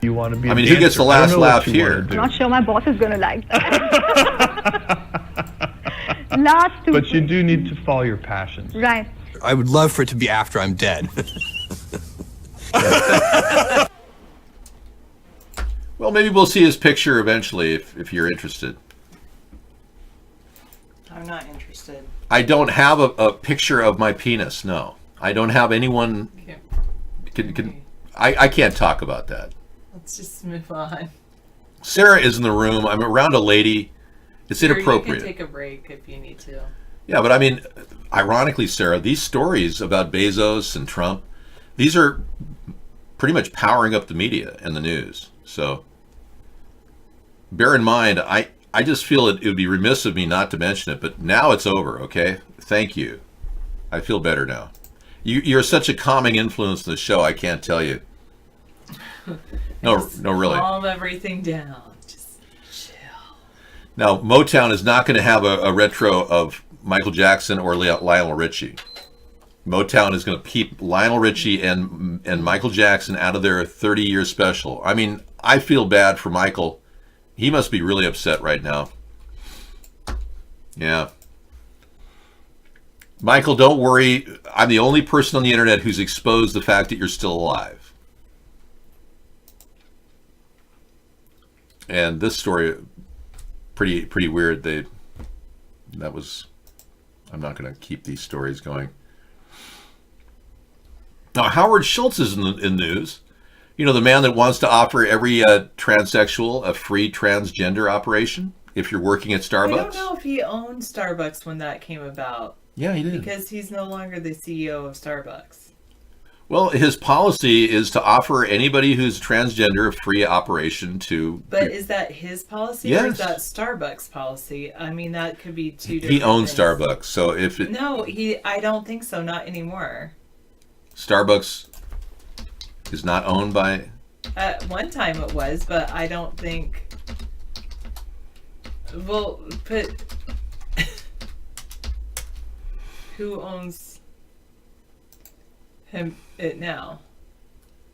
You want to be. I mean, who gets the last laugh here? I'm not sure my boss is going to like that. Last two. But you do need to follow your passions. Right. I would love for it to be after I'm dead. Well, maybe we'll see his picture eventually if you're interested. I'm not interested. I don't have a picture of my penis, no. I don't have anyone... I can't talk about that. Let's just move on. Sarah is in the room. I'm around a lady. It's inappropriate. You can take a break if you need to. Yeah, but I mean, ironically, Sarah, these stories about Bezos and Trump, these are pretty much powering up the media and the news. So bear in mind, I just feel it would be remiss of me not to mention it, but now it's over, okay? Thank you. I feel better now. You're such a calming influence in the show, I can't tell you. No, really. Calm everything down. Just chill. Now, Motown is not going to have a retro of Michael Jackson or Lionel Richie. Motown is going to keep Lionel Richie and Michael Jackson out of their 30-year special. I mean, I feel bad for Michael. He must be really upset right now. Yeah. Michael, don't worry. I'm the only person on the internet who's exposed the fact that you're still alive. And this story, pretty weird. I'm not going to keep these stories going. Now, Howard Schultz is in the news. You know, the man that wants to offer every transsexual a free transgender operation if you're working at Starbucks. I don't know if he owned Starbucks when that came about. Yeah, he did. Because he's no longer the CEO of Starbucks. Well, his policy is to offer anybody who's transgender a free operation to... But is that his policy or is that Starbucks policy? I mean, that could be two different He owns things. Starbucks, so if it... No, I don't think so. Not anymore. Starbucks is not owned by... At one time it was, but I don't think... Well, but... Who owns it now?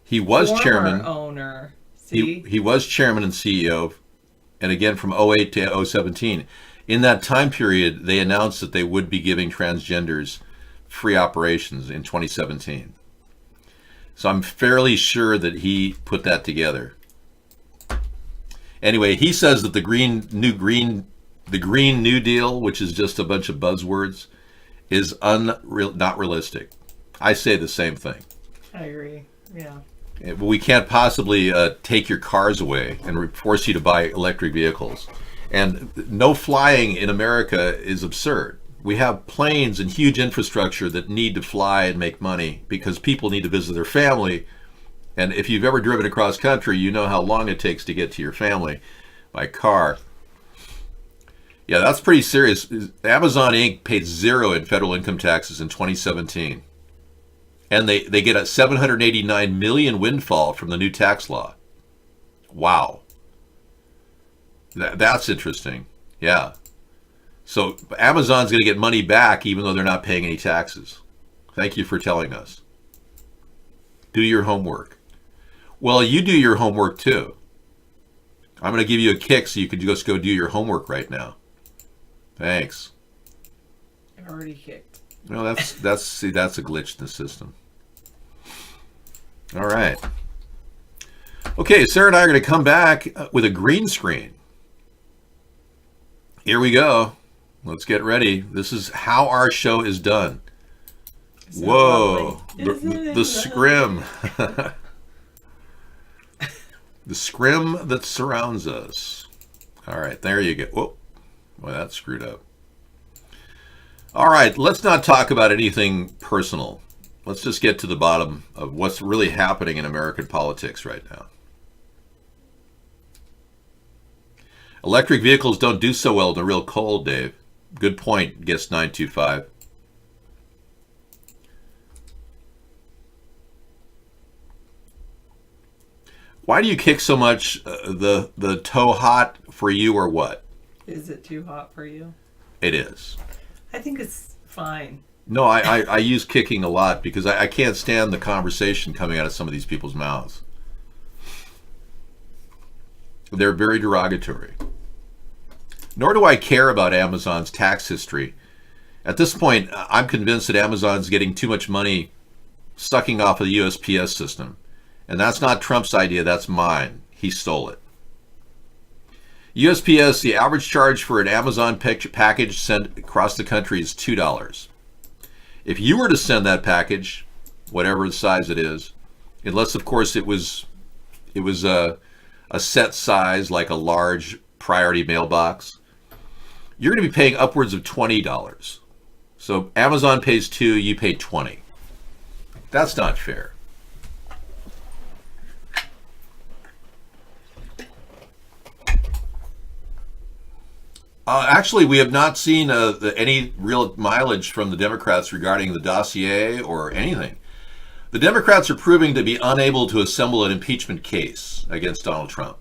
He was Former chairman. Owner. See? He was chairman and CEO, and again from 2008 to 2017. In that time period, they announced that they would be giving transgenders free operations in 2017. So I'm fairly sure that he put that together. Anyway, he says that the Green New Deal, which is just a bunch of buzzwords, is not realistic. I say the same thing. I agree. Yeah. We can't possibly take your cars away and force you to buy electric vehicles. And no flying in America is absurd. We have planes and huge infrastructure that need to fly and make money because people need to visit their family. And if you've ever driven across country, you know how long it takes to get to your family by car. Yeah, that's pretty serious. Amazon Inc. paid zero in federal income taxes in 2017. And they get a $789 million windfall from the new tax law. Wow. That's interesting. Yeah. So Amazon's going to get money back even though they're not paying any taxes. Thank you for telling us. Do your homework. Well, you do your homework too. I'm going to give you a kick so you can just go do your homework right now. Thanks. I've already kicked. Well, that's a glitch in the system. All right. Okay, Sarah and I are going to come back with a green screen. Here we go. Let's get ready. This is how our show is done. Whoa. The scrim. The scrim that surrounds us. All right, there you go. Whoa. Well, that's screwed up. All right, let's not talk about anything personal. Let's just get to the bottom of what's really happening in American politics right now. Electric vehicles don't do so well in the real cold, Dave. Good point, guest 925. Why do you kick so much? The toe hot for you or what? Is it too hot for you? It is. I think it's fine. No, I use kicking a lot because I can't stand the conversation coming out of some of these people's mouths. They're very derogatory. Nor do I care about Amazon's tax history. At this point, I'm convinced that Amazon's getting too much money sucking off of the USPS system. And that's not Trump's idea, that's mine. He stole it. USPS, the average charge for an Amazon package sent across the country is $2. If you were to send that package, whatever the size it is, unless of course it was a set size like a large priority mailbox, you're going to be paying upwards of $20. So Amazon pays $2, you pay $20. That's not fair. Actually, we have not seen any real mileage from the Democrats regarding the dossier or anything. The Democrats are proving to be unable to assemble an impeachment case against Donald Trump.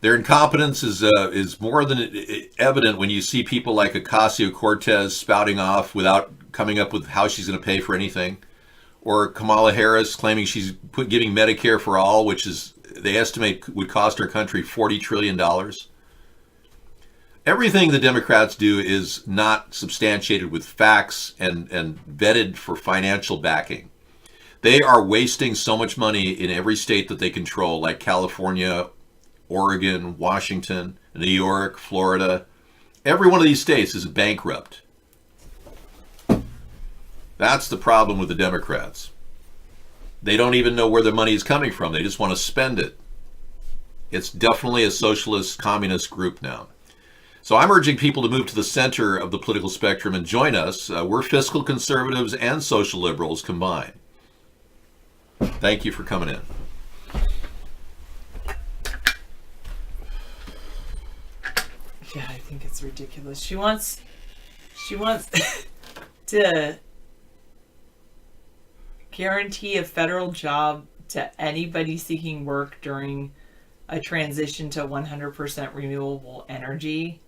Their incompetence is more than evident when you see people like Ocasio-Cortez spouting off without coming up with how she's going to pay for anything, or Kamala Harris claiming she's giving Medicare for all, which is they estimate would cost our country $40 trillion. Everything the Democrats do is not substantiated with facts and vetted for financial backing. They are wasting so much money in every state that they control, like California, Oregon, Washington, New York, Florida. Every one of these states is bankrupt. That's the problem with the Democrats. They don't even know where their money is coming from. They just want to spend it. It's definitely a socialist, communist group now. So I'm urging people to move to the center of the political spectrum and join us. We're fiscal conservatives and social liberals combined. Thank you for coming in. Yeah, I think it's ridiculous. She wants to guarantee a federal job to anybody seeking work during a transition to 100% renewable energy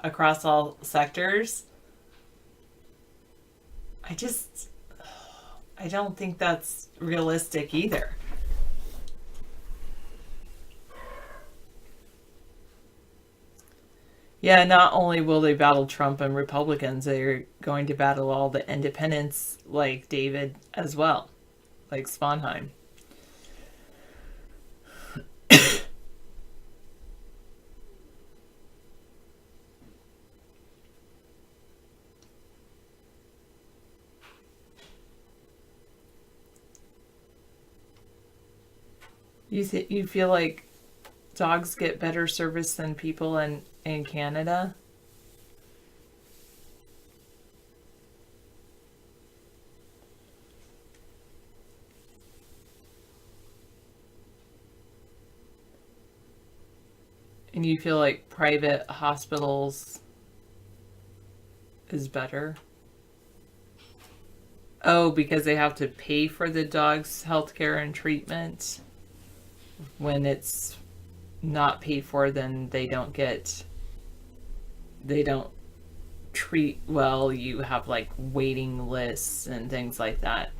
across all sectors. I don't think that's realistic either. Yeah, not only will they battle Trump and Republicans, they're going to battle all the independents like David as well, like Sponheim. You feel like dogs get better service than people in Canada? And you feel like private hospitals is better? Oh, because they have to pay for the dog's healthcare and treatment. When it's not paid for, then they don't treat well. You have like waiting lists and things like that.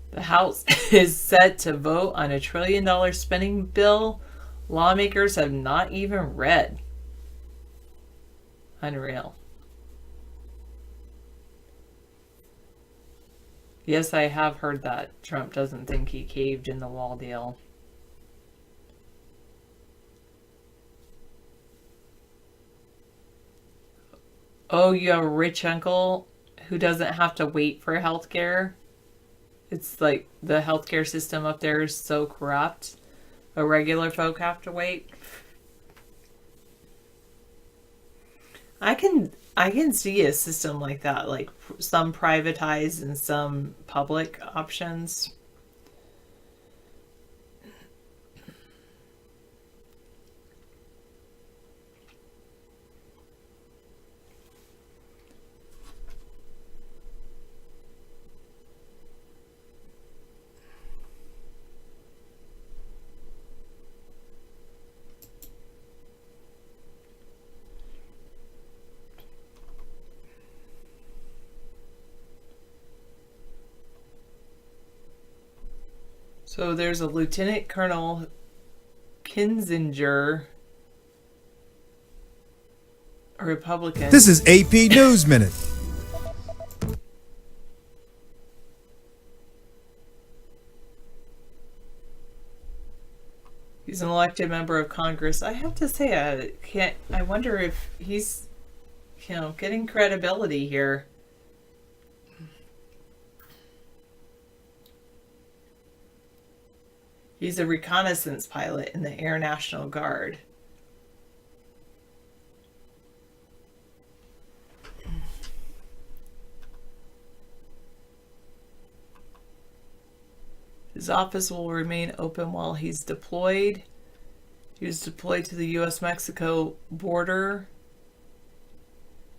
The House is set to vote on $1 trillion spending bill lawmakers have not even read. Unreal. Yes, I have heard that Trump doesn't think he caved in the wall deal. Oh, you have a rich uncle who doesn't have to wait for healthcare? It's like the healthcare system up there is so corrupt. But regular folk have to wait. I can see a system like that, like some privatized and some public options. So there's a Lieutenant Colonel Kinzinger, a Republican. This is AP News Minute. He's an elected member of Congress. I have to say, I wonder if he's, getting credibility here. He's a reconnaissance pilot in the Air National Guard. His office will remain open while he's deployed. He was deployed to the U.S.-Mexico border.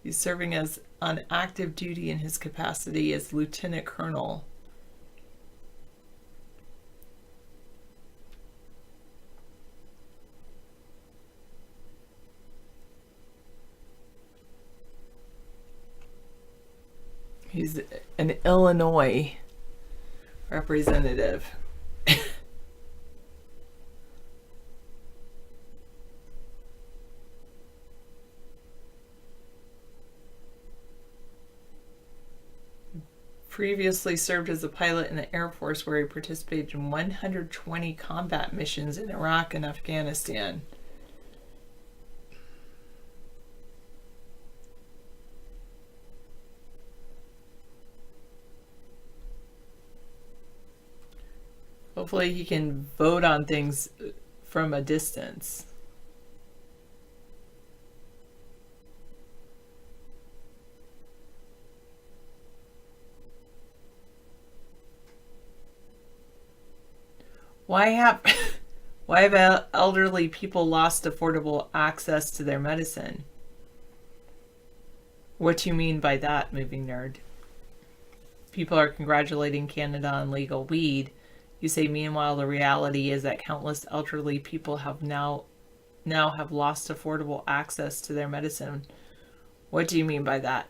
He's serving as on active duty in his capacity as Lieutenant Colonel. He's an Illinois representative. Previously served as a pilot in the Air Force, where he participated in 120 combat missions in Iraq and Afghanistan. Hopefully he can vote on things from a distance. Why have elderly people lost affordable access to their medicine? What do you mean by that, moving nerd? People are congratulating Canada on legal weed. You say, meanwhile, the reality is that countless elderly people have now have lost affordable access to their medicine. What do you mean by that?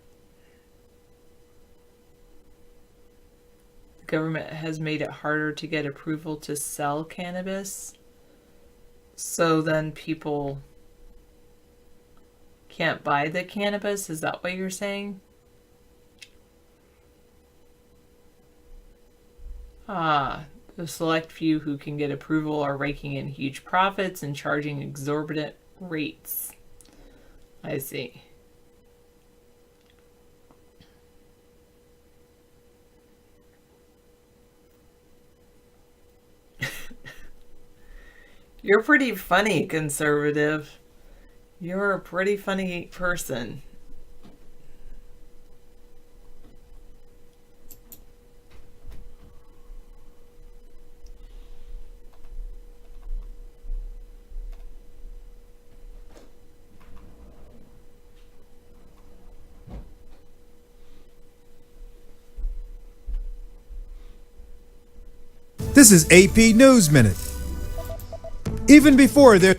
government has made it harder to get approval to sell cannabis. So then people can't buy the cannabis? Is that what you're saying? The select few who can get approval are raking in huge profits and charging exorbitant rates. I see. You're pretty funny, conservative. You're a pretty funny person. This is AP News Minute. Even before their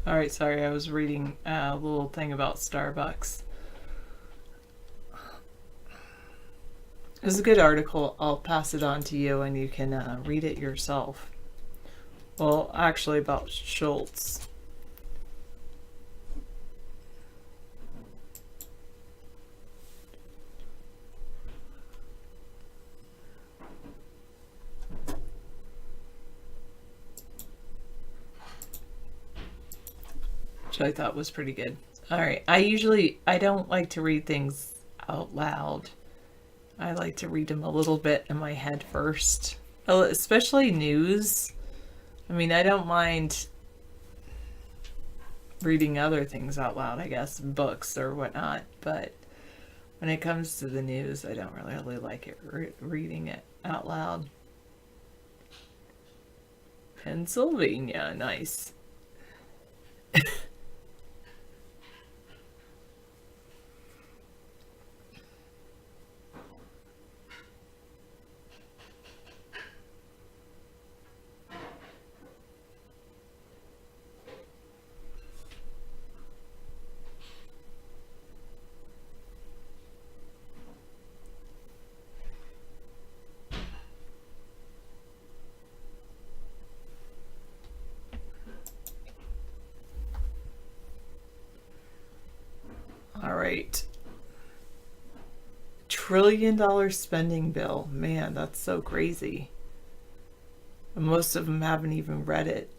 Alright, sorry, I was reading a little thing about Starbucks. It's a good article. I'll pass it on to you and you can read it yourself. Well, actually about Schultz. Which I thought was pretty good. Alright, I don't like to read things out loud. I like to read them a little bit in my head first. Especially news. I mean, I don't mind reading other things out loud, I guess, books or whatnot, but when it comes to the news, I don't really like it reading it out loud. Pennsylvania, nice. Alright. $1 trillion spending bill. Man, that's so crazy. And most of them haven't even read it.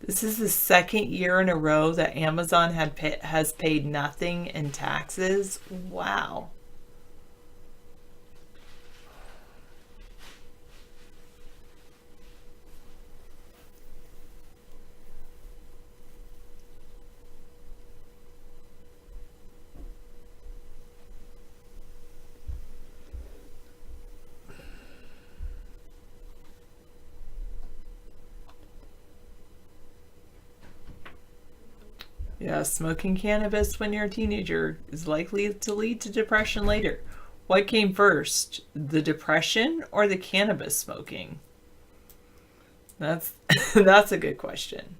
This is the second year in a row that Amazon has paid nothing in taxes. Wow. Yeah, smoking cannabis when you're a teenager is likely to lead to depression later. What came first, the Depression or the cannabis smoking? That's that's a good question.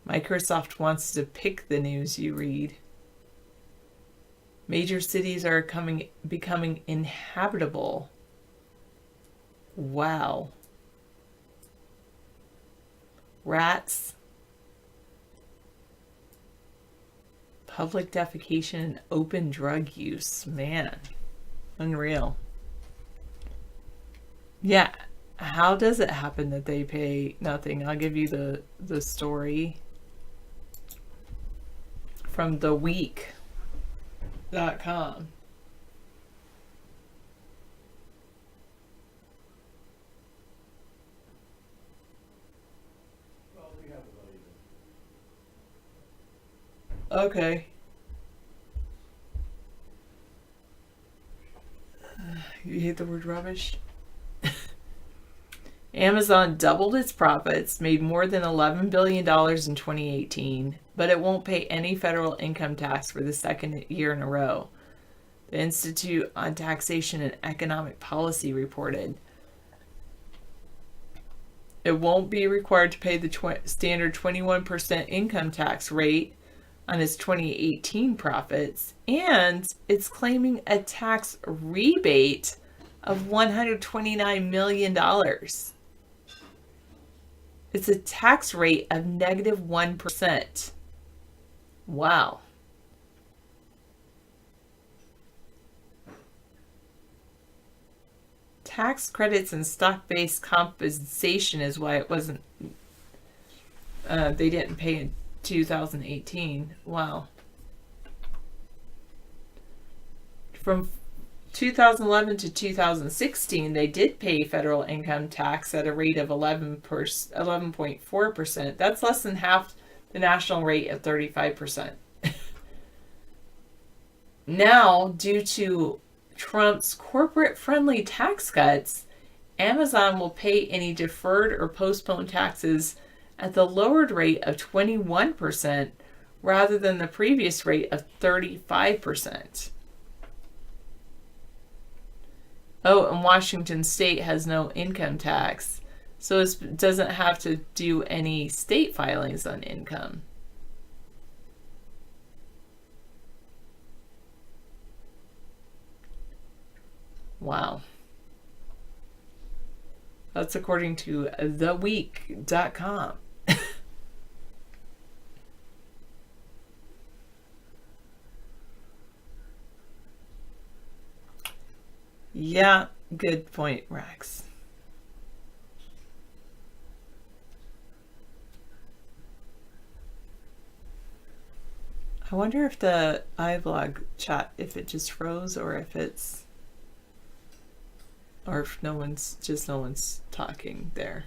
Microsoft wants to pick the news you read. Major cities are becoming inhabitable. Wow. Rats. Public defecation and open drug use. Man. Unreal. Yeah. How does it happen that they pay nothing? I'll give you the story from theweek.com. Okay. You hate the word rubbish? Amazon doubled its profits, made more than $11 billion in 2018, but it won't pay any federal income tax for the second year in a row. The Institute on Taxation and Economic Policy reported. It won't be required to pay the standard 21% income tax rate on its 2018 profits, and it's claiming a tax rebate of $129 million. It's a tax rate of -1%. Wow. Tax credits and stock-based compensation is why it wasn't, they didn't pay in 2018. Wow. From 2011 to 2016, they did pay federal income tax at a rate of 11.4%. That's less than half the national rate of 35%. Now, due to Trump's corporate-friendly tax cuts, Amazon will pay any deferred or postponed taxes at the lowered rate of 21% rather than the previous rate of 35%. Oh, and Washington State has no income tax, so it doesn't have to do any state filings on income. Wow. That's according to theweek.com. Yeah, good point, Rex. I wonder if the iVlog chat, if it just froze or if it's, or if no one's talking there.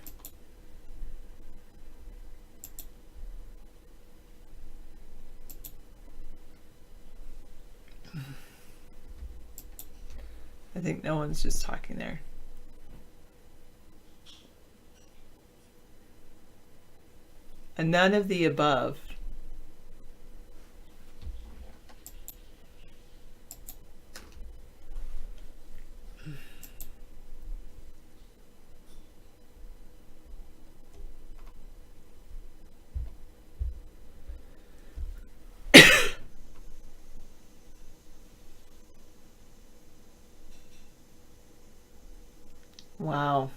I think no one's just talking there. And none of the above. Wow.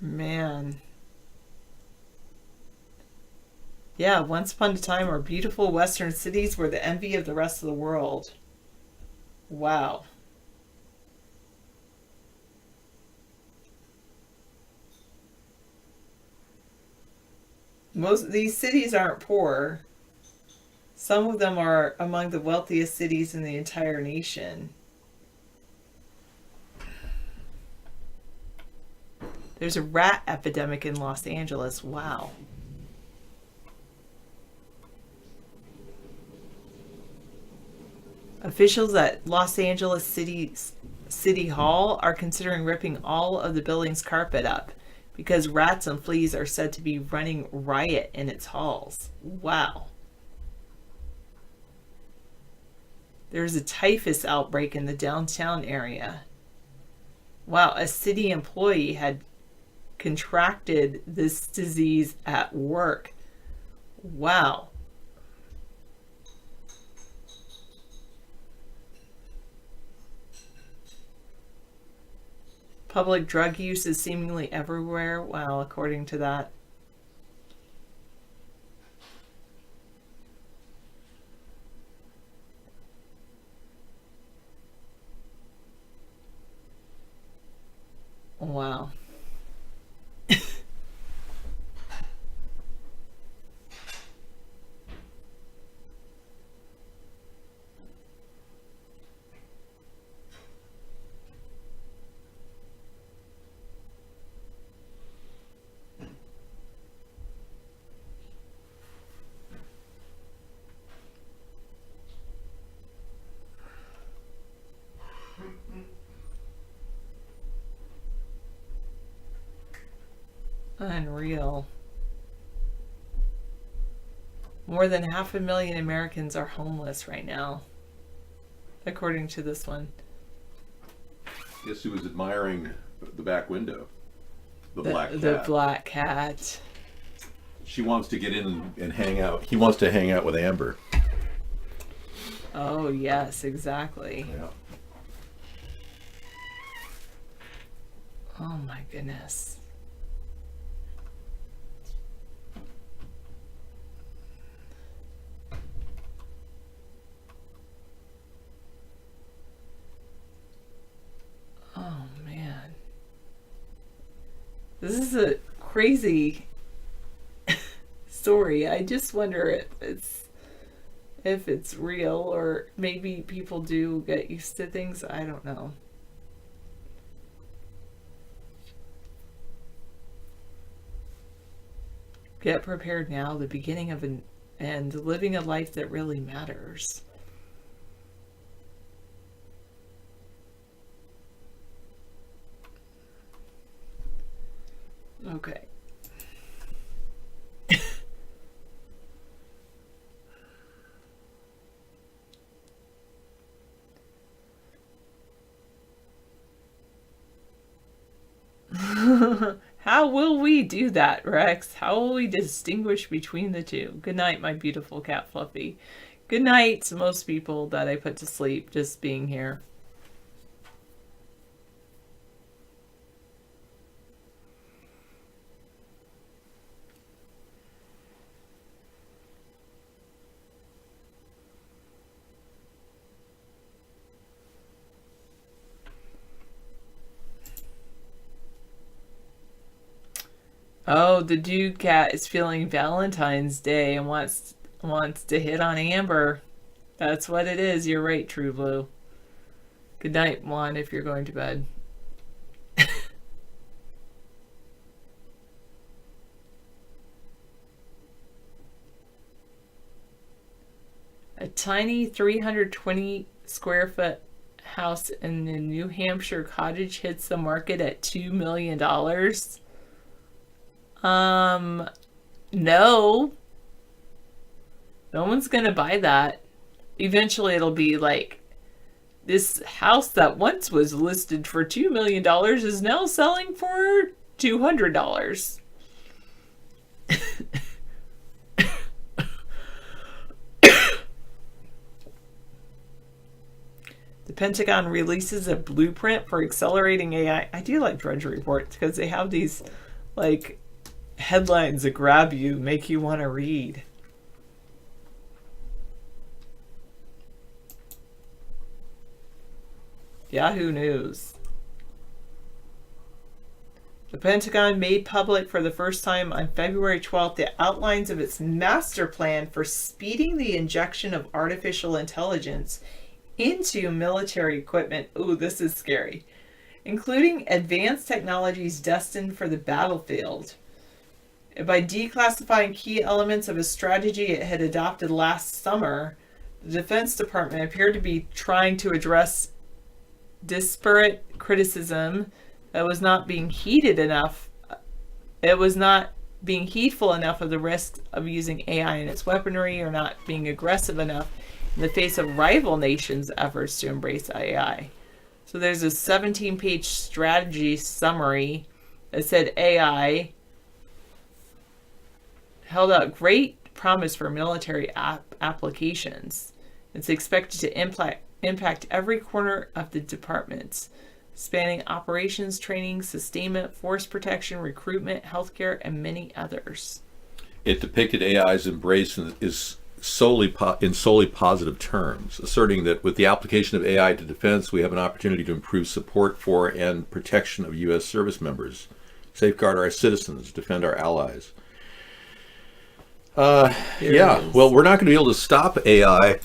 Man. Yeah, once upon a time our beautiful western cities were the envy of the rest of the world. Wow. Most of these cities aren't poor. Some of them are among the wealthiest cities in the entire nation. There's a rat epidemic in Los Angeles. Wow. Officials at Los Angeles City Hall are considering ripping all of the building's carpet up because rats and fleas are said to be running riot in its halls. Wow. There's a typhus outbreak in the downtown area. Wow, a city employee had contracted this disease at work. Wow. Public drug use is seemingly everywhere. Wow, according to that. Wow. Unreal. More than 500,000 Americans are homeless right now, according to this one. Guess who was admiring the back window? The black cat. The black cat. She wants to get in and hang out. He wants to hang out with Amber. Oh, yes, exactly. Yeah. Oh, my goodness. Oh, man. This is a crazy story. I just wonder if it's real, or maybe people do get used to things. I don't know. Get prepared now, the beginning of an end, living a life that really matters. Okay. How will we do that, Rex? How will we distinguish between the two? Good night, my beautiful cat Fluffy. Good night to most people that I put to sleep just being here. Oh, the dude cat is feeling Valentine's Day and wants to hit on Amber. That's what it is. You're right, True Blue. Good night, Juan, if you're going to bed. A tiny 320 square foot house in the New Hampshire cottage hits the market at $2 million. No. No one's gonna buy that. Eventually it'll be like, this house that once was listed for $2 million is now selling for $200. The Pentagon releases a blueprint for accelerating AI. I do like Drudge Reports because they have these like headlines that grab you, make you want to read. Yahoo News. The Pentagon made public for the first time on February 12th the outlines of its master plan for speeding the injection of artificial intelligence into military equipment. Ooh, this is scary. Including advanced technologies destined for the battlefield. By declassifying key elements of a strategy it had adopted last summer, the Defense Department appeared to be trying to address disparate criticism that was not being heeded enough. It was not being heedful enough of the risks of using AI in its weaponry, or not being aggressive enough in the face of rival nations' efforts to embrace AI. So there's a 17-page strategy summary that said AI held out great promise for military applications. It's expected to impact every corner of the departments, spanning operations, training, sustainment, force protection, recruitment, healthcare, and many others. It depicted AI's embrace is solely positive terms, asserting that with the application of AI to defense, we have an opportunity to improve support for and protection of U.S. service members, safeguard our citizens, defend our allies. Yeah, well, we're not going to be able to stop AI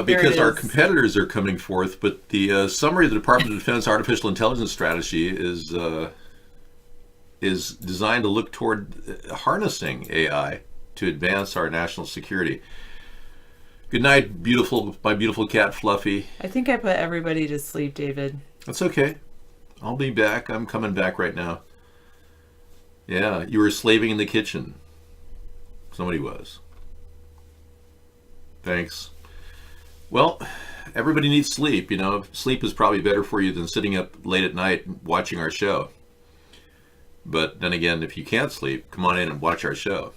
because our competitors are coming forth, but the summary of the Department of Defense Artificial Intelligence Strategy is designed to look toward harnessing AI to advance our national security. Good night, my beautiful cat Fluffy. I think I put everybody to sleep, David. That's okay. I'll be back. I'm coming back right now. Yeah, you were slaving in the kitchen. Somebody was. Thanks. Well, everybody needs sleep, you know. Sleep is probably better for you than sitting up late at night watching our show. But then again, if you can't sleep, come on in and watch our show.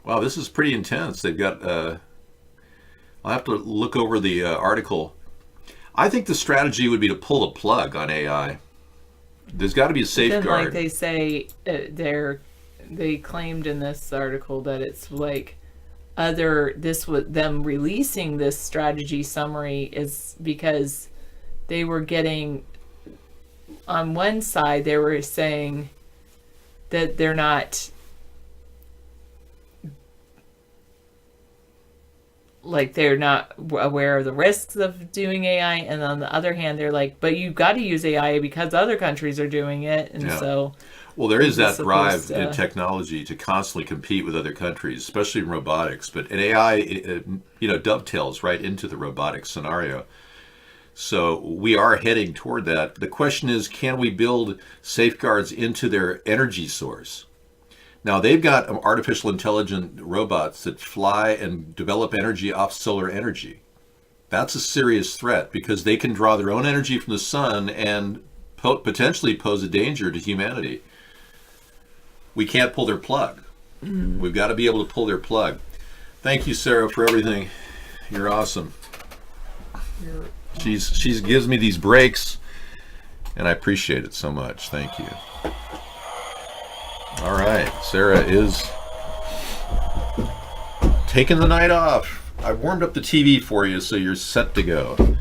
Wow, this is pretty intense. They've got, I'll have to look over the article. I think the strategy would be to pull the plug on AI. There's got to be a safeguard. Then, like they say, they claimed in this article that it's like them releasing this strategy summary is because they were getting, on one side, they were saying that they're not aware of the risks of doing AI, and on the other hand they're like, but you've got to use AI because other countries are doing it, and so well, there is that drive in technology to constantly compete with other countries, especially in robotics, but an AI dovetails right into the robotics scenario. So we are heading toward that. The question is, can we build safeguards into their energy source? Now, they've got artificial intelligent robots that fly and develop energy off solar energy. That's a serious threat because they can draw their own energy from the sun and potentially pose a danger to humanity. We can't pull their plug. We've got to be able to pull their plug. Thank you, Sarah, for everything. You're awesome. She gives me these breaks, and I appreciate it so much. Thank you. All right, Sarah is taking the night off. I warmed up the TV for you, so you're set to go.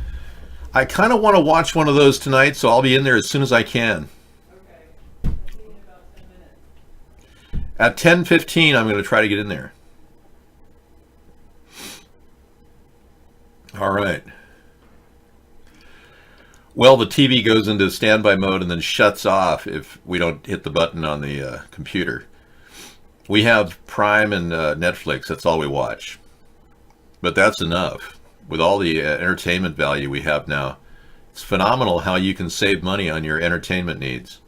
I kind of want to watch one of those tonight, so I'll be in there as soon as I can. Okay. At 10:15, I'm going to try to get in there. All right. Well, the TV goes into standby mode and then shuts off if we don't hit the button on the computer. We have Prime and Netflix. That's all we watch. But that's enough. With all the entertainment value we have now, it's phenomenal how you can save money on your entertainment needs.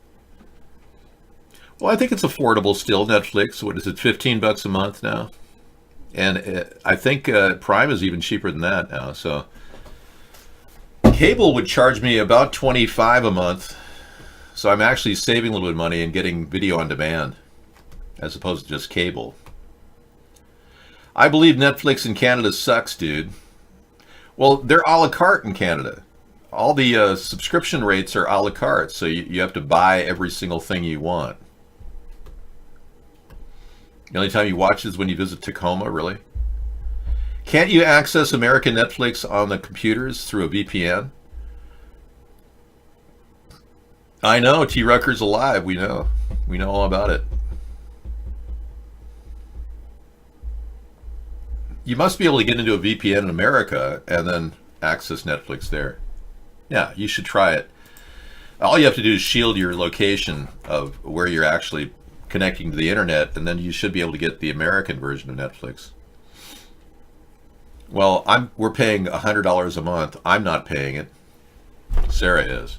Well, I think it's affordable still, Netflix. What is it, $15 a month now? And I think Prime is even cheaper than that now, so... Cable would charge me about $25 a month, so I'm actually saving a little bit of money and getting video on demand as opposed to just cable. I believe Netflix in Canada sucks, dude. Well, they're a la carte in Canada. All the subscription rates are a la carte, so you have to buy every single thing you want. The only time you watch is when you visit Tacoma, really? Can't you access American Netflix on the computers through a VPN? I know, T. Rucker's alive. We know. We know all about it. You must be able to get into a VPN in America and then access Netflix there. Yeah, you should try it. All you have to do is shield your location of where you're actually connecting to the internet, and then you should be able to get the American version of Netflix. Well, we're paying $100 a month. I'm not paying it. Sarah is.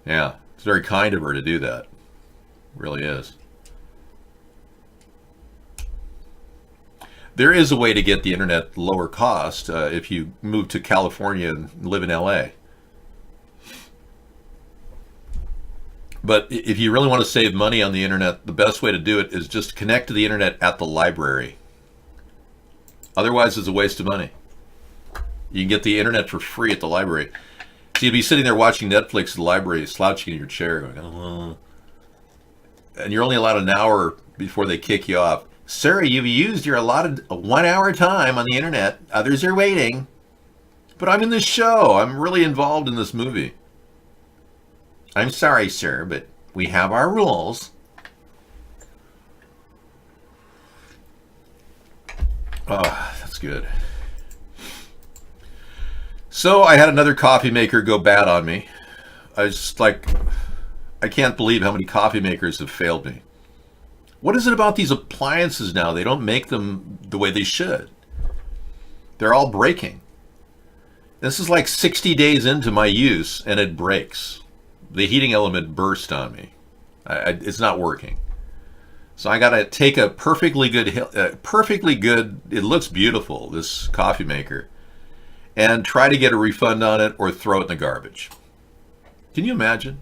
Yeah, it's very kind of her to do that. It really is. There is a way to get the internet lower cost if you move to California and live in LA. But if you really want to save money on the internet, the best way to do it is just connect to the internet at the library. Otherwise, it's a waste of money. You can get the internet for free at the library. So you'd be sitting there watching Netflix at the library, slouching in your chair, going, oh. And you're only allowed an hour before they kick you off. Sir, you've used your allotted 1 hour time on the internet. Others are waiting. But I'm in this show. I'm really involved in this movie. I'm sorry, sir, but we have our rules. Oh, that's good. So I had another coffee maker go bad on me. I can't believe how many coffee makers have failed me. What is it about these appliances now? They don't make them the way they should. They're all breaking. This is like 60 days into my use and it breaks. The heating element burst on me. It's not working. So I got to take a perfectly good, it looks beautiful, this coffee maker, and try to get a refund on it or throw it in the garbage. Can you imagine?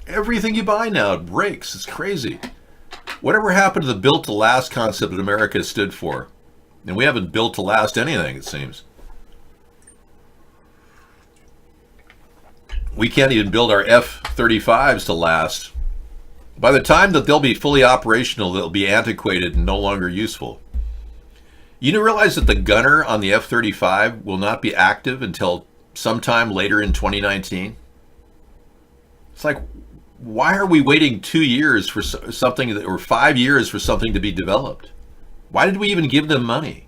Everything you buy now breaks. It's crazy. Whatever happened to the built to last concept that America stood for? And we haven't built to last anything, it seems. We can't even build our F-35s to last. By the time that they'll be fully operational, they'll be antiquated and no longer useful. You do realize that the gunner on the F-35 will not be active until sometime later in 2019? It's like, why are we waiting 2 years for something, or 5 years for something to be developed? Why did we even give them money?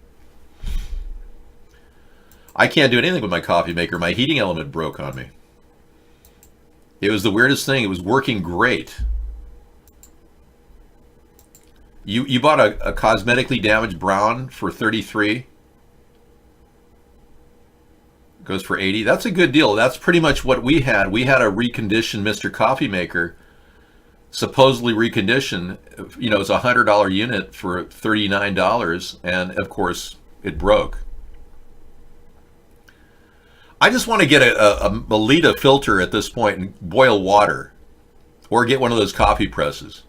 I can't do anything with my coffee maker. My heating element broke on me. It was the weirdest thing. It was working great. You bought a cosmetically damaged brown for $33. Goes for $80. That's a good deal. That's pretty much what we had. We had a reconditioned Mr. Coffee Maker, supposedly reconditioned. You know, it's a $100 unit for $39, and of course it broke. I just want to get a Melita filter at this point and boil water, or get one of those coffee presses.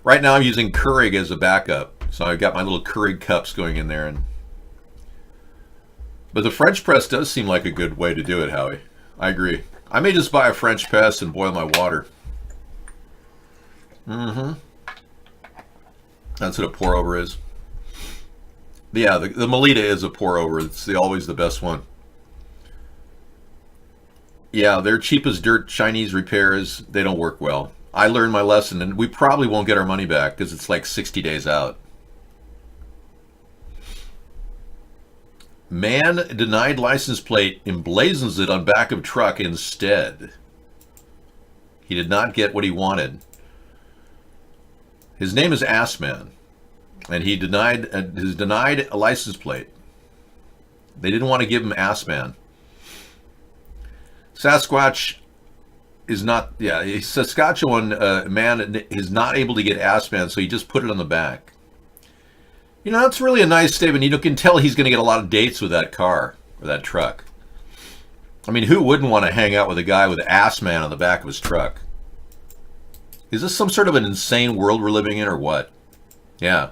Right now I'm using Keurig as a backup, so I've got my little Keurig cups going in there. But the French press does seem like a good way to do it, Howie. I agree. I may just buy a French press and boil my water. That's what a pour over is. Yeah, the Melita is a pour over. It's always the best one. Yeah, they're cheap as dirt Chinese repairs. They don't work well. I learned my lesson, and we probably won't get our money back because it's like 60 days out. Man denied license plate emblazons it on back of truck instead. He did not get what he wanted. His name is Assman, and he denied a license plate. They didn't want to give him Assman. Sasquatch is not, Saskatchewan man is not able to get Assman, so he just put it on the back. You know, that's really a nice statement. You can tell he's going to get a lot of dates with that car or that truck. I mean, who wouldn't want to hang out with a guy with Assman on the back of his truck? Is this some sort of an insane world we're living in, or what? Yeah.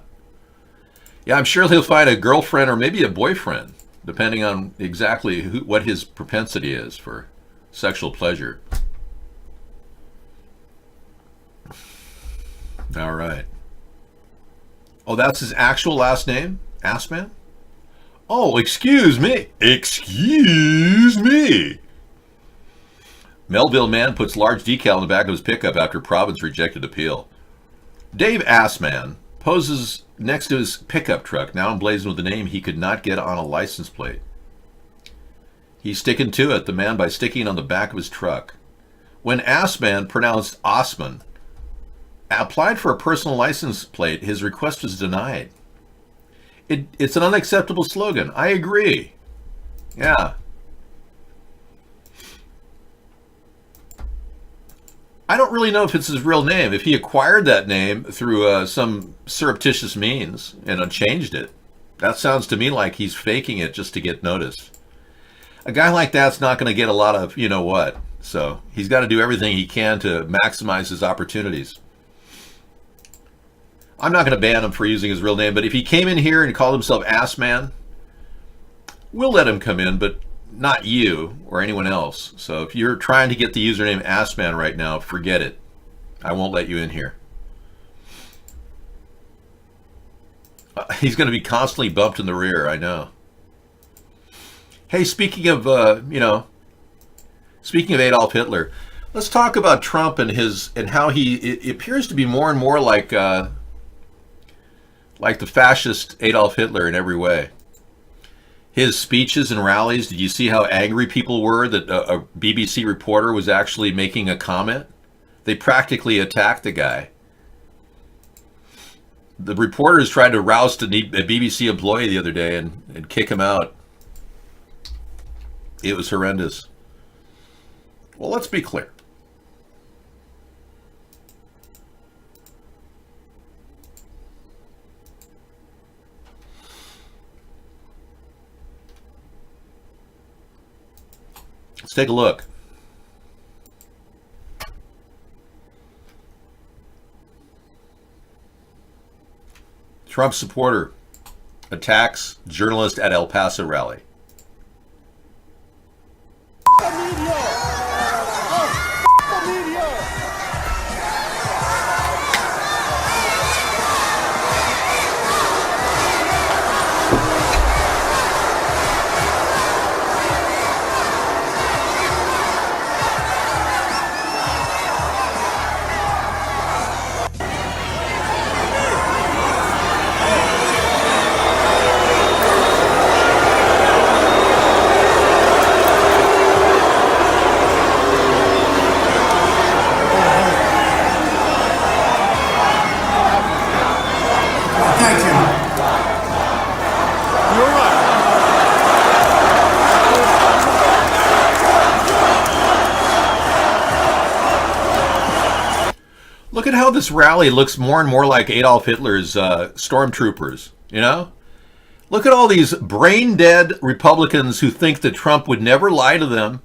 Yeah, I'm sure he'll find a girlfriend or maybe a boyfriend, depending on exactly what his propensity is for sexual pleasure. All right. Oh, that's his actual last name? Assman? Oh, excuse me. Excuse me. Melville man puts large decal on the back of his pickup after province rejected appeal. Dave Assman poses next to his pickup truck, now emblazoned with the name he could not get on a license plate. He's sticking to it, the man, by sticking on the back of his truck. When Assman, pronounced Osman, applied for a personal license plate, his request was denied. It's an unacceptable slogan. I agree. Yeah. I don't really know if it's his real name. If he acquired that name through some surreptitious means and changed it, that sounds to me like he's faking it just to get noticed. A guy like that's not going to get a lot of you-know-what. So he's got to do everything he can to maximize his opportunities. I'm not going to ban him for using his real name, but if he came in here and called himself Ass Man, we'll let him come in, but not you or anyone else. So if you're trying to get the username Ass Man right now, forget it. I won't let you in here. He's going to be constantly bumped in the rear, I know. Hey, speaking of Adolf Hitler, let's talk about Trump and how it appears to be more and more like the fascist Adolf Hitler in every way. His speeches and rallies, did you see how angry people were that a BBC reporter was actually making a comment? They practically attacked the guy. The reporters tried to roust a BBC employee the other day and kick him out. It was horrendous. Well, let's be clear. Let's take a look. Trump supporter attacks journalist at El Paso rally. Look at how this rally looks more and more like Adolf Hitler's stormtroopers, you know? Look at all these brain-dead Republicans who think that Trump would never lie to them,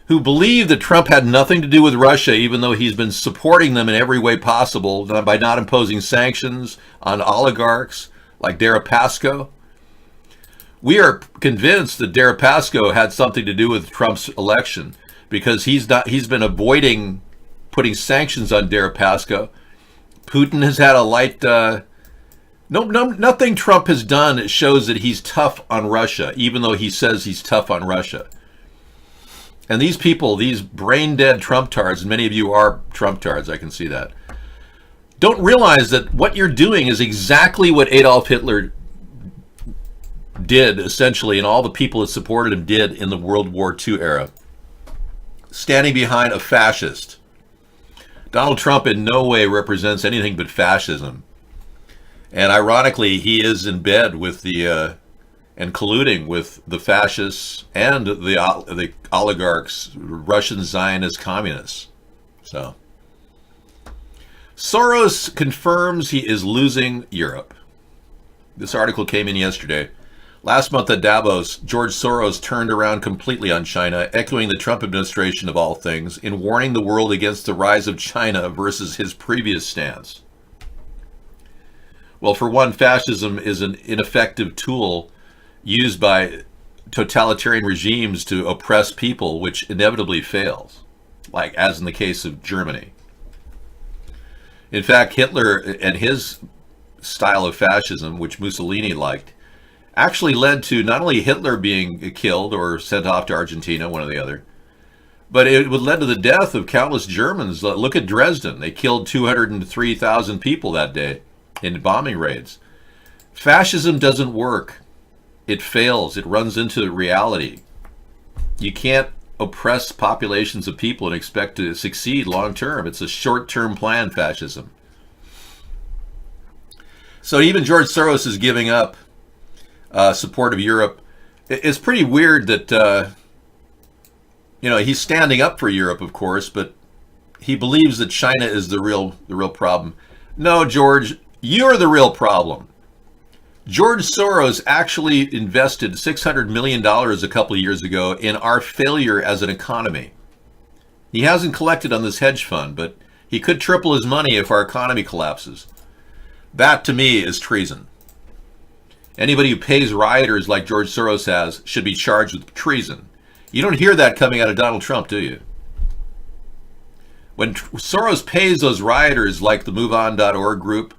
who believe that Trump had nothing to do with Russia, even though he's been supporting them in every way possible by not imposing sanctions on oligarchs like Deripaska. We are convinced that Deripaska had something to do with Trump's election because he's been avoiding putting sanctions on Deripaska. Putin has had a light. Nothing Trump has done shows that he's tough on Russia, even though he says he's tough on Russia. And these people, these brain-dead Trump-tards, and many of you are Trump-tards, I can see that, don't realize that what you're doing is exactly what Adolf Hitler did, essentially, and all the people that supported him did in the World War II era. Standing behind a fascist. Donald Trump in no way represents anything but fascism. And ironically, he is in bed with and colluding with the fascists and the oligarchs, Russian Zionist communists. So, Soros confirms he is losing Europe. This article came in yesterday. Last month at Davos, George Soros turned around completely on China, echoing the Trump administration of all things, in warning the world against the rise of China versus his previous stance. Well, for one, fascism is an ineffective tool used by totalitarian regimes to oppress people, which inevitably fails, like as in the case of Germany. In fact, Hitler and his style of fascism, which Mussolini liked, actually led to not only Hitler being killed or sent off to Argentina, one or the other, but it would lead to the death of countless Germans. Look at Dresden. They killed 203,000 people that day in bombing raids. Fascism doesn't work. It fails. It runs into reality. You can't oppress populations of people and expect to succeed long term. It's a short-term plan, fascism. So even George Soros is giving up support of Europe. It's pretty weird that, he's standing up for Europe, of course, but he believes that China is the real problem. No, George, you're the real problem. George Soros actually invested $600 million a couple of years ago in our failure as an economy. He hasn't collected on this hedge fund, but he could triple his money if our economy collapses. That, to me, is treason. Anybody who pays rioters like George Soros has should be charged with treason. You don't hear that coming out of Donald Trump, do you? When Soros pays those rioters like the MoveOn.org group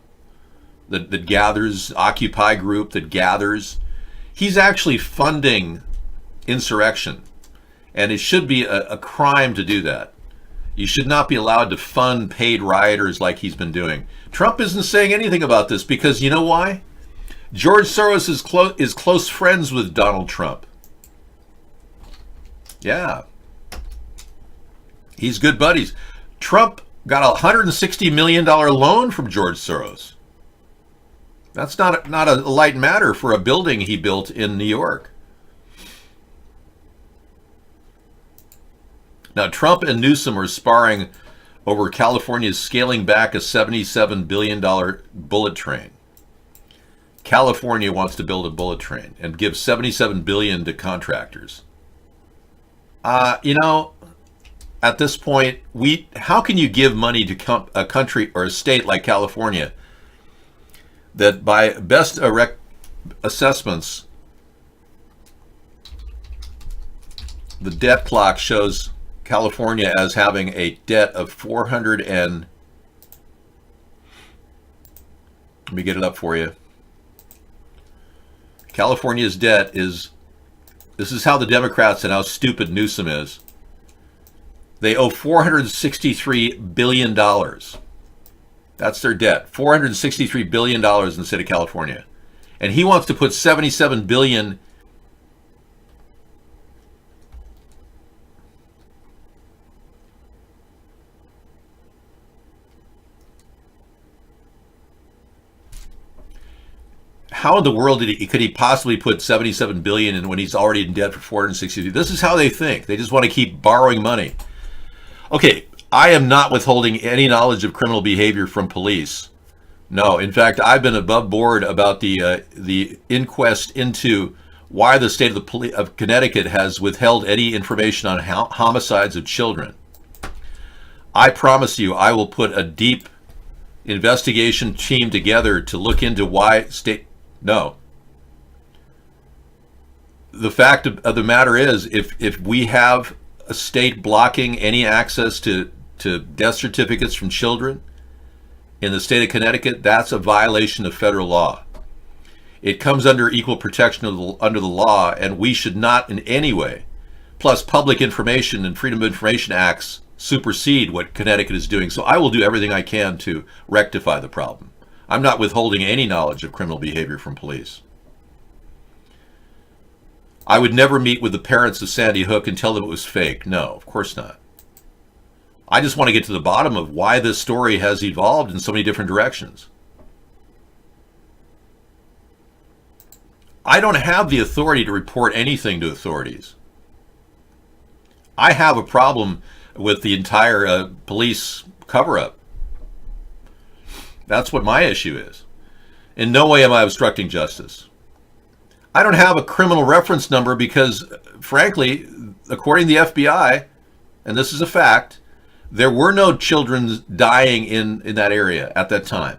that gathers, Occupy group that gathers, he's actually funding insurrection. And it should be a crime to do that. You should not be allowed to fund paid rioters like he's been doing. Trump isn't saying anything about this because you know why? George Soros is close friends with Donald Trump. Yeah. He's good buddies. Trump got a $160 million loan from George Soros. That's not a light matter for a building he built in New York. Now, Trump and Newsom are sparring over California's scaling back a $77 billion bullet train. California wants to build a bullet train and give $77 billion to contractors. At this point, how can you give money to a country or a state like California that by best assessments, the debt clock shows California as having a debt of let me get it up for you. California's debt this is how the Democrats and how stupid Newsom is. They owe $463 billion. That's their debt. $463 billion in the state of California. And he wants to put $77 billion How in the world could he possibly put $77 billion in when he's already in debt for $463? This is how they think. They just want to keep borrowing money. Okay, I am not withholding any knowledge of criminal behavior from police. No, in fact, I've been above board about the inquest into why the state of Connecticut has withheld any information on homicides of children. I promise you, I will put a deep investigation team together to look into why No. The fact of the matter is, if we have a state blocking any access to death certificates from children in the state of Connecticut, that's a violation of federal law. It comes under equal protection under the law, and we should not in any way. Plus, Public Information and Freedom of Information Acts supersede what Connecticut is doing. So I will do everything I can to rectify the problem. I'm not withholding any knowledge of criminal behavior from police. I would never meet with the parents of Sandy Hook and tell them it was fake. No, of course not. I just want to get to the bottom of why this story has evolved in so many different directions. I don't have the authority to report anything to authorities. I have a problem with the entire police cover-up. That's what my issue is. In no way am I obstructing justice. I don't have a criminal reference number because, frankly, according to the FBI, and this is a fact, there were no children dying in that area at that time.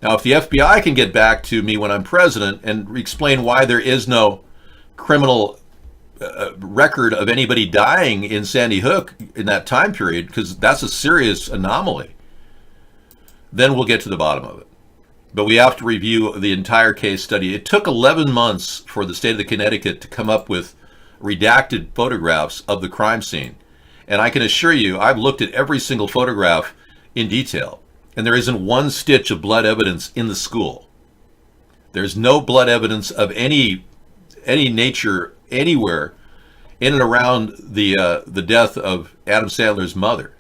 Now, if the FBI can get back to me when I'm president and explain why there is no criminal record of anybody dying in Sandy Hook in that time period, because that's a serious anomaly, then we'll get to the bottom of it. But we have to review the entire case study. It took 11 months for the state of Connecticut to come up with redacted photographs of the crime scene. And I can assure you, I've looked at every single photograph in detail, and there isn't one stitch of blood evidence in the school. There's no blood evidence of any nature anywhere in and around the death of Adam Sandler's mother.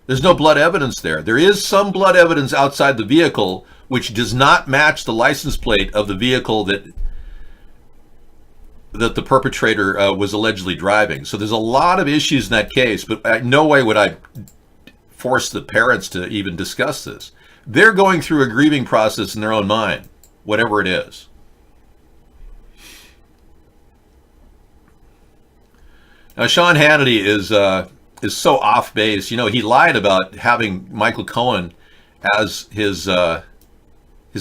There's no blood evidence there. There is some blood evidence outside the vehicle, which does not match the license plate of the vehicle that the perpetrator was allegedly driving. So there's a lot of issues in that case, but no way would I force the parents to even discuss this. They're going through a grieving process in their own mind, whatever it is. Now, Sean Hannity is so off base. You know, he lied about having Michael Cohen as his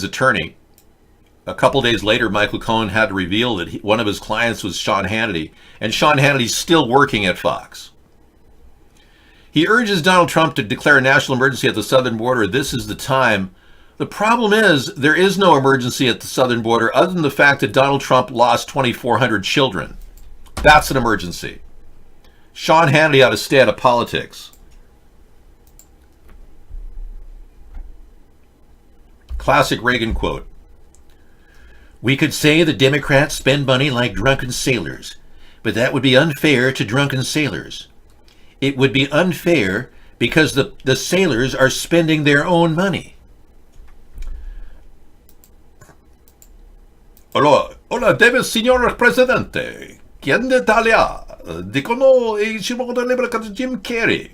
attorney. A couple days later, Michael Cohen had to reveal that one of his clients was Sean Hannity, and Sean Hannity's still working at Fox. He urges Donald Trump to declare a national emergency at the southern border. This is the time. The problem is there is no emergency at the southern border other than the fact that Donald Trump lost 2,400 children. That's an emergency. Sean Hannity ought to stay out of politics. Classic Reagan quote. We could say the Democrats spend money like drunken sailors, but that would be unfair to drunken sailors. It would be unfair because the sailors are spending their own money. Allora, deve signor Presidente, ¿quién de Italia? Dicono ci vuole Jim Carrey.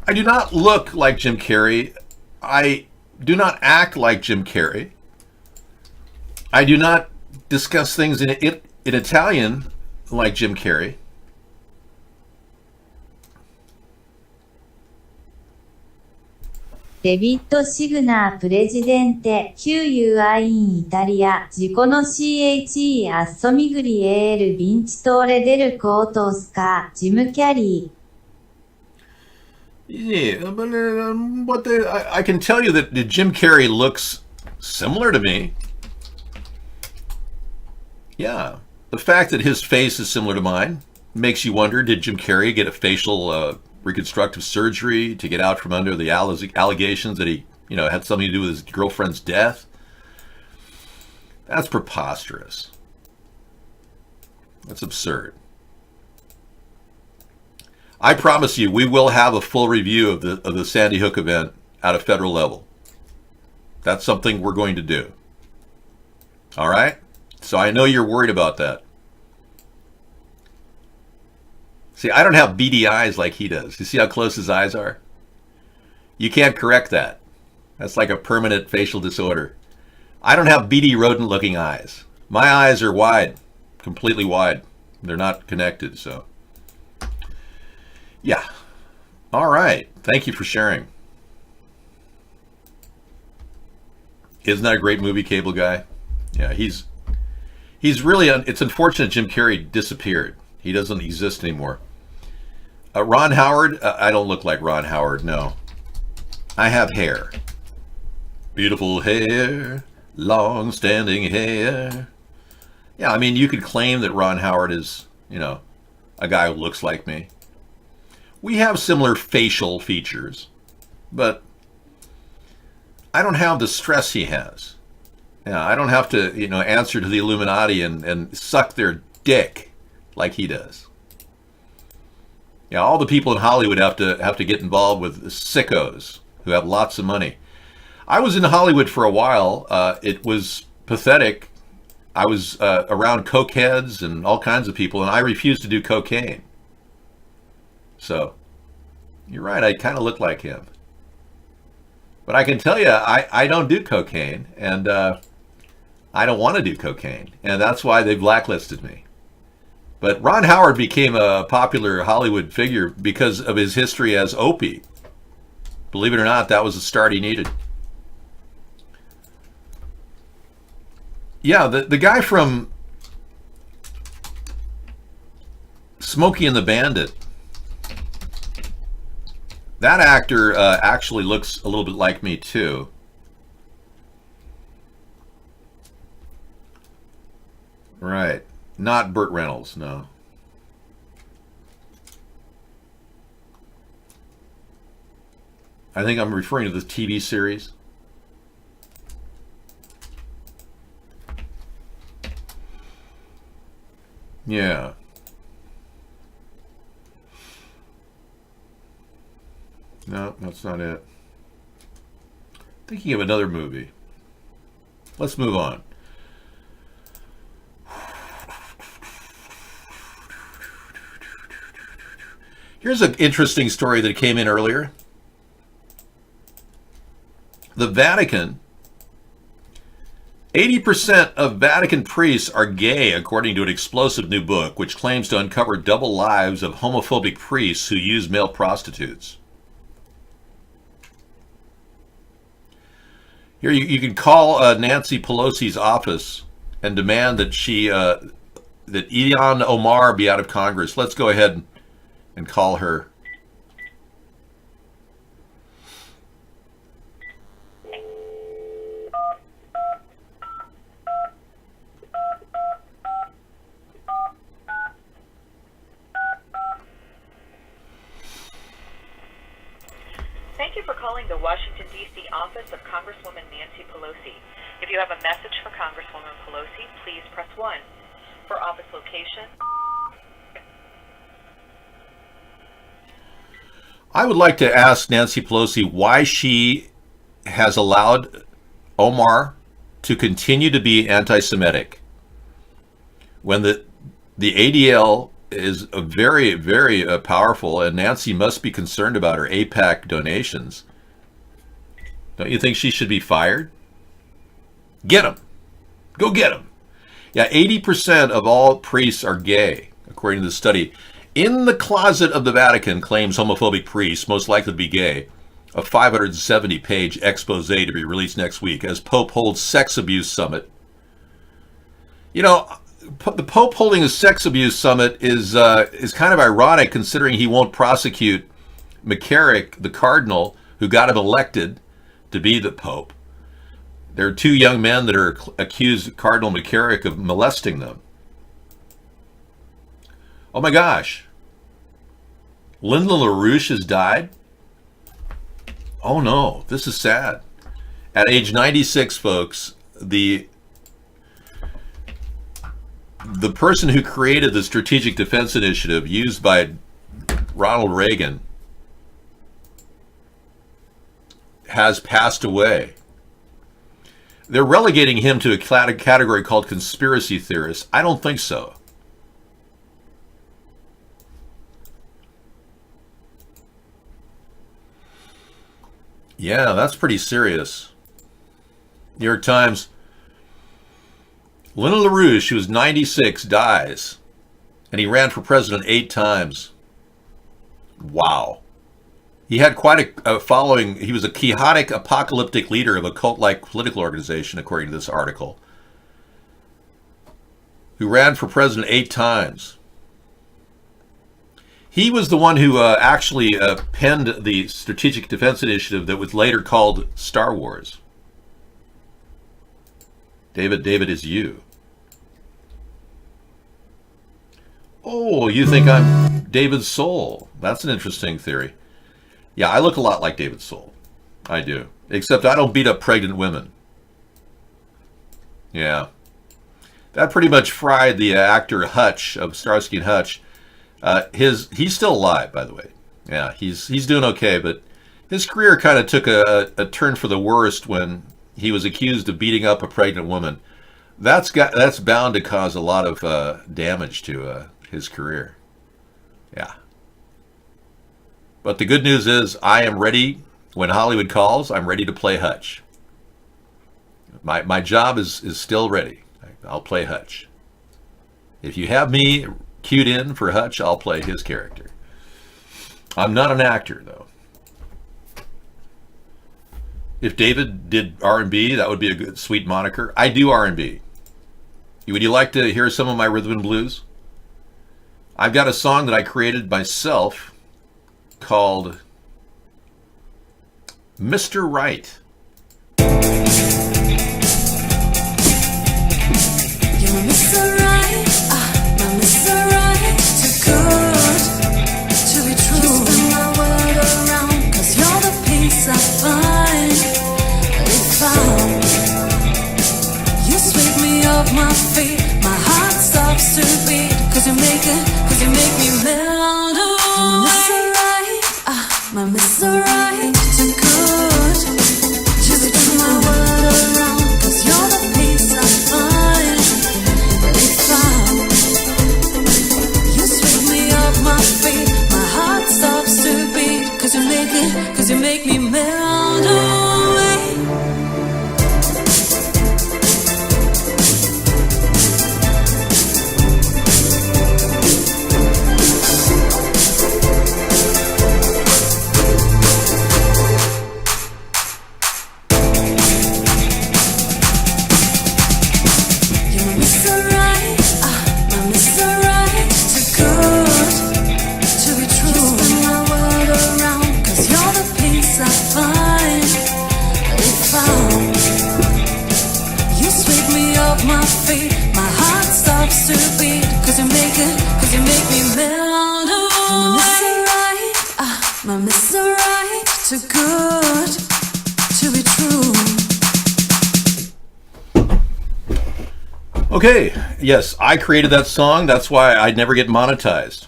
I do not look like Jim Carrey. I do not act like Jim Carrey. I do not discuss things in Italian like Jim Carrey. 데비ッド・シグナープレジデンテ QUI インイタリアジコノ CHE アッソミグリエール・ビンチトーレ・デル・コートスカジム・キャリー Yeah, but I can tell you that Jim Carrey looks similar to me. Yeah, the fact that his face is similar to mine makes you wonder, did Jim Carrey get a facial reconstructive surgery to get out from under the allegations that he, had something to do with his girlfriend's death? That's preposterous. That's absurd. I promise you, we will have a full review of the Sandy Hook event at a federal level. That's something we're going to do. All right? So I know you're worried about that. See, I don't have beady eyes like he does. You see how close his eyes are? You can't correct that. That's like a permanent facial disorder. I don't have beady rodent-looking eyes. My eyes are wide, completely wide. They're not connected, so. Yeah. All right. Thank you for sharing. Isn't that a great movie, Cable Guy? Yeah, he's really, it's unfortunate Jim Carrey disappeared. He doesn't exist anymore. Ron Howard, I don't look like Ron Howard, no. I have hair. Beautiful hair, long-standing hair. Yeah, I mean, you could claim that Ron Howard is, a guy who looks like me. We have similar facial features, but I don't have the stress he has. Yeah, I don't have to, answer to the Illuminati and suck their dick like he does. Yeah, all the people in Hollywood have to get involved with sickos who have lots of money. I was in Hollywood for a while. It was pathetic. I was around cokeheads and all kinds of people, and I refused to do cocaine. So, you're right, I kind of look like him. But I can tell you, I don't do cocaine, and I don't want to do cocaine, and that's why they blacklisted me. But Ron Howard became a popular Hollywood figure because of his history as Opie. Believe it or not, that was the start he needed. Yeah, the guy from Smokey and the Bandit, that actor actually looks a little bit like me too. Right. Not Burt Reynolds, no. I think I'm referring to the TV series. Yeah. No, that's not it. Thinking of another movie. Let's move on. Here's an interesting story that came in earlier. The Vatican, 80% of Vatican priests are gay, according to an explosive new book, which claims to uncover double lives of homophobic priests who use male prostitutes. Here, you can call Nancy Pelosi's office and demand that that Ilhan Omar be out of Congress. Let's go ahead and call her. Thank you for calling the Washington, D.C. office of Congresswoman Nancy Pelosi. If you have a message for Congresswoman Pelosi, please press 1. For office location... I would like to ask Nancy Pelosi why she has allowed Omar to continue to be anti-Semitic when the ADL is a very, very powerful, and Nancy must be concerned about her AIPAC donations. Don't you think she should be fired? Get him. Go get him. Yeah, 80% of all priests are gay, according to the study. In the Closet of the Vatican claims homophobic priests, most likely to be gay, a 570-page expose to be released next week as Pope holds sex abuse summit. You know, the Pope holding a sex abuse summit is kind of ironic, considering he won't prosecute McCarrick, the cardinal, who got him elected to be the Pope. There are two young men that are accused Cardinal McCarrick of molesting them. Oh my gosh. Lyndon LaRouche has died? Oh no, this is sad. At age 96, folks, the person who created the Strategic Defense Initiative used by Ronald Reagan has passed away. They're relegating him to a category called conspiracy theorist. I don't think so. Yeah, that's pretty serious. New York Times. Lyndon LaRouche, who was 96, dies. And he ran for president 8 times. Wow. He had quite a following. He was a quixotic, apocalyptic leader of a cult-like political organization, according to this article, who ran for president 8 times. He was the one who actually penned the Strategic Defense Initiative that was later called Star Wars. David is you. Oh, you think I'm David Soul. That's an interesting theory. Yeah, I look a lot like David Soul. I do. Except I don't beat up pregnant women. Yeah. That pretty much fried the actor Hutch of Starsky and Hutch. He's still alive, by the way. Yeah, he's doing okay, but his career kind of took a turn for the worst when he was accused of beating up a pregnant woman. That's bound to cause a lot of damage to his career. Yeah. But the good news is I am ready when Hollywood calls. I'm ready to play Hutch. My job is still ready. I'll play Hutch. If you have me cued in for Hutch, I'll play his character. I'm not an actor, though. If David did R&B, that would be a good, sweet moniker. I do R&B. Would you like to hear some of my rhythm and blues? I've got a song that I created myself called Mr. Right. You're Mr. Right, Mr. Right, too good to be true. You spin my world around, 'cause you're the peace I find. You sweep me off my feet, my heart stops to beat, 'cause you make me melt away. Mr. Right, my Mr. Right, too good to be my world around, 'cause you're the it, 'cause you make me melt away. Okay, yes, I created that song. That's why I'd never get monetized.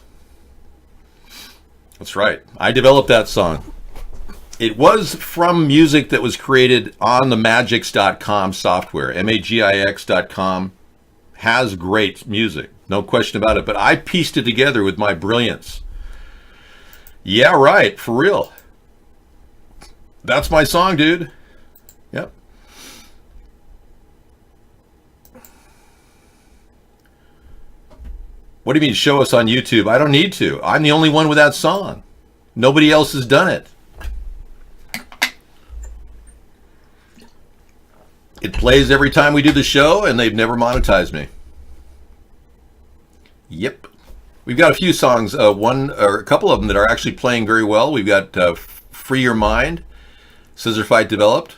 That's right. I developed that song. It was from music that was created on the Magix.com software. Magix.com has great music, no question about it. But I pieced it together with my brilliance. Yeah, right, for real. That's my song, dude. Yep. What do you mean, show us on YouTube? I don't need to. I'm the only one with that song. Nobody else has done it. It plays every time we do the show, and they've never monetized me. Yep. We've got a few songs, one or a couple of them that are actually playing very well. We've got Free Your Mind, Scissor Fight developed.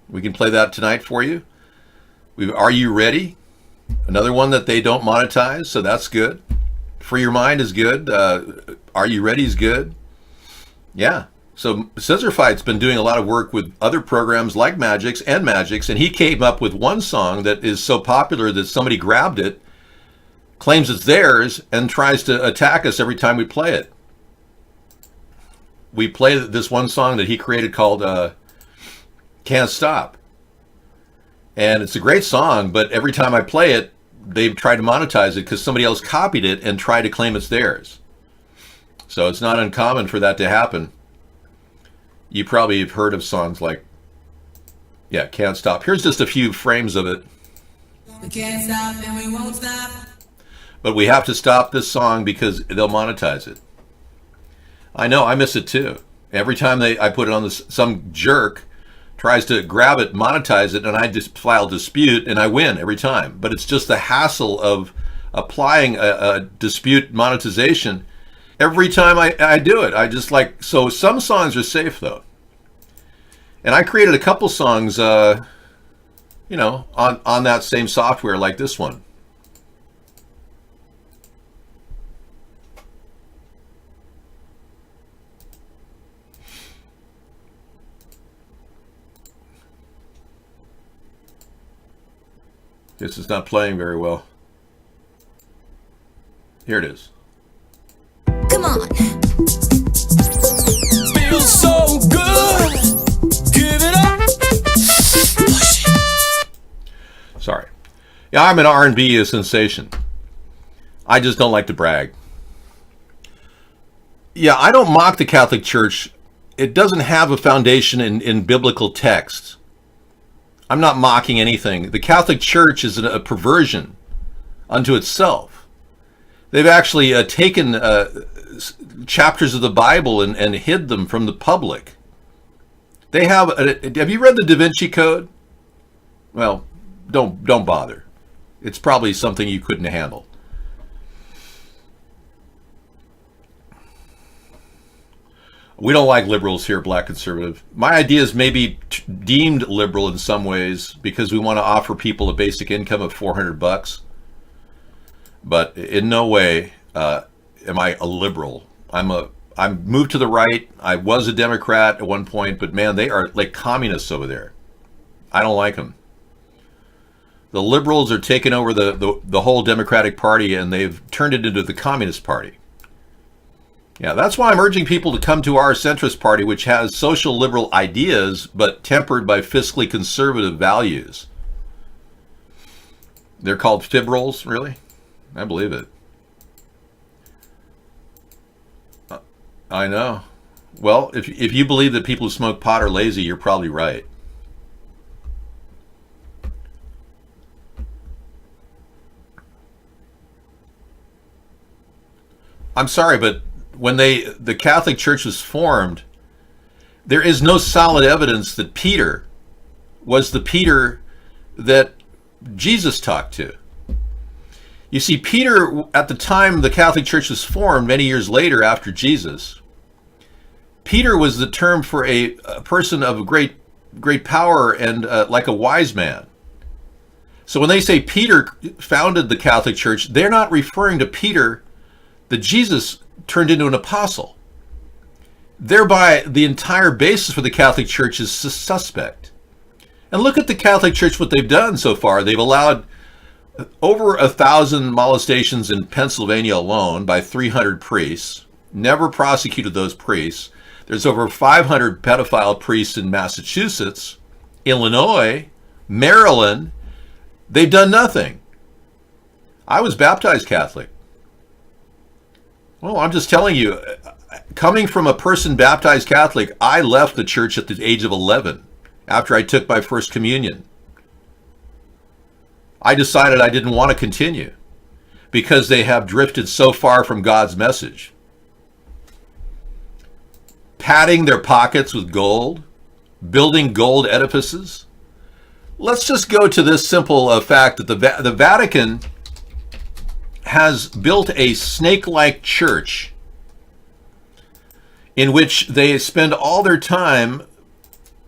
We can play that tonight for you. Are You Ready? Another one that they don't monetize, so that's good. Free Your Mind is good. Are You Ready is good. Yeah. So Scissor Fight's been doing a lot of work with other programs like Magix, and he came up with one song that is so popular that somebody grabbed it, claims it's theirs, and tries to attack us every time we play it. We play this one song that he created called Can't Stop. And it's a great song, but every time I play it, they've tried to monetize it because somebody else copied it and tried to claim it's theirs. So it's not uncommon for that to happen. You probably have heard of songs like, yeah, Can't Stop. Here's just a few frames of it. We can't stop and we won't stop. But we have to stop this song because they'll monetize it. I know, I miss it too. Every time I put it on some jerk tries to grab it, monetize it, and I just file dispute, and I win every time. But it's just the hassle of applying a dispute monetization every time I do it. I just like, so some songs are safe though. And I created a couple songs, on that same software like this one. This is not playing very well. Here it is. Come on. Feels so good. Give it up. Sorry. Yeah, I'm an R&B sensation. I just don't like to brag. Yeah, I don't mock the Catholic Church. It doesn't have a foundation in biblical texts. I'm not mocking anything. The Catholic Church is a perversion unto itself. They've actually taken chapters of the Bible and hid them from the public. They have you read the Da Vinci Code? Well, don't bother. It's probably something you couldn't handle. We don't like liberals here, Black Conservative. My ideas may be deemed liberal in some ways because we want to offer people a basic income of $400, but in no way am I a liberal. I'm moved to the right. I was a Democrat at one point, but man, they are like communists over there. I don't like them. The liberals are taking over the whole Democratic Party, and they've turned it into the Communist Party. Yeah, that's why I'm urging people to come to our centrist party, which has social liberal ideas, but tempered by fiscally conservative values. They're called fibrils, really? I believe it. I know. Well, if you believe that people who smoke pot are lazy, you're probably right. I'm sorry, but when the Catholic Church was formed, there is no solid evidence that Peter was the Peter that Jesus talked to. You see, Peter, at the time the Catholic Church was formed, many years later after Jesus, Peter was the term for a person of great power and like a wise man. So when they say Peter founded the Catholic Church, they're not referring to Peter that Jesus turned into an apostle. Thereby, the entire basis for the Catholic Church is suspect. And look at the Catholic Church, what they've done so far. They've allowed over 1,000 molestations in Pennsylvania alone by 300 priests, never prosecuted those priests. There's over 500 pedophile priests in Massachusetts, Illinois, Maryland. They've done nothing. I was baptized Catholic. Well, I'm just telling you, coming from a person baptized Catholic, I left the church at the age of 11 after I took my first communion. I decided I didn't want to continue because they have drifted so far from God's message. Padding their pockets with gold, building gold edifices. Let's just go to this simple fact that the Vatican has built a snake-like church in which they spend all their time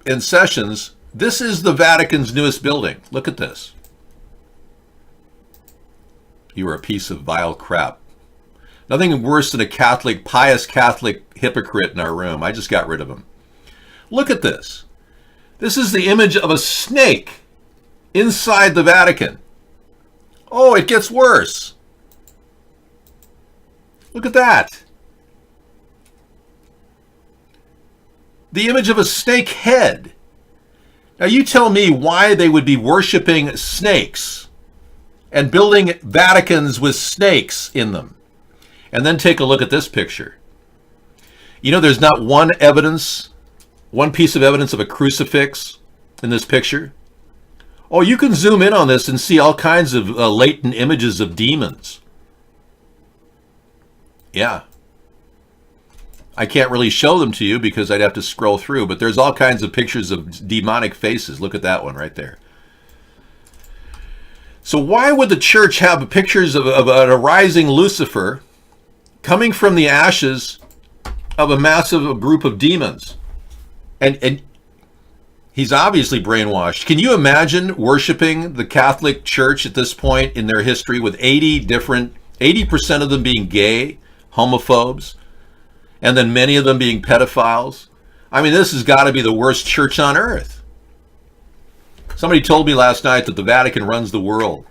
in sessions. This is the Vatican's newest building. Look at this. You are a piece of vile crap. Nothing worse than a Catholic, pious Catholic hypocrite in our room. I just got rid of him. Look at this. This is the image of a snake inside the Vatican. Oh, it gets worse. Look at that. The image of a snake head. Now you tell me why they would be worshiping snakes and building Vaticans with snakes in them. And then take a look at this picture. You know, there's not one piece of evidence of a crucifix in this picture. Oh, you can zoom in on this and see all kinds of latent images of demons. Yeah. I can't really show them to you because I'd have to scroll through, but there's all kinds of pictures of demonic faces. Look at that one right there. So why would the church have pictures of an arising Lucifer coming from the ashes of a massive group of demons? And he's obviously brainwashed. Can you imagine worshiping the Catholic Church at this point in their history with 80% of them being gay, homophobes, and then many of them being pedophiles? I mean, this has got to be the worst church on earth. Somebody told me last night that the Vatican runs the world.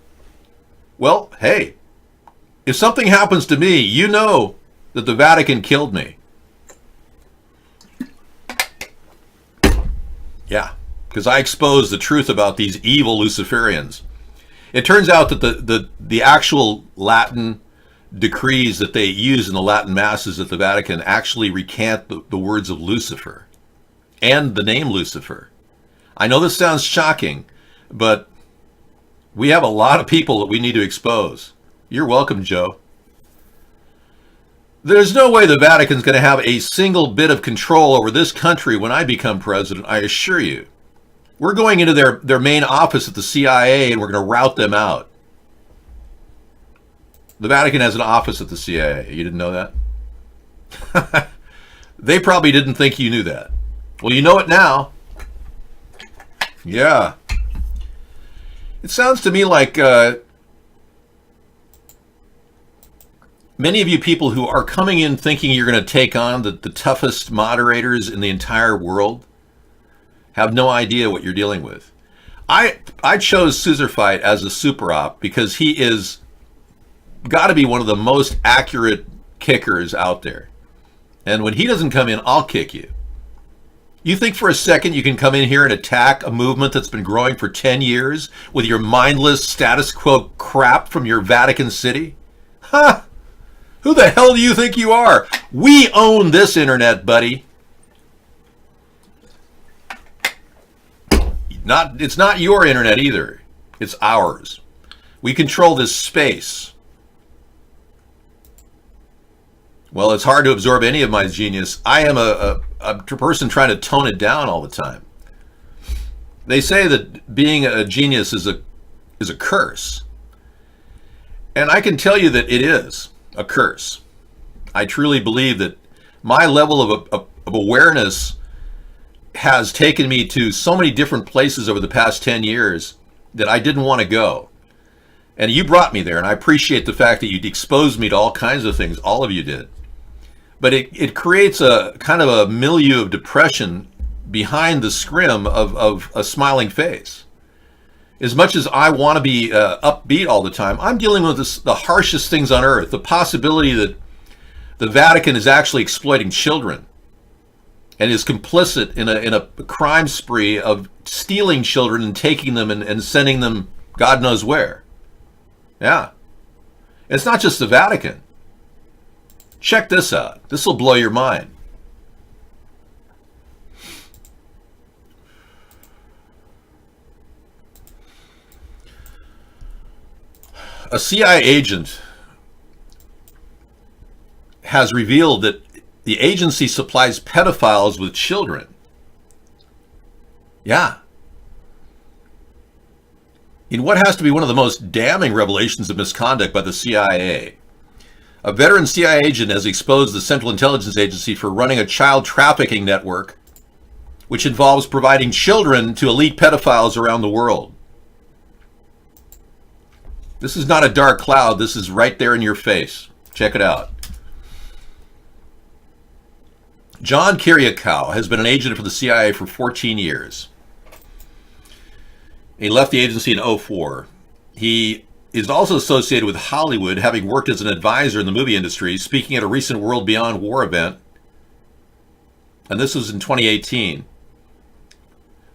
Well, hey, if something happens to me, you know that the Vatican killed me. Yeah, because I exposed the truth about these evil Luciferians. It turns out that the actual Latin decrees that they use in the Latin masses at the Vatican actually recant the words of Lucifer and the name Lucifer. I know this sounds shocking, but we have a lot of people that we need to expose. You're welcome, Joe. There's no way the Vatican's going to have a single bit of control over this country when I become president, I assure you. We're going into their main office at the CIA and we're going to rout them out. The Vatican has an office at the CIA. You didn't know that? They probably didn't think you knew that. Well, you know it now. Yeah. It sounds to me like many of you people who are coming in thinking you're going to take on the toughest moderators in the entire world have no idea what you're dealing with. I chose Scissorfight as a super op because he is got to be one of the most accurate kickers out there. And when he doesn't come in, I'll kick you. You think for a second you can come in here and attack a movement that's been growing for 10 years with your mindless status quo crap from your Vatican City? Huh? Who the hell do you think you are? We own this internet, buddy. It's not your internet either. It's ours. We control this space. Well, it's hard to absorb any of my genius. I am a person trying to tone it down all the time. They say that being a genius is a curse. And I can tell you that it is a curse. I truly believe that my level of awareness has taken me to so many different places over the past 10 years that I didn't want to go. And you brought me there, and I appreciate the fact that you exposed me to all kinds of things. All of you did. But it creates a kind of a milieu of depression behind the scrim of a smiling face. As much as I want to be upbeat all the time, I'm dealing with the harshest things on earth. The possibility that the Vatican is actually exploiting children and is complicit in a crime spree of stealing children and taking them and sending them God knows where. Yeah. It's not just the Vatican. Check this out. This will blow your mind. A CIA agent has revealed that the agency supplies pedophiles with children. Yeah. In what has to be one of the most damning revelations of misconduct by the CIA, a veteran CIA agent has exposed the Central Intelligence Agency for running a child trafficking network, which involves providing children to elite pedophiles around the world. This is not a dark cloud. This is right there in your face. Check it out. John Kiriakou has been an agent for the CIA for 14 years. He left the agency in 2004. He is also associated with Hollywood, having worked as an advisor in the movie industry, speaking at a recent World Beyond War event. And this was in 2018.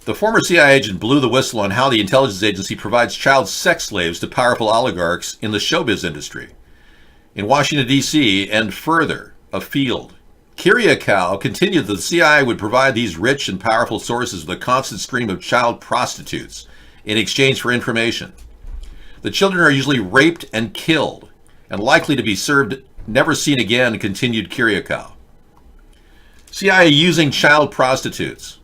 The former CIA agent blew the whistle on how the intelligence agency provides child sex slaves to powerful oligarchs in the showbiz industry in Washington, D.C., and further afield. Kiriakou continued that the CIA would provide these rich and powerful sources with a constant stream of child prostitutes in exchange for information. The children are usually raped and killed and likely to be served never seen again, continued Kiriakou. CIA using child prostitutes.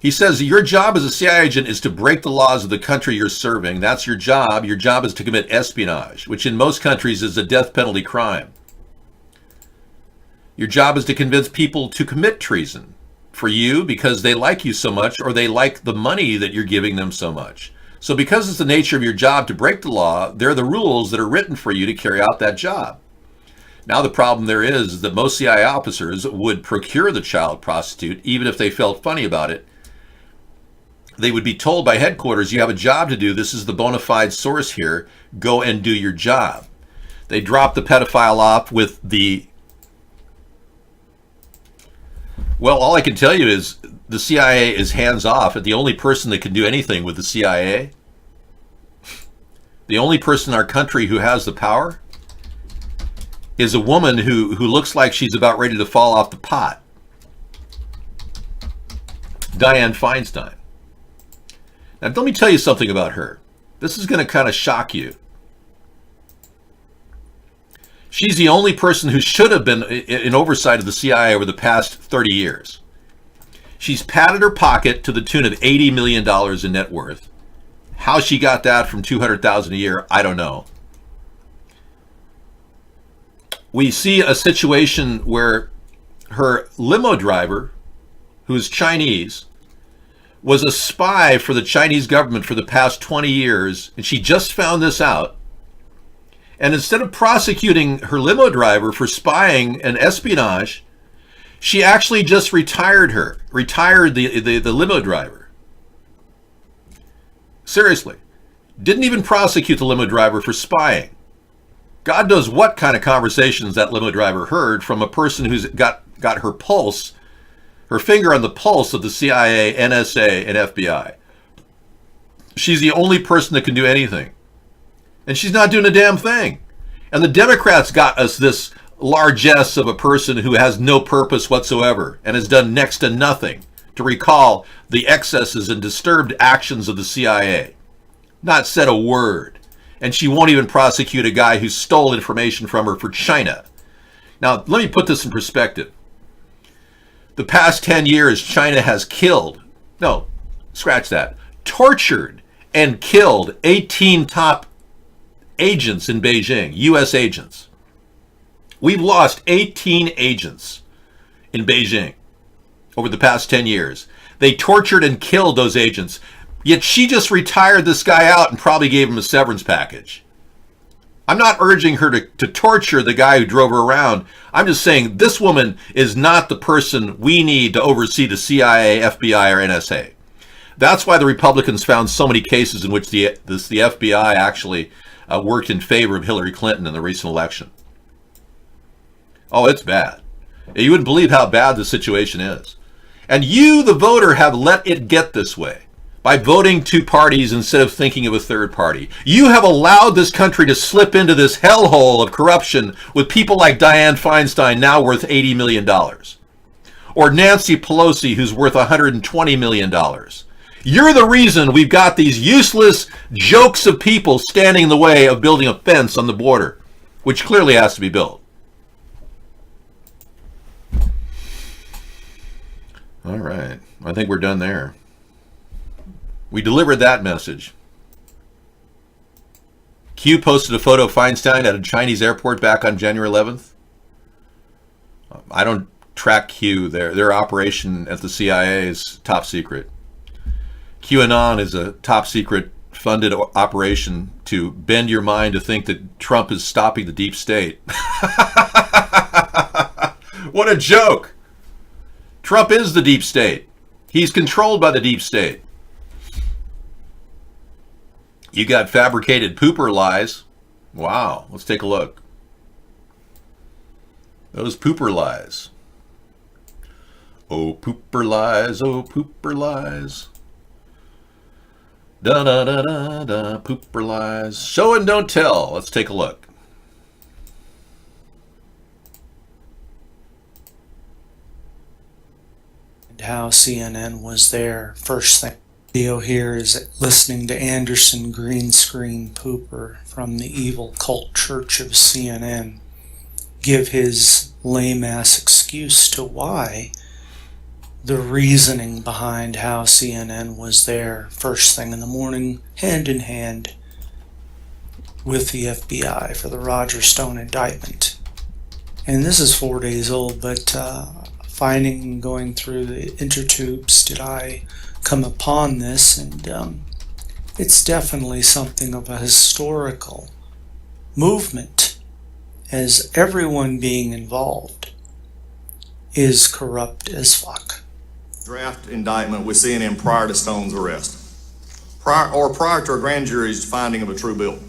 He says, your job as a CIA agent is to break the laws of the country you're serving. That's your job. Your job is to commit espionage, which in most countries is a death penalty crime. Your job is to convince people to commit treason for you because they like you so much or they like the money that you're giving them so much. So because it's the nature of your job to break the law, there are the rules that are written for you to carry out that job. Now the problem there is that most CIA officers would procure the child prostitute even if they felt funny about it. They would be told by headquarters, you have a job to do. This is the bona fide source here. Go and do your job. They drop the pedophile off with the... Well, all I can tell you is the CIA is hands off. And the only person that can do anything with the CIA, the only person in our country who has the power, is a woman who looks like she's about ready to fall off the pot. Dianne Feinstein. Now, let me tell you something about her. This is going to kind of shock you. She's the only person who should have been in oversight of the CIA over the past 30 years. She's padded her pocket to the tune of $80 million in net worth. How she got that from $200,000 a year, I don't know. We see a situation where her limo driver, who's Chinese, was a spy for the Chinese government for the past 20 years, and she just found this out. And instead of prosecuting her limo driver for spying and espionage, she actually just retired the limo driver. Seriously. Didn't even prosecute the limo driver for spying. God knows what kind of conversations that limo driver heard from a person who's got her pulse, her finger on the pulse of the CIA, NSA, and FBI. She's the only person that can do anything. And she's not doing a damn thing. And the Democrats got us this largesse of a person who has no purpose whatsoever and has done next to nothing to recall the excesses and disturbed actions of the CIA. Not said a word. And she won't even prosecute a guy who stole information from her for China. Now, let me put this in perspective. The past 10 years, China has tortured and killed 18 top agents in Beijing, U.S. agents. We've lost 18 agents in Beijing over the past 10 years. They tortured and killed those agents, yet she just retired this guy out and probably gave him a severance package. I'm not urging her to torture the guy who drove her around. I'm just saying this woman is not the person we need to oversee the CIA, FBI, or NSA. That's why the Republicans found so many cases in which the FBI actually worked in favor of Hillary Clinton in the recent election. Oh, it's bad. You wouldn't believe how bad the situation is. And you, the voter, have let it get this way by voting two parties instead of thinking of a third party. You have allowed this country to slip into this hellhole of corruption with people like Dianne Feinstein, now worth $80 million. Or Nancy Pelosi, who's worth $120 million. You're the reason we've got these useless jokes of people standing in the way of building a fence on the border, which clearly has to be built. All right. I think we're done there. We delivered that message. Q posted a photo of Feinstein at a Chinese airport back on January 11th. I don't track Q. Their operation at the CIA is top secret. QAnon is a top secret funded operation to bend your mind to think that Trump is stopping the deep state. What a joke! Trump is the deep state. He's controlled by the deep state. You got fabricated pooper lies. Wow, let's take a look. Those pooper lies. Oh, pooper lies, oh, pooper lies. Da da da da da, pooper lies. Show and don't tell. Let's take a look. How CNN was there first thing. Video here is listening to Anderson green screen pooper from the evil cult church of CNN give his lame ass excuse to why the reasoning behind how CNN was there first thing in the morning, hand in hand with the FBI for the Roger Stone indictment. And this is 4 days old, but finding and going through the intertubes did I come upon this, and it's definitely something of a historical movement, as everyone being involved is corrupt as fuck. Draft indictment with CNN prior to Stone's arrest, prior to a grand jury's finding of a true bill.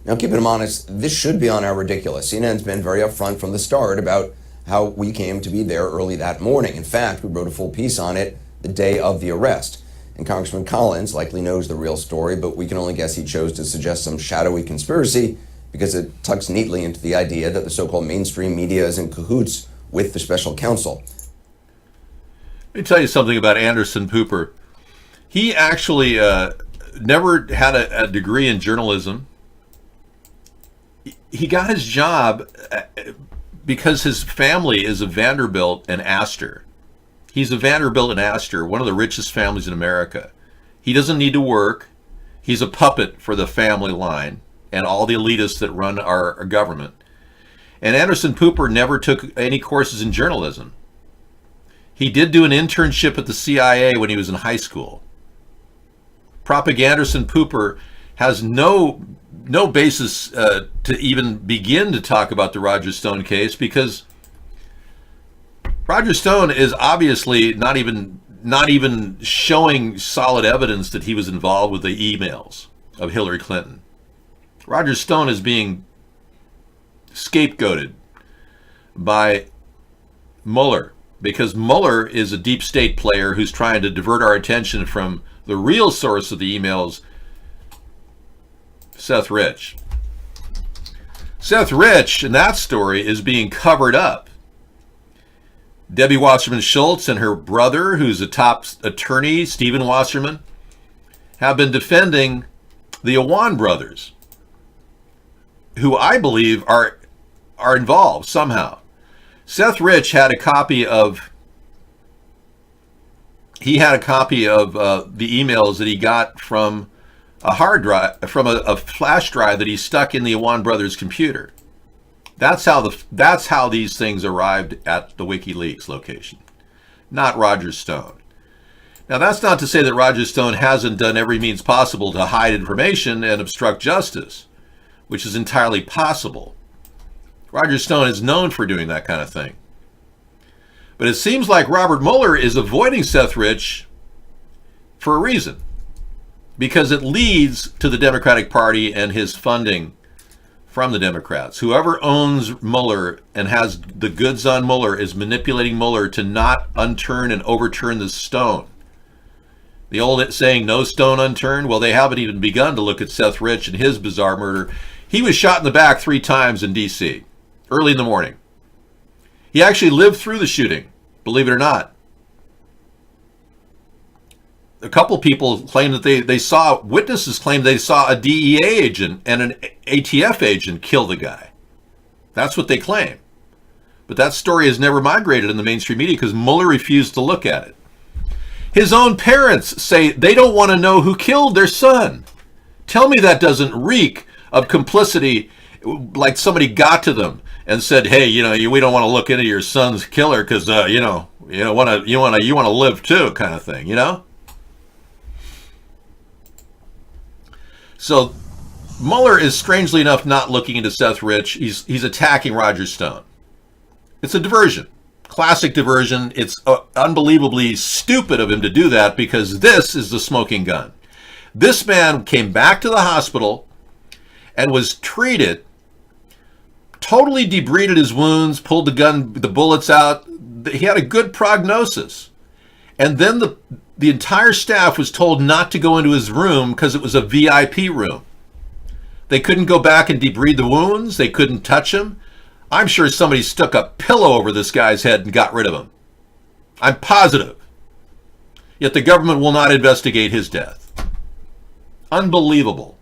Now, keeping them honest, this should be on our ridiculous. CNN's been very upfront from the start about how we came to be there early that morning. In fact, we wrote a full piece on it the day of the arrest. And Congressman Collins likely knows the real story, but we can only guess he chose to suggest some shadowy conspiracy because it tucks neatly into the idea that the so-called mainstream media is in cahoots with the special counsel. Let me tell you something about Anderson Pooper. He actually never had a degree in journalism. He got his job because his family is a Vanderbilt and Astor. He's a Vanderbilt and Astor, one of the richest families in America. He doesn't need to work. He's a puppet for the family line and all the elitists that run our government. And Anderson Pooper never took any courses in journalism. He did do an internship at the CIA when he was in high school. Anderson Pooper has no basis to even begin to talk about the Roger Stone case, because Roger Stone is obviously not even showing solid evidence that he was involved with the emails of Hillary Clinton. Roger Stone is being scapegoated by Mueller, because Mueller is a deep state player who's trying to divert our attention from the real source of the emails, Seth Rich. Seth Rich, in that story, is being covered up. Debbie Wasserman Schultz and her brother, who's a top attorney, Stephen Wasserman, have been defending the Awan brothers, who I believe are involved somehow. Seth Rich had a copy of the emails that he got from a hard drive, from a flash drive that he stuck in the Awan brothers' computer. That's how these things arrived at the WikiLeaks location, not Roger Stone. Now, that's not to say that Roger Stone hasn't done every means possible to hide information and obstruct justice, which is entirely possible. Roger Stone is known for doing that kind of thing. But it seems like Robert Mueller is avoiding Seth Rich for a reason, because it leads to the Democratic Party and his funding from the Democrats. Whoever owns Mueller and has the goods on Mueller is manipulating Mueller to not unturn and overturn the stone. The old saying, no stone unturned, well, they haven't even begun to look at Seth Rich and his bizarre murder. He was shot in the back 3 times in D.C. early in the morning. He actually lived through the shooting, believe it or not. A couple people claim that witnesses claim they saw a DEA agent and an ATF agent kill the guy. That's what they claim. But that story has never migrated in the mainstream media because Mueller refused to look at it. His own parents say they don't want to know who killed their son. Tell me that doesn't reek of complicity, like somebody got to them and said, hey, we don't want to look into your son's killer because, you want to live too, kind of thing, So Mueller is strangely enough not looking into Seth Rich. He's attacking Roger Stone. It's a diversion, classic diversion. It's unbelievably stupid of him to do that because this is the smoking gun. This man came back to the hospital and was treated, totally debrided his wounds, pulled the bullets out. He had a good prognosis. And then the entire staff was told not to go into his room because it was a VIP room. They couldn't go back and debride the wounds. They couldn't touch him. I'm sure somebody stuck a pillow over this guy's head and got rid of him. I'm positive. Yet the government will not investigate his death. Unbelievable.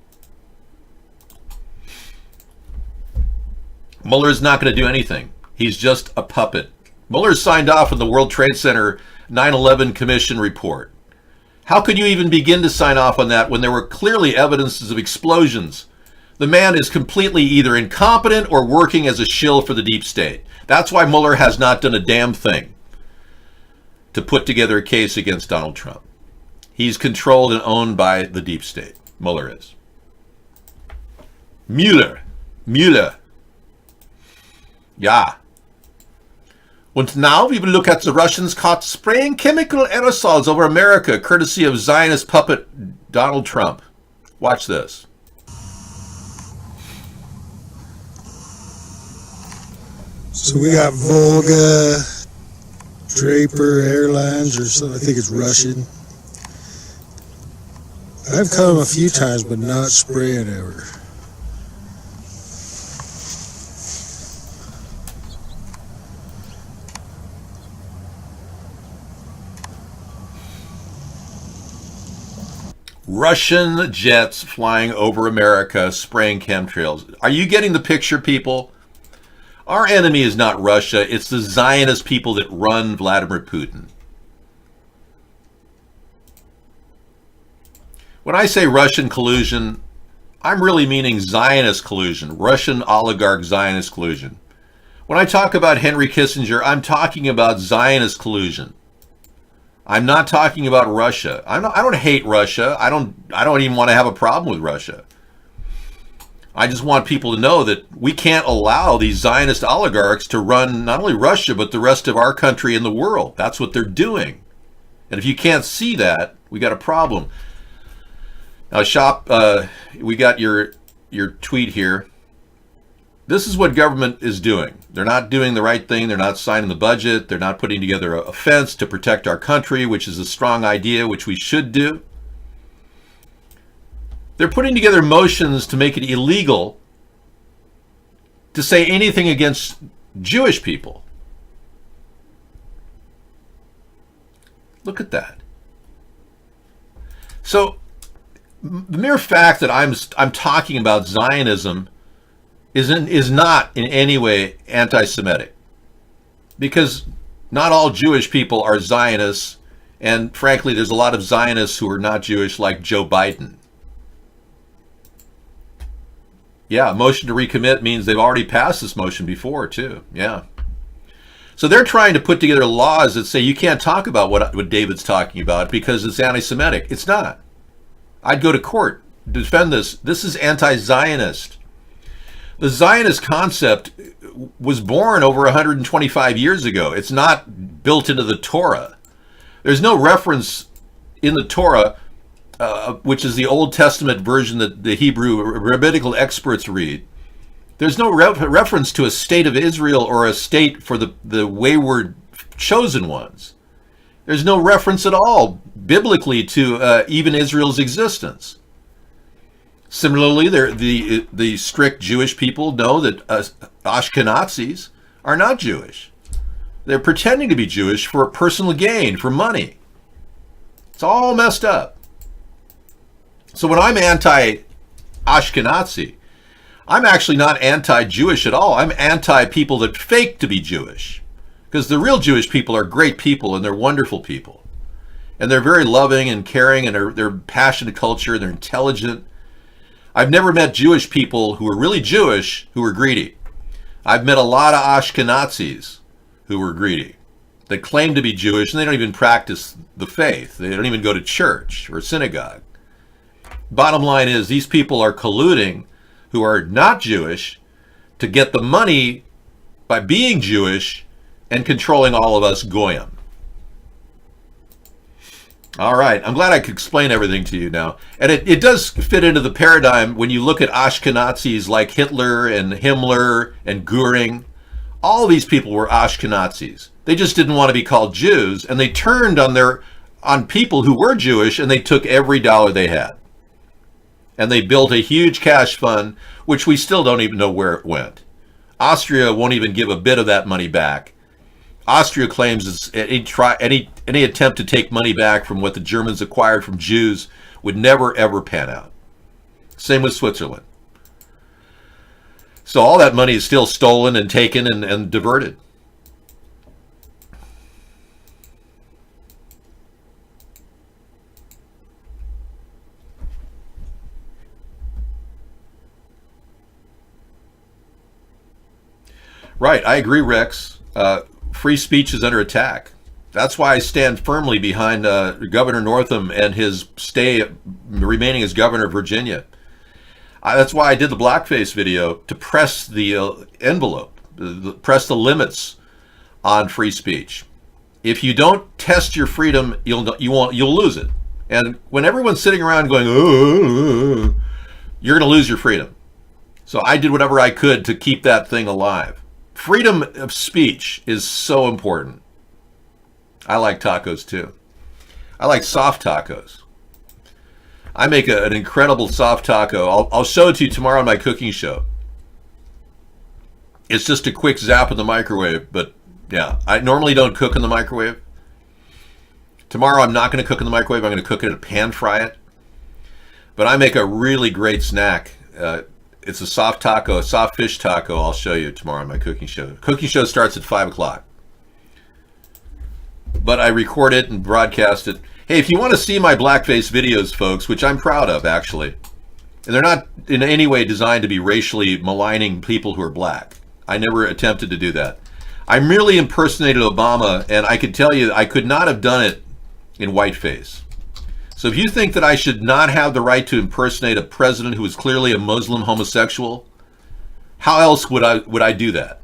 Mueller's not going to do anything. He's just a puppet. Mueller signed off on the World Trade Center 9/11 Commission report. How could you even begin to sign off on that when there were clearly evidences of explosions? The man is completely either incompetent or working as a shill for the deep state. That's why Mueller has not done a damn thing to put together a case against Donald Trump. He's controlled and owned by the deep state. Mueller is. Mueller. Ja. And now we will look at the Russians caught spraying chemical aerosols over America, courtesy of Zionist puppet Donald Trump. Watch this. So we got Volga, Draper Airlines, or something. I think it's Russian. I've caught them a few times, but not spraying ever. Russian jets flying over America, spraying chemtrails. Are you getting the picture, people? Our enemy is not Russia. It's the Zionist people that run Vladimir Putin. When I say Russian collusion, I'm really meaning Zionist collusion, Russian oligarch Zionist collusion. When I talk about Henry Kissinger, I'm talking about Zionist collusion. I'm not talking about Russia. I don't hate Russia. I don't even want to have a problem with Russia. I just want people to know that we can't allow these Zionist oligarchs to run not only Russia, but the rest of our country and the world. That's what they're doing. And if you can't see that, we got a problem. Now, Shop, we got your tweet here. This is what government is doing. They're not doing the right thing. They're not signing the budget. They're not putting together a fence to protect our country, which is a strong idea, which we should do. They're putting together motions to make it illegal to say anything against Jewish people. Look at that. So the mere fact that I'm talking about Zionism is not in any way anti-Semitic, because not all Jewish people are Zionists, and frankly, there's a lot of Zionists who are not Jewish, like Joe Biden. Yeah, a motion to recommit means they've already passed this motion before, too. Yeah. So they're trying to put together laws that say you can't talk about what David's talking about because it's anti-Semitic. It's not. I'd go to court to defend this. This is anti-Zionist. The Zionist concept was born over 125 years ago. It's not built into the Torah. There's no reference in the Torah, which is the Old Testament version that the Hebrew rabbinical experts read. There's no reference to a state of Israel or a state for the wayward chosen ones. There's no reference at all biblically to even Israel's existence. Similarly, the strict Jewish people know that Ashkenazis are not Jewish. They're pretending to be Jewish for personal gain, for money. It's all messed up. So when I'm anti-Ashkenazi, I'm actually not anti-Jewish at all. I'm anti-people that fake to be Jewish. Because the real Jewish people are great people, and they're wonderful people. And they're very loving and caring, and they're passionate culture, and they're intelligent. I've never met Jewish people who are really Jewish who are greedy. I've met a lot of Ashkenazis who were greedy, that claim to be Jewish, and they don't even practice the faith. They don't even go to church or synagogue. Bottom line is, these people are colluding, who are not Jewish, to get the money by being Jewish and controlling all of us Goyim. All right, I'm glad I could explain everything to you now. And it does fit into the paradigm when you look at Ashkenazis like Hitler and Himmler and Goering. All these people were Ashkenazis. They just didn't want to be called Jews, and they turned on people who were Jewish, and they took every dollar they had. And they built a huge cash fund, which we still don't even know where it went. Austria won't even give a bit of that money back. Austria claims any attempt to take money back from what the Germans acquired from Jews would never, ever pan out. Same with Switzerland. So all that money is still stolen and taken and diverted. Right, I agree, Rex. Free speech is under attack. That's why I stand firmly behind Governor Northam and his remaining as governor of Virginia. That's why I did the blackface video, to press the envelope, press the limits on free speech. If you don't test your freedom, you'll lose it. And when everyone's sitting around going, you're going to lose your freedom. So I did whatever I could to keep that thing alive. Freedom of speech is so important. I like tacos too. I like soft tacos. I make an incredible soft taco. I'll show it to you tomorrow on my cooking show. It's just a quick zap in the microwave, but yeah, I normally don't cook in the microwave. Tomorrow I'm not going to cook in the microwave. I'm going to cook it and pan fry it. But I make a really great snack. It's a soft taco, a soft fish taco. I'll show you tomorrow on my cooking show. Cooking show starts at 5 o'clock. But I record it and broadcast it. Hey, if you want to see my blackface videos, folks, which I'm proud of, actually, and they're not in any way designed to be racially maligning people who are black. I never attempted to do that. I merely impersonated Obama, and I could tell you I could not have done it in whiteface. So if you think that I should not have the right to impersonate a president who is clearly a Muslim homosexual, how else would I do that?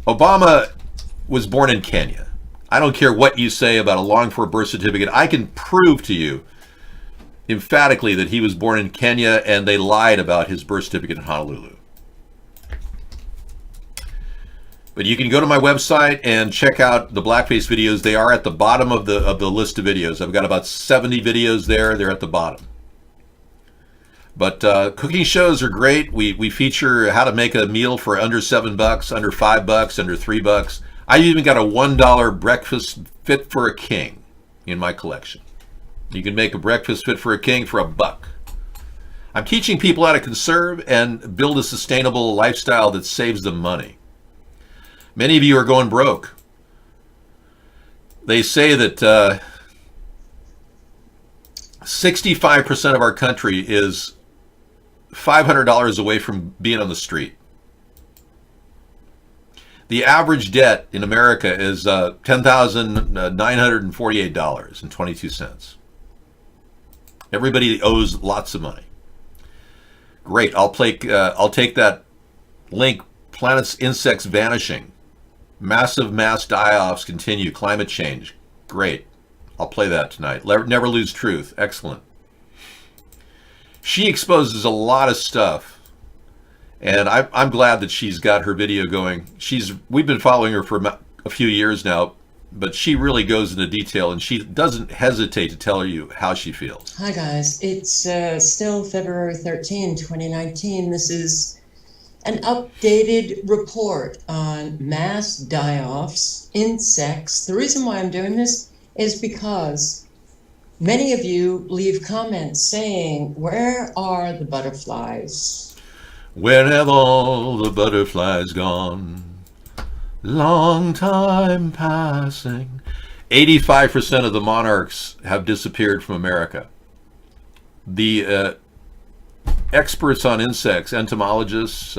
Obama was born in Kenya. I don't care what you say about allowing for a birth certificate. I can prove to you emphatically that he was born in Kenya, and they lied about his birth certificate in Honolulu. But you can go to my website and check out the blackface videos. They are at the bottom of the list of videos. I've got about 70 videos there. They're at the bottom. But cooking shows are great. We feature how to make a meal for under $7, under $5, under $3. I even got a $1 breakfast fit for a king in my collection. You can make a breakfast fit for a king for $1. I'm teaching people how to conserve and build a sustainable lifestyle that saves them money. Many of you are going broke. They say that 65% of our country is $500 away from being on the street. The average debt in America is $10,948.22. Everybody owes lots of money. Great. I'll take that link. Planets, insects vanishing. Massive mass die-offs continue. Climate change. Great. I'll play that tonight. Never lose truth. Excellent. She exposes a lot of stuff, and I'm glad that she's got her video going. We've been following her for a few years now, but she really goes into detail, and she doesn't hesitate to tell you how she feels. Hi guys, it's still February 13, 2019. This is an updated report on mass die-offs, insects. The reason why I'm doing this is because many of you leave comments saying, where are the butterflies? Where have all the butterflies gone? Long time passing. 85% of the monarchs have disappeared from America. The experts on insects, entomologists,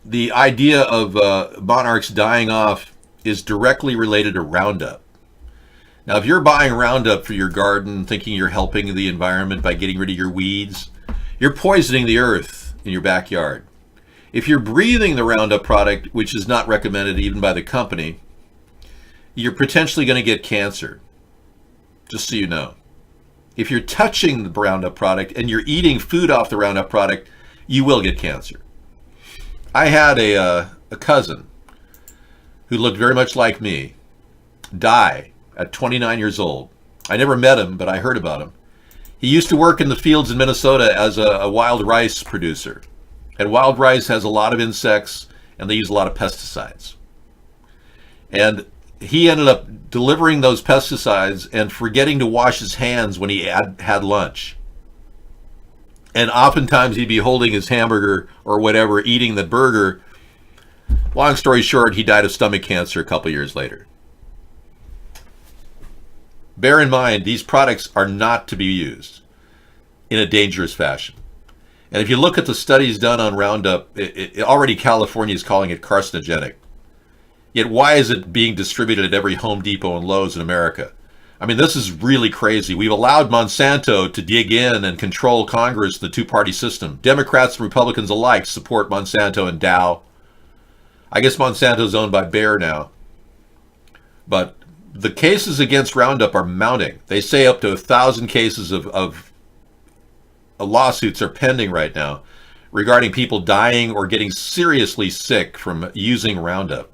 the idea of monarchs dying off is directly related to Roundup. Now, if you're buying Roundup for your garden, thinking you're helping the environment by getting rid of your weeds, you're poisoning the earth in your backyard. If you're breathing the Roundup product, which is not recommended even by the company, you're potentially going to get cancer, just so you know. If you're touching the Roundup product and you're eating food off the Roundup product, you will get cancer. I had a cousin who looked very much like me die at 29 years old. I never met him, but I heard about him. He used to work in the fields in Minnesota as a wild rice producer. And wild rice has a lot of insects, and they use a lot of pesticides. And he ended up delivering those pesticides and forgetting to wash his hands when he had lunch. And oftentimes he'd be holding his hamburger or whatever, eating the burger. Long story short, he died of stomach cancer a couple years later. Bear in mind, these products are not to be used in a dangerous fashion. And if you look at the studies done on Roundup, already California is calling it carcinogenic. Yet why is it being distributed at every Home Depot and Lowe's in America? I mean, this is really crazy. We've allowed Monsanto to dig in and control Congress, the two-party system. Democrats and Republicans alike support Monsanto and Dow. I guess Monsanto's owned by Bayer now. But the cases against Roundup are mounting. They say up to 1,000 cases of lawsuits are pending right now regarding people dying or getting seriously sick from using Roundup.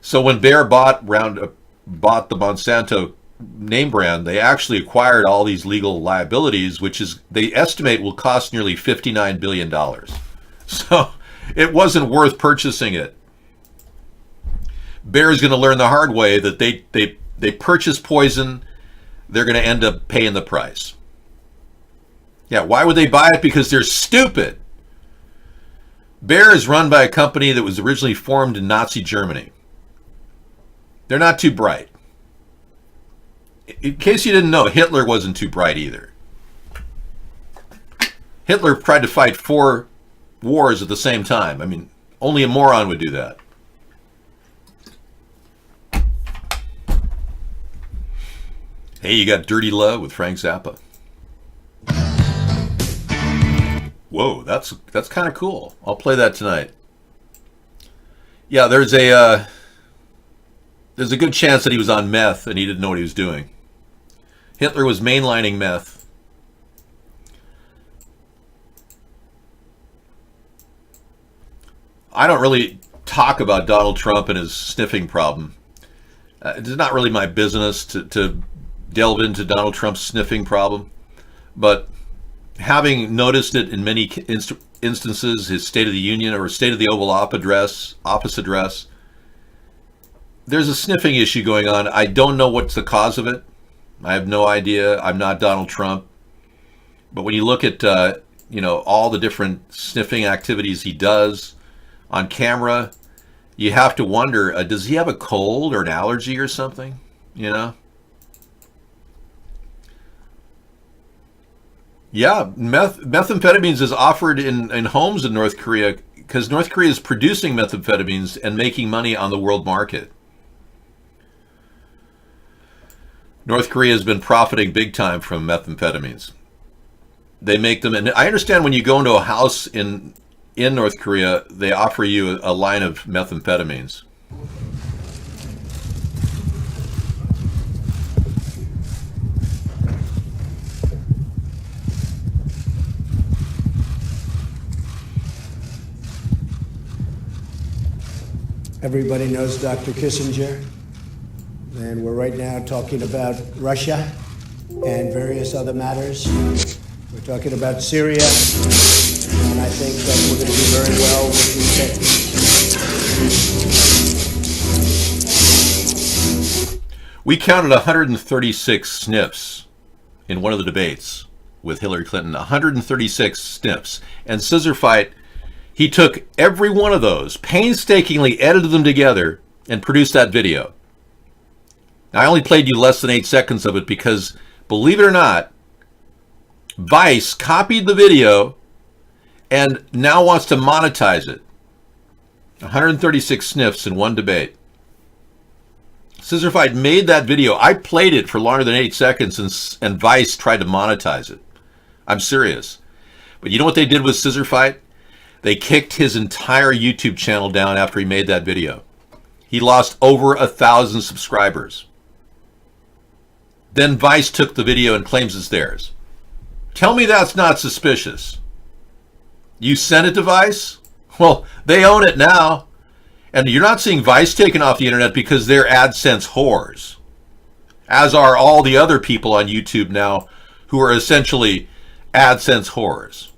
So when Bayer bought the Monsanto name brand, they actually acquired all these legal liabilities, which is they estimate will cost nearly $59 billion. So it wasn't worth purchasing it. Bayer is going to learn the hard way that they purchase poison, they're going to end up paying the price. Yeah, why would they buy it? Because they're stupid. Bayer is run by a company that was originally formed in Nazi Germany. They're not too bright. In case you didn't know, Hitler wasn't too bright either. Hitler tried to fight 4 wars at the same time. I mean, only a moron would do that. Hey, you got Dirty Love with Frank Zappa. Whoa, that's kind of cool. I'll play that tonight. Yeah, there's a good chance that he was on meth and he didn't know what he was doing. Hitler was mainlining meth. I don't really talk about Donald Trump and his sniffing problem. It's not really my business to delve into Donald Trump's sniffing problem, but having noticed it in many instances, his State of the Union or State of the Oval Office address, there's a sniffing issue going on. I don't know what's the cause of it. I have no idea. I'm not Donald Trump. But when you look at, all the different sniffing activities he does on camera, you have to wonder, does he have a cold or an allergy or something? Yeah, methamphetamines is offered in homes in North Korea because North Korea is producing methamphetamines and making money on the world market. North Korea has been profiting big time from methamphetamines. They make them, and I understand when you go into a house in North Korea, they offer you a line of methamphetamines. Everybody knows Dr. Kissinger, and we're right now talking about Russia and various other matters. We're talking about Syria, and I think that we're going to do very well with respect. We counted 136 sniffs in one of the debates with Hillary Clinton, 136 sniffs. And Scissor Fight, he took every one of those, painstakingly edited them together, and produced that video. Now, I only played you less than 8 seconds of it because, believe it or not, Vice copied the video and now wants to monetize it. 136 sniffs in one debate. Scissor Fight made that video. I played it for longer than 8 seconds, and Vice tried to monetize it. I'm serious. But you know what they did with Scissor Fight? They kicked his entire YouTube channel down after he made that video. He lost over 1,000 subscribers. Then Vice took the video and claims it's theirs. Tell me that's not suspicious. You sent it to Vice? Well, they own it now. And you're not seeing Vice taken off the internet because they're AdSense whores. As are all the other people on YouTube now who are essentially AdSense whores.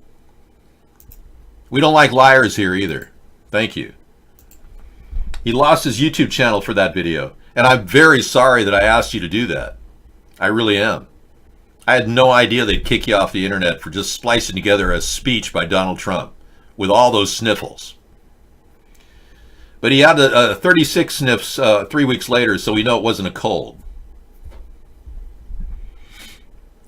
We don't like liars here either. Thank you. He lost his YouTube channel for that video. And I'm very sorry that I asked you to do that. I really am. I had no idea they'd kick you off the internet for just splicing together a speech by Donald Trump with all those sniffles. But he had 36 sniffs 3 weeks later, so we know it wasn't a cold.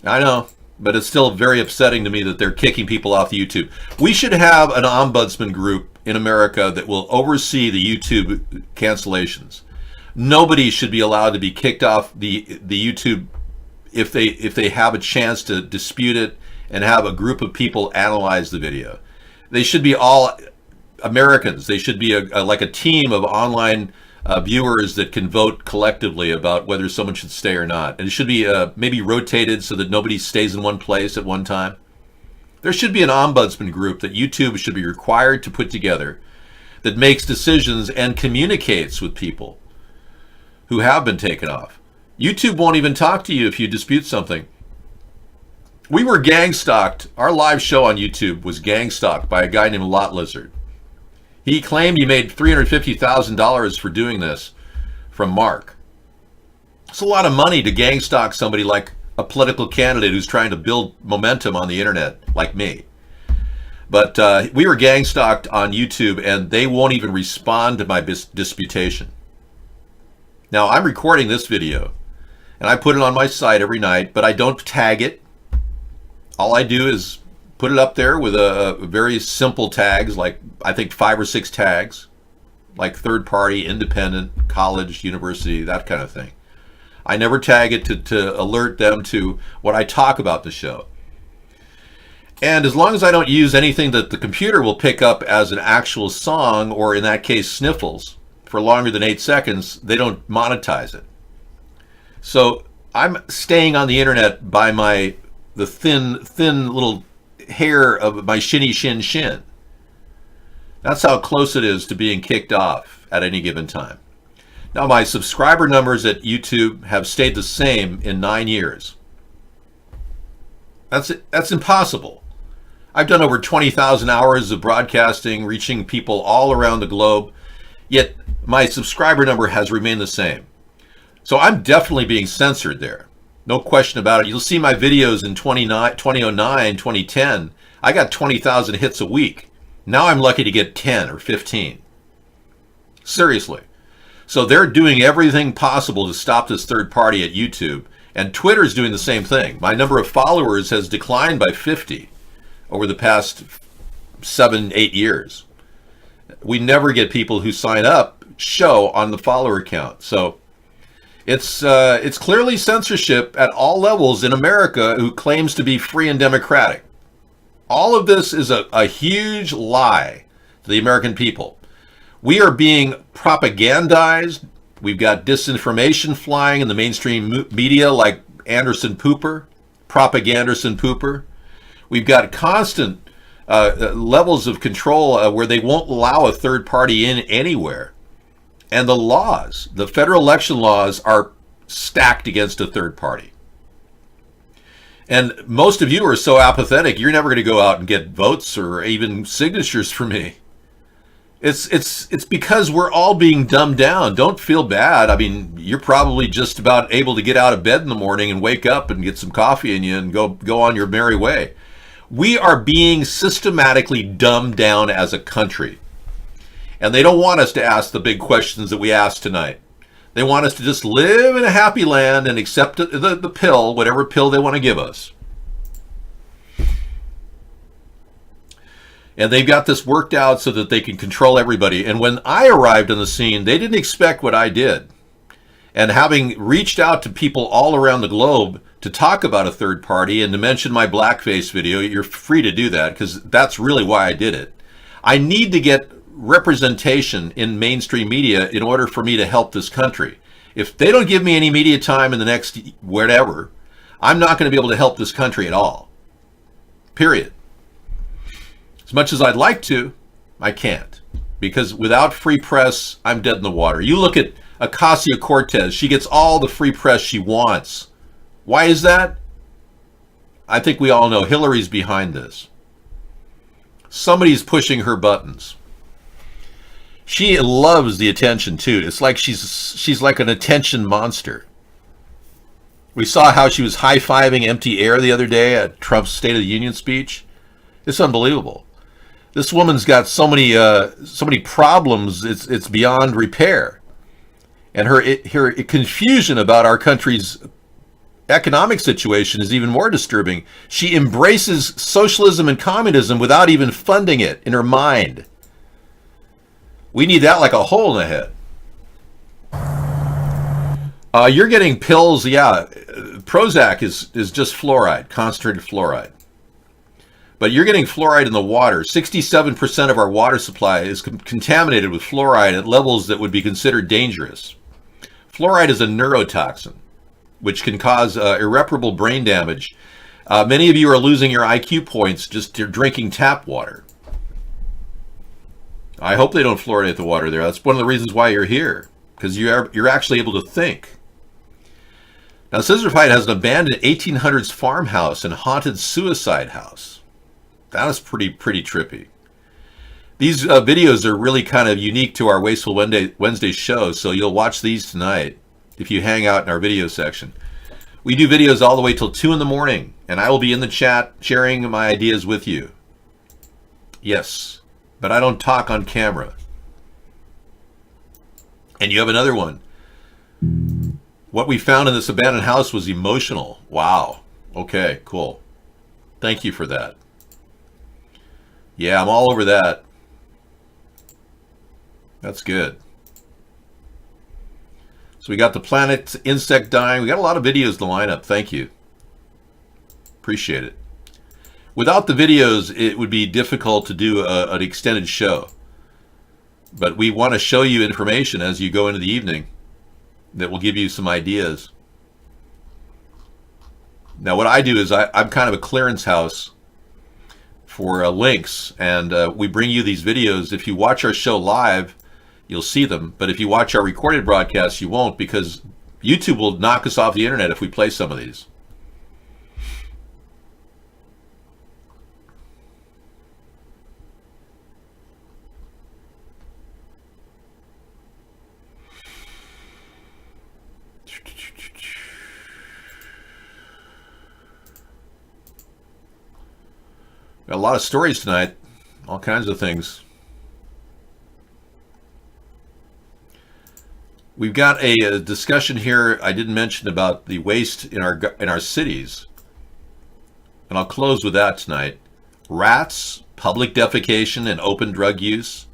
I know, but it's still very upsetting to me that they're kicking people off the YouTube. We should have an ombudsman group in America that will oversee the YouTube cancellations. Nobody should be allowed to be kicked off the YouTube if they have a chance to dispute it and have a group of people analyze the video. They should be all Americans. They should be like a team of online viewers that can vote collectively about whether someone should stay or not. And it should be maybe rotated so that nobody stays in one place at one time. There should be an ombudsman group that YouTube should be required to put together that makes decisions and communicates with people who have been taken off. YouTube won't even talk to you if you dispute something. We were gang stalked. Our live show on YouTube was gang stalked by a guy named Lot Lizard. He claimed he made $350,000 for doing this from Mark. It's a lot of money to gang stalk somebody like a political candidate who's trying to build momentum on the internet, like me. But we were gang stalked on YouTube, and they won't even respond to my disputation. Now, I'm recording this video, and I put it on my site every night, but I don't tag it. All I do is put it up there with a very simple tags, like I think 5 or 6 tags, like third party, independent, college, university, that kind of thing. I never tag it to alert them to what I talk about the show. And as long as I don't use anything that the computer will pick up as an actual song, or in that case, sniffles, for longer than 8 seconds, they don't monetize it. So I'm staying on the internet by the thin little hair of my shin. That's how close it is to being kicked off at any given time. Now, my subscriber numbers at YouTube have stayed the same in 9 years. That's impossible. I've done over 20,000 hours of broadcasting, reaching people all around the globe, yet my subscriber number has remained the same. So I'm definitely being censored there. No question about it. You'll see my videos in 2009, 2010. I got 20,000 hits a week. Now I'm lucky to get 10 or 15. Seriously. So they're doing everything possible to stop this third party at YouTube. And Twitter's doing the same thing. My number of followers has declined by 50 over the past 7-8 years. We never get people who sign up show on the follower count. So it's clearly censorship at all levels in America who claims to be free and democratic. All of this is a huge lie to the American people. We are being propagandized. We've got disinformation flying in the mainstream media like Anderson Pooper, Propaganderson Pooper. We've got constant levels of control where they won't allow a third party in anywhere. And the laws, the federal election laws, are stacked against a third party. And most of you are so apathetic, you're never going to go out and get votes or even signatures for me. It's because we're all being dumbed down. Don't feel bad. I mean, you're probably just about able to get out of bed in the morning and wake up and get some coffee in you and go on your merry way. We are being systematically dumbed down as a country. And they don't want us to ask the big questions that we asked tonight. They want us to just live in a happy land and accept the pill, whatever pill they want to give us. And they've got this worked out so that they can control everybody. And when I arrived on the scene, they didn't expect what I did. And having reached out to people all around the globe to talk about a third party and to mention my blackface video, you're free to do that because that's really why I did it. I need to get representation in mainstream media in order for me to help this country. If they don't give me any media time in the next whatever, I'm not going to be able to help this country at all. Period. As much as I'd like to, I can't. Because without free press, I'm dead in the water. You look at Ocasio-Cortez, she gets all the free press she wants. Why is that? I think we all know Hillary's behind this. Somebody's pushing her buttons. She loves the attention too. It's like she's like an attention monster. We saw how she was high-fiving empty air the other day at Trump's State of the Union speech. It's unbelievable. This woman's got so many problems. It's beyond repair. And her confusion about our country's economic situation is even more disturbing. She embraces socialism and communism without even funding it in her mind. We need that like a hole in the head. You're getting pills, yeah. Prozac is just fluoride, concentrated fluoride. But you're getting fluoride in the water. 67% of our water supply is contaminated with fluoride at levels that would be considered dangerous. Fluoride is a neurotoxin, which can cause irreparable brain damage. Many of you are losing your IQ points just drinking tap water. I hope they don't fluoridate the water there. That's one of the reasons why you're here, because you're actually able to think. Now, Scissorfight has an abandoned 1800s farmhouse and haunted suicide house. That is pretty trippy. These videos are really kind of unique to our Wasteful Wednesday show, so you'll watch these tonight if you hang out in our video section. We do videos all the way till 2 in the morning, and I will be in the chat sharing my ideas with you. Yes, but I don't talk on camera. And you have another one. What we found in this abandoned house was emotional. Wow. Okay, cool. Thank you for that. Yeah, I'm all over that. That's good. So we got the planet insect dying. We got a lot of videos to line up. Thank you. Appreciate it. Without the videos, it would be difficult to do an extended show. But we want to show you information as you go into the evening that will give you some ideas. Now, what I do is I'm kind of a clearance house for links, and we bring you these videos. If you watch our show live, you'll see them, but if you watch our recorded broadcasts, you won't, because YouTube will knock us off the internet if we play some of these. Got a lot of stories tonight, all kinds of things. We've got a discussion here I didn't mention about the waste in our cities, and I'll close with that tonight. Rats, public defecation, and open drug use.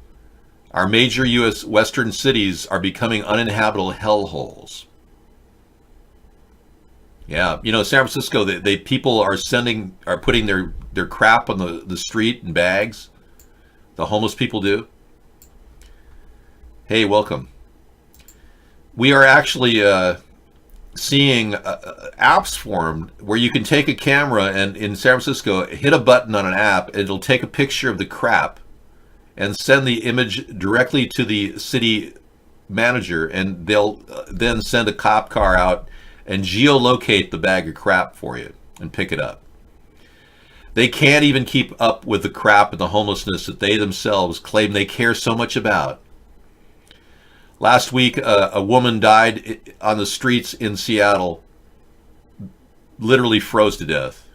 Our major U.S. western cities are becoming uninhabitable hellholes. Yeah, you know, San Francisco, people are putting their crap on the street in bags. The homeless people do. Hey, welcome. We are actually seeing apps formed where you can take a camera and in San Francisco hit a button on an app, and it'll take a picture of the crap and send the image directly to the city manager, and they'll then send a cop car out and geolocate the bag of crap for you and pick it up. They can't even keep up with the crap and the homelessness that they themselves claim they care so much about. Last week, a woman died on the streets in Seattle, literally froze to death.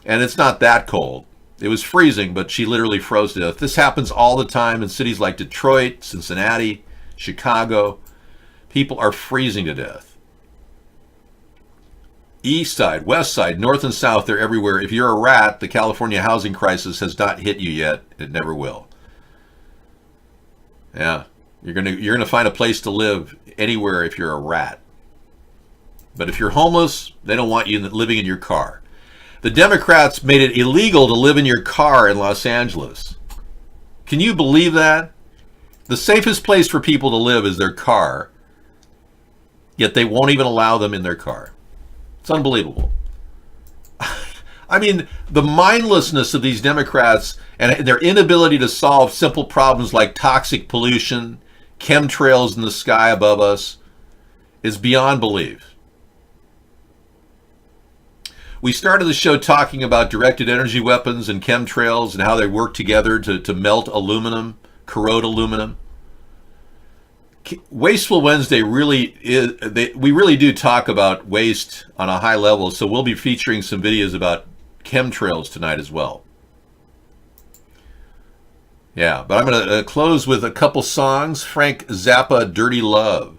And it's not that cold. It was freezing, but she literally froze to death. This happens all the time in cities like Detroit, Cincinnati, Chicago. People are freezing to death. East side, west side, north and south, they're everywhere. If you're a rat, the California housing crisis has not hit you yet. It never will. Yeah, you're gonna find a place to live anywhere if you're a rat. But if you're homeless, they don't want you living in your car. The Democrats made it illegal to live in your car in Los Angeles. Can you believe that? The safest place for people to live is their car, yet they won't even allow them in their car. It's unbelievable. I mean, the mindlessness of these Democrats and their inability to solve simple problems like toxic pollution, chemtrails in the sky above us, is beyond belief. We started the show talking about directed energy weapons and chemtrails and how they work together to melt aluminum, corrode aluminum. Wasteful Wednesday really is, we really do talk about waste on a high level, so we'll be featuring some videos about chemtrails tonight as well. Yeah, but I'm going to close with a couple songs. Frank Zappa, Dirty Love,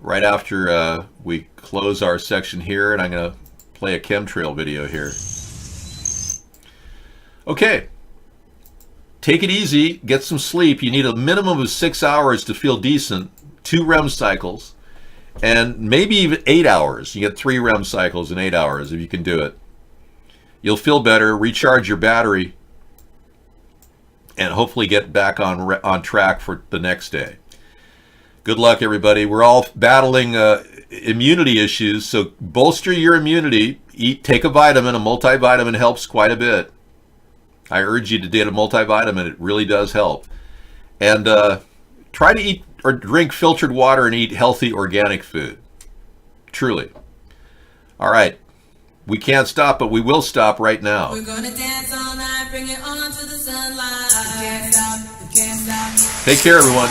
right after we close our section here, and I'm going to play a chemtrail video here. Okay. Take it easy, get some sleep. You need a minimum of 6 hours to feel decent, 2 REM cycles, and maybe even 8 hours. You get 3 REM cycles in 8 hours if you can do it. You'll feel better, recharge your battery, and hopefully get back on track for the next day. Good luck, everybody. We're all battling immunity issues, so bolster your immunity. Take a vitamin. A multivitamin helps quite a bit. I urge you to get a multivitamin. It really does help. And try to eat or drink filtered water and eat healthy organic food. Truly. All right. We can't stop, but we will stop right now. We're gonna dance all night, bring it on to the sunlight. We can't stop, we can't stop. Take care, everyone.